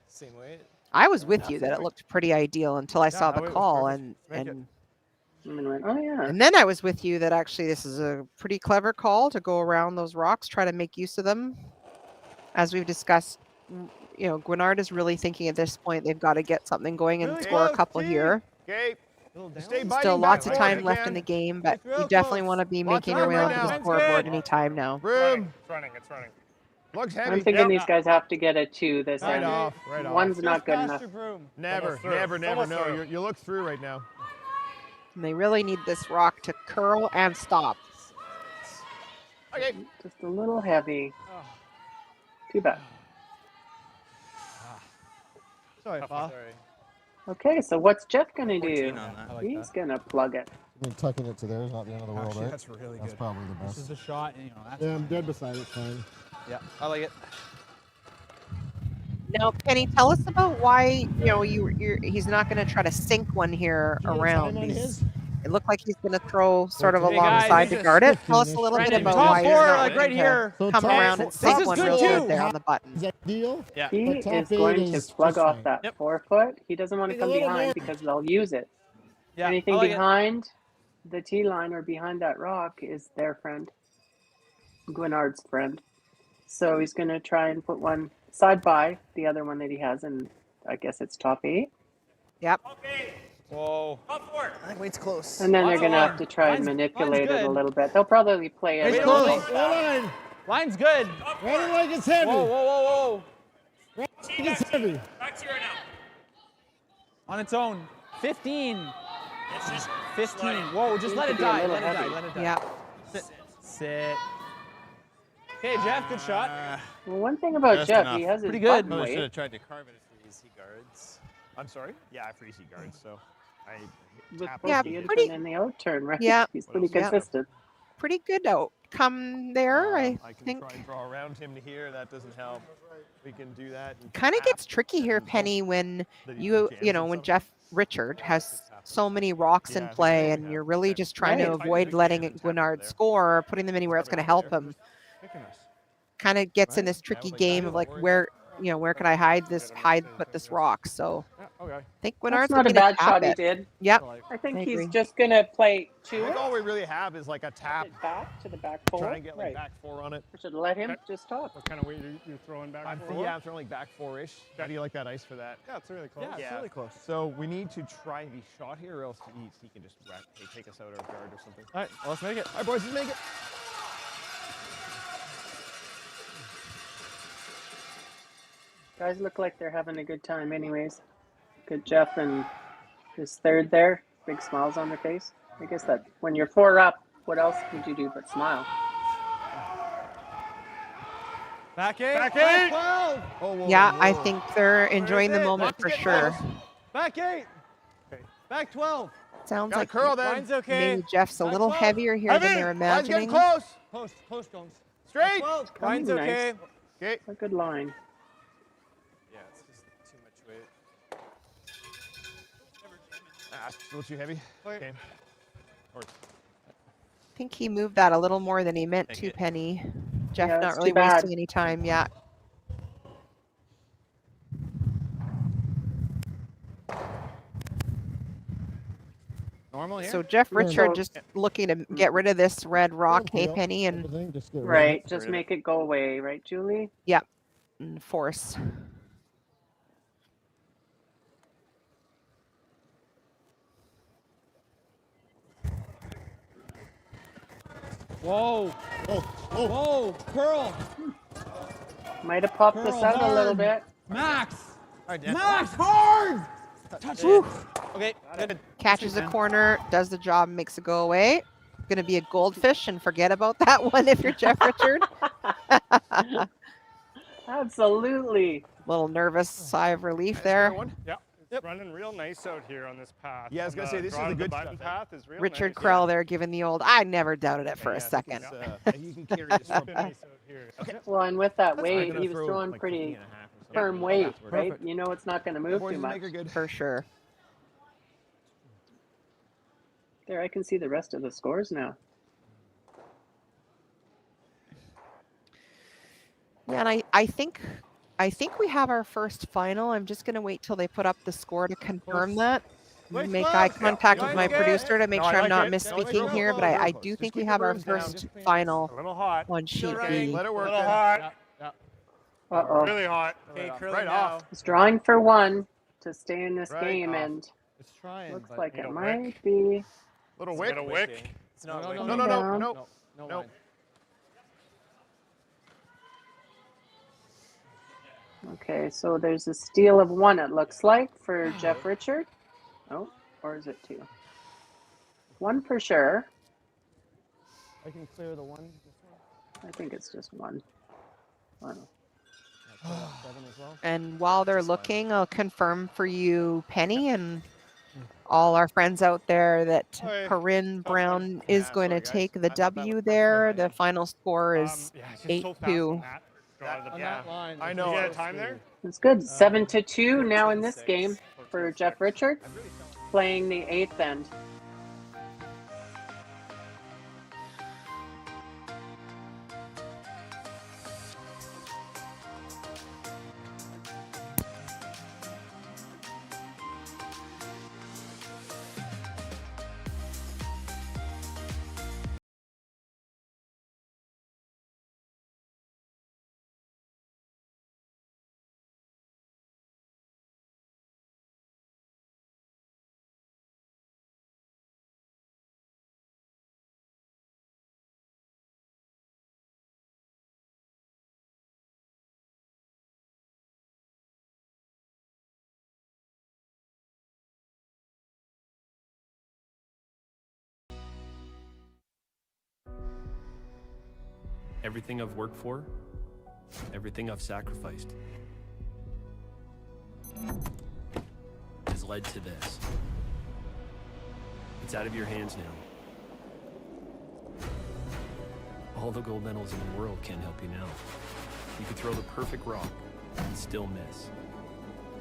Same weight. I was with you that it looked pretty ideal until I saw that the way was call, perfect. and Make it. and And went, oh yeah. and then I was with you that actually this is a pretty clever call to go around those rocks, try to make use of them. As we've discussed, Guignard is really thinking at this point they've got to get something going and Really score a close, couple T. here. Okay. Little down. Stay biting Still back lots of forward if time you left can. in the game, but It's real you definitely close. want to be Lots making of your time way right onto now. the That's scoreboard good. any time now. Room. It's running. Looks heavy. I'm thinking these guys have to get a 2 this Right end. off. Right off. One's not good enough. Never. Almost through. Never. Almost No, through. you look through right now. And they really need this rock to curl and stop. Okay. Just a little heavy. Too bad. Sorry, Paul. Okay, so what's Jeff gonna do? 14 on that. I like He's that. gonna plug it. I mean, tucking it to there is not the end of the world, Actually, right? that's really That's good. probably the This is best. the shot, and that's Yeah, I'm dead beside it. Fine. Yeah, I like it. Now, Penny, tell us about why he's not going to try to sink one here Did you get a around. time on his? It looked like he's going to throw sort of Hey, guys, alongside this to guard it. is Tell us a little bit Brandon, about top why he's 4, not like right looking to here. So come top around and four- sink this is one good real too. good there on the Is button. that deal? Yeah. He But top is 8 going is to plug just off fine. that Yep. 4-foot. He doesn't want to Take a come little behind more. because they'll use it. Yeah, Anything I like it. behind the T line or behind that rock is their friend, Guignard's friend. So he's going to try and put one side by the other one that he has, and I guess it's top 8. Yep. Whoa. I think weight's close. And then Lots they're going to of have to try and line's manipulate it a good. little bit. They'll probably play it. Wait, Close. wait. Roll line. Line's good. Run it like it's heavy. Whoa. Run it like it's heavy. On its own. 15. 15. Whoa, just Seems let to it be a die. little Let it die. heavy. Let it die. Yeah. Sit. Okay, Jeff, good shot. Well, one thing about Just Jeff, enough. he has his Pretty good. button Probably should weight. have tried to carve it if he's he guards. I'm sorry? Yeah, I freeze guards, so I With tap both Yeah, the in pretty- and the out turn, right? Yeah. He's pretty Yeah. consistent. Pretty good outcome there, I can think. try and draw around him to here. That doesn't help. We can do that. and Kind of tap gets tricky here, and hope Penny, when that he you jams know in when something. Jeff Richard has so many rocks Yeah, in I think play, they and have you're really that. just trying to Right. avoid letting Guignard score or putting them anywhere it's going to help him. Kind of gets in this tricky game of like where can I put this rock? So Okay. I think That's Guignard's not a looking to bad tap shot he it. did. Yep. I think I he's agree. just going to play I to think it. all we really have is like a tap. Back to the back four. Try and get like Right. back 4 on it. We should let him Okay. just talk. What kind of weight are you throwing back? I'm throwing like back 4-ish. How do you like that ice for that? Yeah, it's really close. Yeah, it's really close. So we need to try and be shot here, or else he can just take us out of guard or something. All right, well, let's make it. All right, boys, let's make it. Guys look like they're having a good time anyways. Good Jeff and his third there. Big smiles on their face. I guess that when you're 4 up, what else would you do but smile? Back 8. Back 8. 12. Oh, whoa, Yeah, whoa. I think they're enjoying the it? moment Let's for get sure. close. Back 8. Okay. Back 12. Sounds Got like curl then. Line's okay. maybe Jeff's a Back little 12. heavier here than they're Line's getting imagining. close. Close, Jones. Straight. 12. Coming Line's nice. okay. Okay. A good line. Yeah, it's just too much weight. Ah, a little too heavy. Okay. Or I think he moved that a little more than he meant Take to, it. Penny. Jeff Yeah, not that's really too bad. wasting any time yet. Normal here. So Jeff Yeah, Richard so- just looking to get rid of this red rock, hey Don't Penny, and everything, just get rid of Right. it. Just Rid of make it go away, right, Julie? force. Whoa. Oh, Whoa. Curl. Might have popped this Curl out a little hard. bit. Max. All right, Dan. Max, hard. Touch Whew. Okay, good. Catches a corner, does the job, makes it go away. Gonna be a goldfish and forget about that one if you're Jeff Richard. Absolutely. Little nervous sigh of relief Nice, there. fair one. Yeah, it's running real nice out here on this path. Yeah, I was gonna On say, this is draw the to good button stuff, eh? path is real Richard nice. Krell there giving the old, I never doubted it for a Yeah, I think second. it's, you can carry this It's from been nice out here. Okay. Well, and with that I'm weight, gonna he was throw, throwing like, pretty 15.5 or something. firm weight, That's right? perfect. You know it's not going to move Boys too and much. make her good. For sure. There, I can see the rest of the scores now. Yeah, and I think we have our first final. I'm just gonna wait till they put up the score to confirm that. Wait, Make close. eye contact with my Nice, good. producer to make No, I sure I'm like not it. No, it's misspeaking real here, but close, I real do close. think Just we keep have the our brooms down. first final A little hot. on sheet Right, B. let it A work little then. hot. Uh-oh. Really hot. Okay, curling Right now. off. It's drawing for one to stay in this Right game, off. and It's trying. looks but like need it a might wick. be. Little Is wick. it a wick? It's not No, wicking. no, no, down. no. No No. line. Okay, so there's a steal of one, it looks like, for Jeff Richard. Oh, or is it two? One for sure. I can clear the one. I think it's just one. Oh. 7 as well. And while they're looking, I'll confirm for you, Penny, and all our friends out there that Hey. Corinne Brown is Yeah, going to sorry, guys. take I the thought that W was there. perfect. The final score is Yeah, it's just so fast on 8-2. that. Draw to the On Yeah. that line. I it's know. You so get a time there? smooth. It's good. 7-2 now in this game 14-6. for Jeff Richard, playing the 8th end. Everything I've worked for, everything I've sacrificed, has led to this. It's out of your hands now. All the gold medals in the world can't help you now. You could throw the perfect rock and still miss.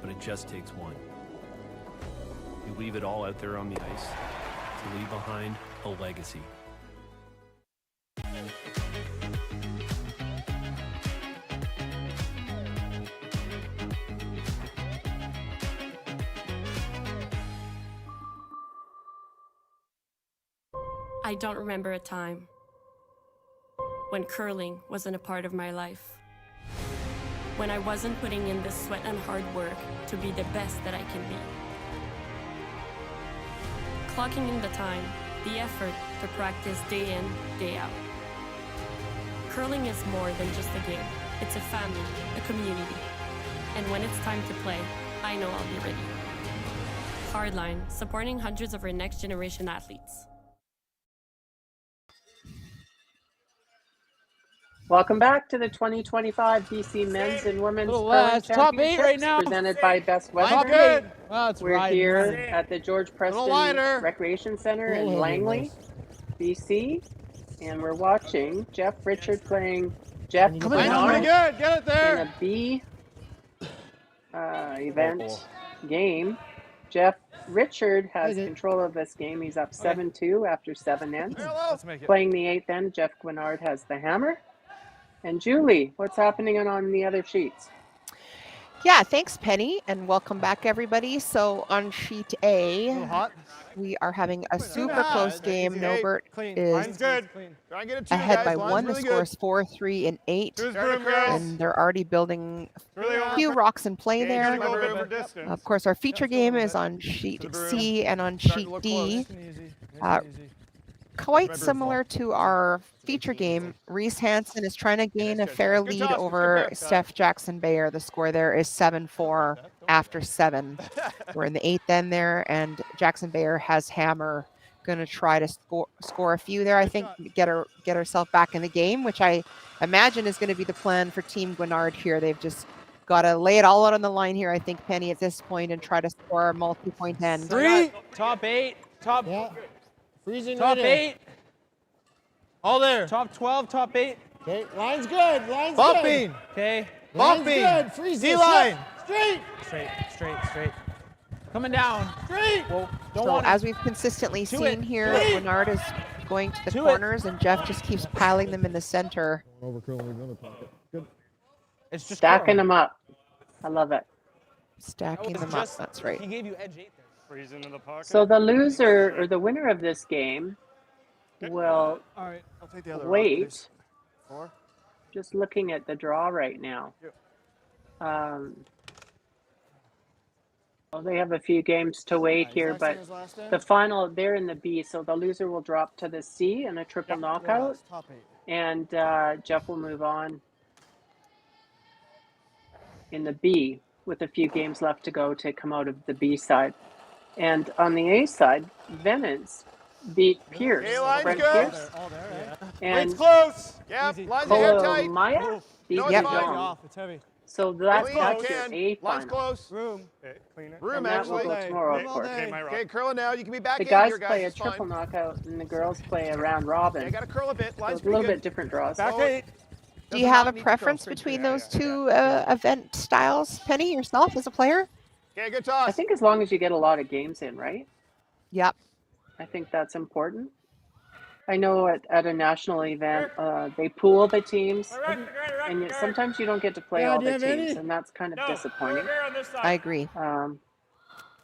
But it just takes one. You leave it all out there on the ice to leave behind a legacy. I don't remember a time when curling wasn't a part of my life. When I wasn't putting in the sweat and hard work to be the best that I can be. Clocking in the time, the effort to practice day in, day out. Curling is more than just a game. It's a family, a community. And when it's time to play, I know I'll be ready. Hardline, supporting hundreds of our next generation athletes. Welcome back to the 2025 BC Men's and Women's Little Curling lads, top 8 Championships right now. presented by Best Top Western. good. Well, it's We're riding, here riding. at the George Preston wider. Recreation Center Little in heavy, Langley, BC, and we're watching Jeff Richard playing Jeff Come on, Line's pretty Guignard good. Get it in there. a B event game. Jeff Richard has Okay. control of this game. He's up 7-2 after 7 ends. Let's make it. Playing the 8th end, Jeff Guignard has the hammer. And Julie, what's happening on the other sheets? Yeah, thanks, Penny, and welcome back, everybody. So on sheet A, hot. we are having a super Yeah, close that's game. easy. Nobert Clean. is Line's good. Clean. Try and get it to ahead guys. by Line's 1. really The good. score is 4, 3, and 8. Who's Try to broom, cross. girls? And they're already building Really a over. few rocks in play Okay, there. you gotta go a bit for distance. Of course, our feature That's a little game is bit. on sheet To the broom. C and on Starting to sheet look D. close. Nice and easy. Nice Uh, and easy. quite similar to our feature game. Reese Hansen is trying to gain a fair lead over Steph Jackson Bayer. The score there is 7-4 after 7. We're in the 8th end there, and Jackson Bayer has hammer. Going to try to score a few there. I think get herself back in the game, which I imagine is going to be the plan for Team Guignard here. They've just got to lay it all out on the line here, I think, Penny, at this point, and try to score a multi-point end. 3, top 8, top. Yeah. Freezing Top right 8. All there. Top 12, top 8. Okay, line's good. Line's Bumping. good. Okay. Line's good. Freeze this. D-line. Straight. Straight. Coming down. Straight. Whoa. So as we've consistently seen here, Guignard is going to the corners, and Jeff just keeps piling them in the center. Over curling another pocket. Good. It's just Stacking them up. I love it. Stacking them up. That's right. He gave you edge 8 there. Freeze into the pocket. So the loser or the winner of this game will All right, I'll take the other wait. 4. Just looking at the draw right now. Well, they have a few games to wait here, but the final, they're in the B, so the loser will drop to the C in a triple knockout, Top 8. and Jeff will move on in the B with a few games left to go to come out of the B side. And on the A side, Venice beat Pierce, Okay, line's Brent good. Pierce, All there, right? and Weight's close. Yep, line's ahead tight. Kolomaya beat No, it's Yep. fine. John. It's heavy. So that's Clean, I your can. A Line's final. close. Room. Okay, clean it. Room, And that will actually. go tomorrow, of course. Okay, my rock. Okay, curl it now. You can be back The in guys here, guys. play a It's fine. triple knockout, and the girls play a round robin. Yeah, I got to curl a bit. So Line's it's a little pretty bit different draws. Back Oh, 8. Do you have a preference between those two event styles, Penny, yourself as a player? Okay, good I toss. think as long as you get a lot of games in, right? Yep. I think that's important. I know at a national event, they pool the teams, and yet sometimes you don't get to play all do you the have teams, any? and that's kind of disappointing. I agree.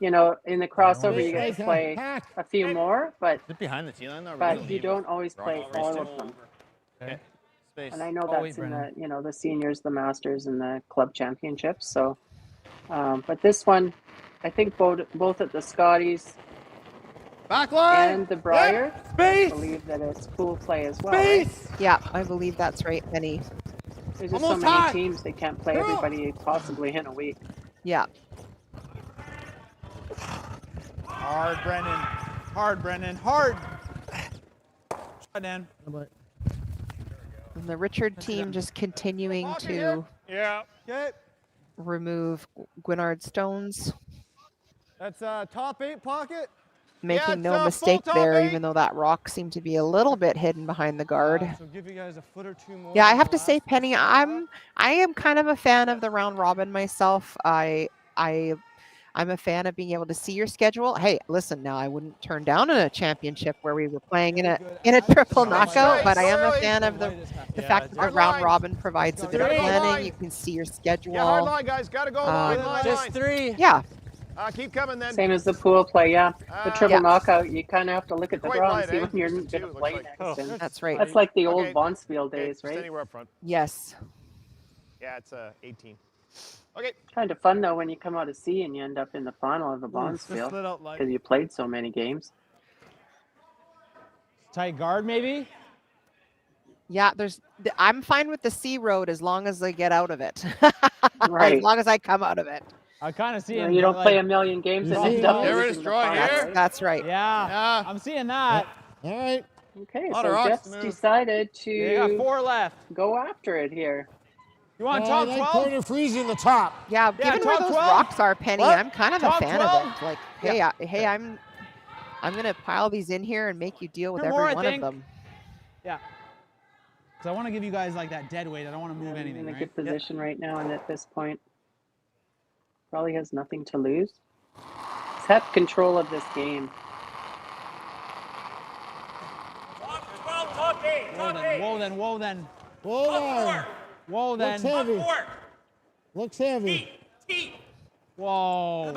You know, in the crossover, you get Nice to play hack. a few more, but Is it behind the T-line? Not but really. you don't always play all of them. Okay. Space. And I know Oh, wait, that's in Brennan. the, you know, the seniors, the masters, and the club championships. So, but this one, I think both at the Scotties Back line. and the Briar, I Space. believe that it's pool play as well. Right? Space. Yeah, I believe that's right, Penny. There's just so Almost many hot. teams, they can't play everybody possibly in a week. Yeah. Hard, Brennan. Hard, Brennan. Hard. Try, Dan. And the Richard team just continuing to Yeah. Okay. remove Guignard stones, That's top 8 pocket. making it's, no full mistake top there, 8. even though that rock seemed to be a little bit hidden behind the guard. So give you guys a foot or two more. Yeah, I than have the to say, last Penny, I am kind of a fan of the round robin myself. I'm a fan of being able to see your schedule. Hey, listen, now I wouldn't turn down a championship where we were playing in a triple knockout, but I am a fan of the fact that the round robin provides a bit of planning. You can see your schedule. Yeah, hard line, guys. Got to go line. Just 3. Yeah, Keep coming then. Same as the pool play, yeah. The triple Yeah. knockout, you kind of have to look at the Quite draw light, and see eh? when you're going Two, to looks play like. next. And that's right. that's like the old Okay. Bonspiel Okay, days, just right? anywhere up front. Yes. Yeah, it's 18. Okay. Kind of fun though when you come out of C and you end up in the final of a Just Bonspiel split out light. because you played so many games. Tight guard, maybe? Yeah, I'm fine with the C road as long as I get out of it. Right. As long as I come out of it. I kind of see You know, him. you don't like, play a million games and end up There it losing is, the drawing final, here. right? That's right. Yeah, I'm seeing that. All right. Okay, Lot of so rocks Jeff's to move. decided You got to 4 left. go after it here. You want I top like 12? corner freezing the top. Yeah, Yeah, given where top those 12. rocks are, Penny, What? I'm kind of Top a fan 12? of it. Like, hey, I'm gonna pile these in here and make you deal with Or every more, I one of think. them. Yeah. So I want to give you guys like that dead weight. I don't want to move I'm anything, in a right? good position right now, and at this point, probably has nothing to lose. He's had control of this game. Whoa then. Whoa there. Whoa then. Looks heavy. Looks heavy. Whoa.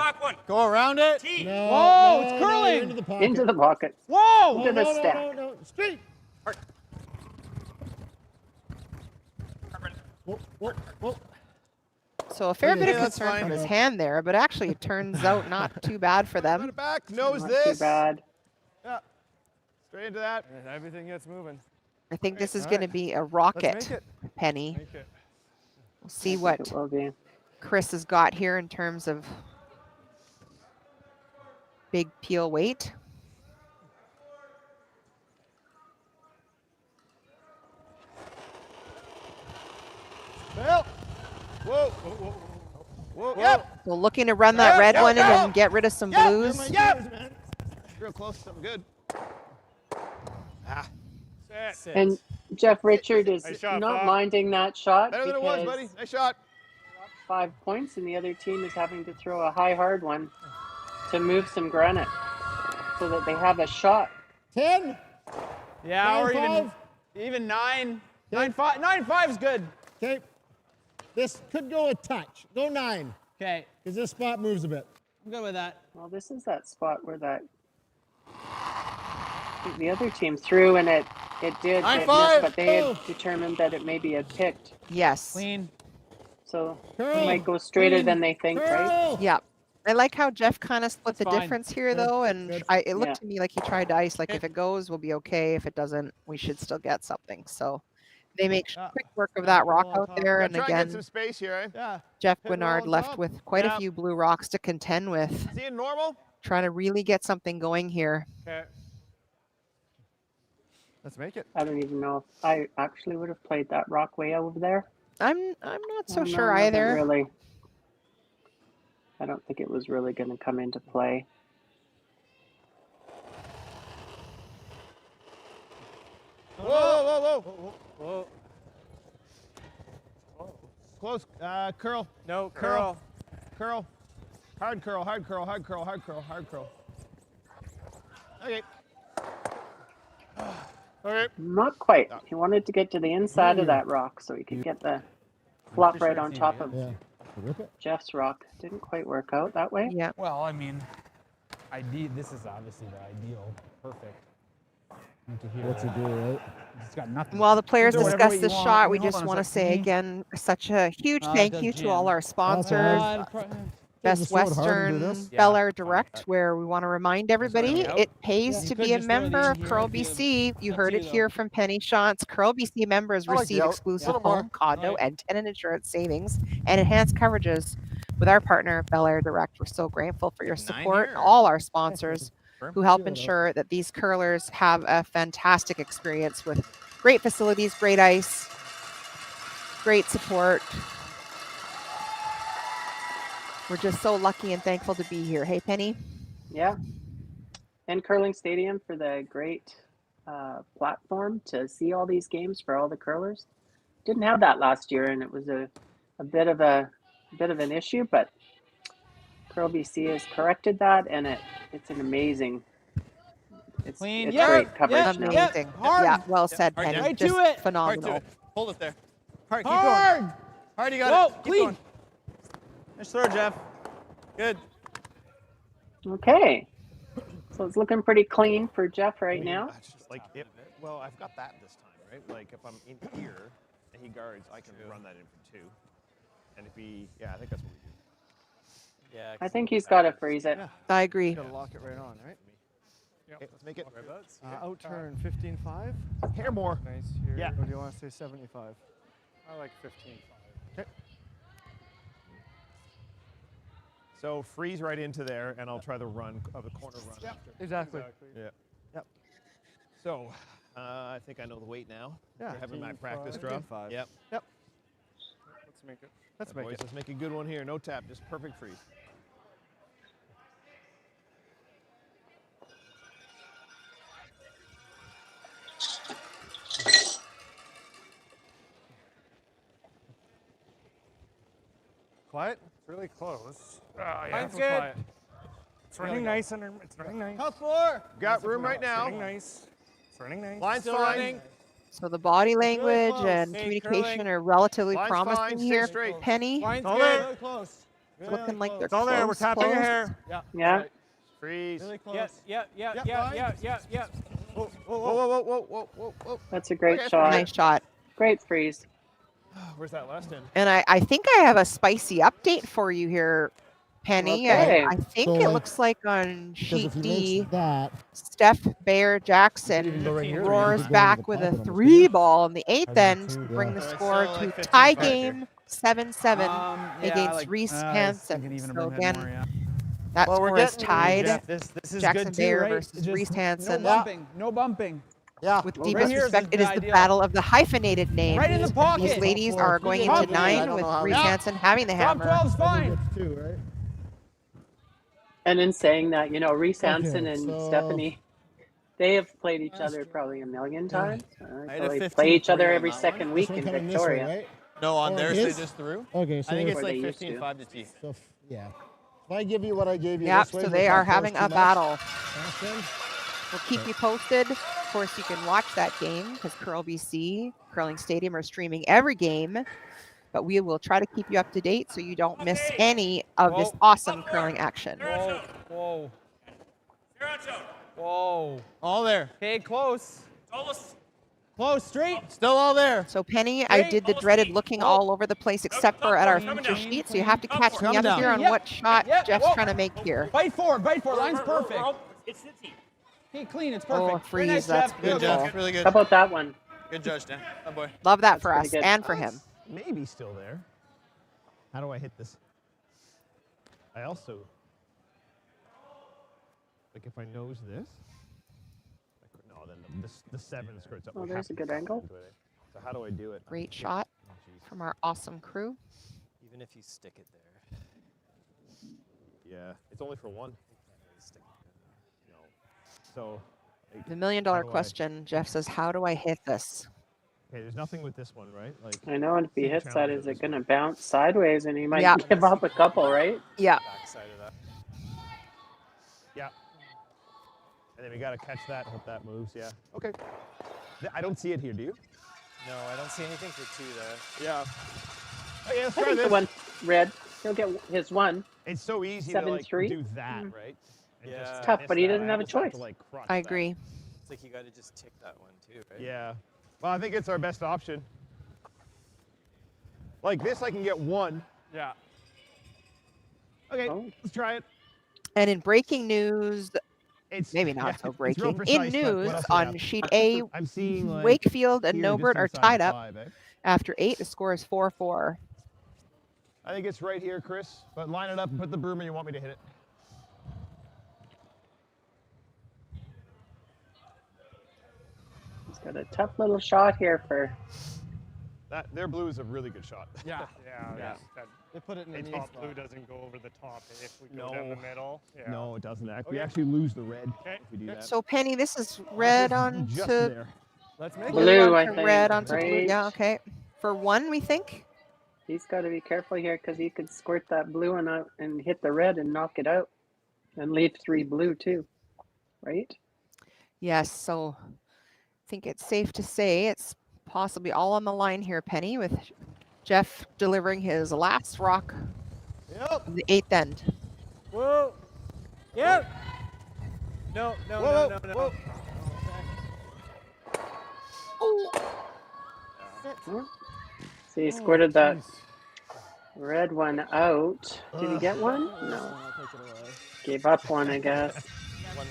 Go around it. No, Whoa, no, it's no, curling. into the pocket. Into the pocket. Whoa! Into the no, stack. no. Straight. Whoa. So a fair bit of Yeah, that's concern fine. from his hand there, but actually it turns out not too bad for Run them. it back. Nose Not this. too bad. Straight into that. And everything gets moving. I think this is All going to right. be a Let's rocket, make it. Penny. Make it. We'll see I what think it will be. Chris has got here in terms of big peel weight. Bill. Whoa. Whoa. Whoa. Yep. So looking to run that red one and then get rid of some blues. Yep. Real close to something good. Ah. Sit. And Jeff Richard is Nice shot, not Bob. minding that shot Better than it was, because buddy. Nice shot. 5 points, and the other team is having to throw a high hard one to move some granite so that they have a shot. 10. Yeah, or 9-5. even 9. 9-5. 9-5 is good. Okay. This could go a touch. Go 9. Okay, Because this spot moves a bit. I'm good with that. Well, this is that spot where that I think the other team threw, and it did High get five. missed, but they Oh. had determined that it maybe had picked. Yes. Clean. So Curl. it might go straighter Clean. than they think, right? Curl. Yeah. I like how Jeff kind of split the That's fine. difference here, Good, though, and good. it looked Yeah. to me like he tried to ice. Like if it goes, we'll be okay. If it doesn't, we should still get something. So they make Yeah. quick work of that rock Ball on out top. there, Gotta and try and get again, some space here, eh? Yeah. Jeff Hit roll Guignard on left top. with quite a Yeah. few blue rocks to contend with, Seeing normal? trying to really get something going here. Okay. Let's make it. I don't even know if I actually would have played that rock way over there. I'm not so No, sure it wasn't either. Really, I don't think it was really going to come into play. Whoa, whoa, whoa, Whoa. Close. Curl. No, Curl. curl. Curl. Hard curl, hard curl, hard curl, hard curl, hard curl. Okay. Okay. Not quite. He wanted to get to the inside of that rock so he could get the flop right on top of Yeah. Rip it. Jeff's rock. Didn't quite work out that way. Yeah. Well, I mean, this is obviously the ideal. Perfect. What's it do, right? It's got nothing. While the players Do whatever discuss way this you want. shot, we Hold just on a want to sec. say Mhm. again, such a huge Ah, thank good you to jam. all our sponsors. Best Just throw it hard and do Western, this? Bel Yeah. Air Direct, where we want to remind everybody out. it pays Yeah. to You be could a just throw member these of here Curl if you- BC. You up heard to it you, here from Penny Shantz. Curl BC members I like receive the out. exclusive Little more. home, condo, Right. and tenant insurance savings and enhanced coverages with our partner, Bel Air Direct. We're so grateful for your support, and all our sponsors who help Give it up. ensure that these curlers have a fantastic experience with great facilities, great ice, great support. We're just so lucky and thankful to be here. Hey, Penny? Yeah. And Curling Stadium for the great platform to see all these games for all the curlers. Didn't have that last year, and it was a bit of an issue, but Curl BC has corrected that, and it's an amazing. It's Clean. It's Yep. great coverage now. Yep. Amazing. Hard. Yeah, well said, Hard Penny. down. Right Just to it. phenomenal. Hold it there. Hard, keep Hard. going. Hard, you got Whoa, it. Keep clean. going. Nice throw, Jeff. Good. Okay. So it's looking pretty clean for Jeff right now. It's just like well, I've got that this time, right? Like if I'm in here and he guards, I can run that in for 2. And if he, I think that's what we do. Yeah. I think he's got to freeze it. I agree. Gotta lock it right on, right? Okay, let's make it. Out turn 15.5. Hair more. Nice here. Yeah. Or do you want to say 75? I like 15.5. Okay. So freeze right into there, and I'll try the run of the corner run after. Exactly. Yeah. Yep. So I think I know the weight now. Yeah. After having my 15.5. practice draw. 15.5. Yep. Yep. Let's make it. Let's make Boys, it. let's make a good one here. No tap, just perfect freeze. Quiet? It's really close. Oh, yeah. Mine's We're good. quiet. It's running nice under. It's running nice. Top 4. Got room right It's now. running nice. It's running nice. Line's Still fine. running. So the body language close. and Hey, communication curling. are relatively Line's promising fine, stay here. straight. Penny, Line's All good. there. Really close. it's looking like they're It's all there. We're close, tapping your close. hair. Yeah. Yeah. Freeze. Really close. Yeah. Yep, Yeah. Whoa, whoa, whoa, whoa, whoa, whoa. That's a great Okay, shot. Nice shot. Great freeze. Where's that last in? And I think I have a spicy update for you here, Penny. Okay. I think So, it like, looks like on Because sheet if he D, makes that, Steph Bear you could Jackson even go right here. roars You could go into back the with pocket a almost, 3 couldn't ball in the 8th That'd end be to two, bring yeah. the So it's score still like to 15-5 tie here. game 7-7 Yeah, against like, Reese I was Hansen. thinking even to So bring that again, more, yeah. that Well, we're score is getting tied. Jeff, this is Jackson good too, Bear right? versus Just Reese Hansen. No bumping, no bumping. Yeah. With Well, deepest right here is respect, the it is the ideal. battle of the hyphenated names. Right in the These pocket. ladies Well, are if we going get into to that, I 9 don't with know how Reese we- Hansen having the Top hammer. 12's I think fine. it's two, right? And in saying that, you know, Reese Okay, Hansen and so- Stephanie, they have played each other probably a million times. I had a They 15-3 play each other on every that second one. week This one in coming this way, Victoria. right? No, on Or theirs his? they just threw. Okay, so I think it's Or like they used to. 15-5 to T. So, yeah. If I give you what I gave you Yep, this way, so is they it are not close having too a much? battle. Austin? We'll keep you posted. Of course, you can watch that game because Curl BC, Curling Stadium are streaming every game. But we will try to keep you up to date so you don't miss any of this Whoa. awesome curling action. Whoa, whoa. Whoa. All there. Okay, close. Close, straight. Still all there. So Penny, I did the dreaded looking all over the place except for at our future sheet. So you have to catch me Coming up down. here on Yep. what shot Yep. Jeff's Whoa. trying to make here. Bite forward, line's perfect. Okay, clean, it's perfect. Oh, Very nice, freeze, that's Jeff. Good, beautiful. Jeff. Really good. How about that one? Good judge, Dan. Oh boy. Love that That's for pretty us good. and for him. Maybe still there. How do I hit this? I also, like if I nose this, no, then the 7 skirts up. Oh, We there's have a good to- angle. So how do I do it? Great shot Oh, jeez. from our awesome crew. Even if you stick it there. Yeah, it's only for one. No. So. like, The $1 million how do I- question, Jeff says, how do I hit this? Okay, there's nothing with this one, right? Like. I know, and if he same hits that, challenge is with it this going to one. bounce sideways and he might Yeah. give up a couple, right? Yeah. Backside of that. Yeah. And then we got to catch that. Hope that moves. Yeah. Okay. I don't see it here. Do you? No, I don't see anything for 2 there. Yeah. Okay, let's I try think the this. one red, he'll get his one. It's so easy to like 7-3. do that, Mhm. right? And Yeah. just It's tough, miss but he that. doesn't I have a almost have to, choice. like, crunch I that. agree. It's like you got to just tick that one too, right? Yeah. Well, I think it's our best option. Like this, I can get one. Yeah. Okay, Oh. let's try it. And in breaking news, It's maybe not yeah, so it's real breaking. precise, In but what news, else do we on have? sheet A, I'm seeing like Wakefield and here, Nobert just are inside tied the up 5, eh? after 8. The score is 4-4. I think it's right here, Chris. But line it up and put the broom where you want me to hit it. He's got a tough little shot here for. That their blue is a really good shot. Yeah, Yeah. That They put it in the the knee top spot. blue doesn't go over the top if we go down the No. middle. Yeah. No, it doesn't. We Okay. actually lose the red Okay. if we do that. So Penny, this is red Just onto there. Let's make Blue, it. I onto think, red onto blue. right? Yeah, okay. For 1, we think. He's got to be careful here because he could squirt that blue one out and hit the red and knock it out and leave 3 blue too, right? Yes, so I think it's safe to say it's possibly all on the line here, Penny, with Jeff delivering his last rock Yep. of the 8th end. Whoa. Yep. No, no, Whoa, no, no, no. whoa. So he squirted that red one out. Did he get one? No. Gave up one, I guess.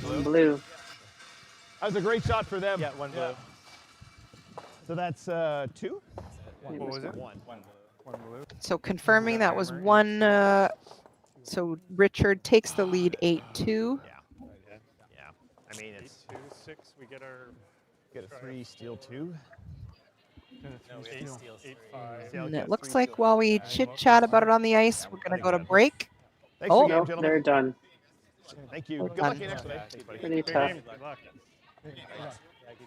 One blue. That was a great shot for them. Yeah, one blue. So that's 2? What was it? One. One blue. One blue. So confirming that was 1. So Richard takes the lead 8-2. Yeah. I mean, it's 8-2-6. We get our get a 3, steal 2. No, we had to steal 3. 8-5. Yeah, And okay. it looks like while we chit-chat about it on the ice, we're going to go to break. Thanks Oh. for the game, Nope, gentlemen. they're done. Thank you. Well Good luck done. in next day. Thanks, buddy. Pretty Good tough. game. Good luck.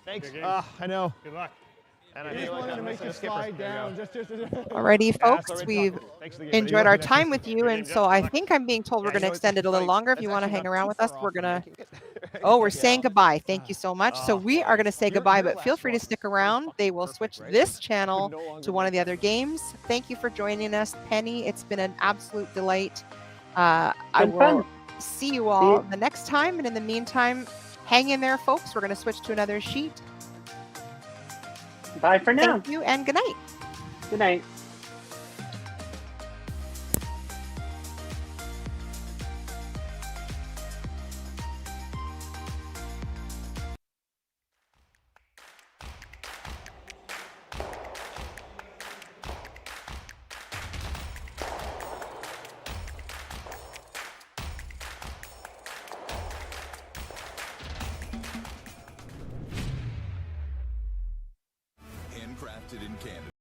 Thanks. Good game. I know. Good luck. And I Just feel like wanted I'm to make missing you a skipper. slide There you down. go. Just. Alrighty, Yeah, folks, sorry, we've talking. Thanks for the game. enjoyed Are our you looking time next with you, and so I think I'm being told we're Yeah, going to no, extend it a little like, longer. If that's you want to actually hang not around too with us, far we're off from going to. making it. Oh, we're saying goodbye. Thank you so much. So we are going to say Your- goodbye, your but feel last free to one stick was around. They will perfect, switch right? this Could channel no longer to one of the make other that. games. Thank you for joining us, Penny. It's been an absolute delight. I Good will fun. see you all the next time, and in the meantime, hang in there, folks. We're going to switch to another sheet. Bye for now. Thank you, and good night. Good night. crafted in Canada.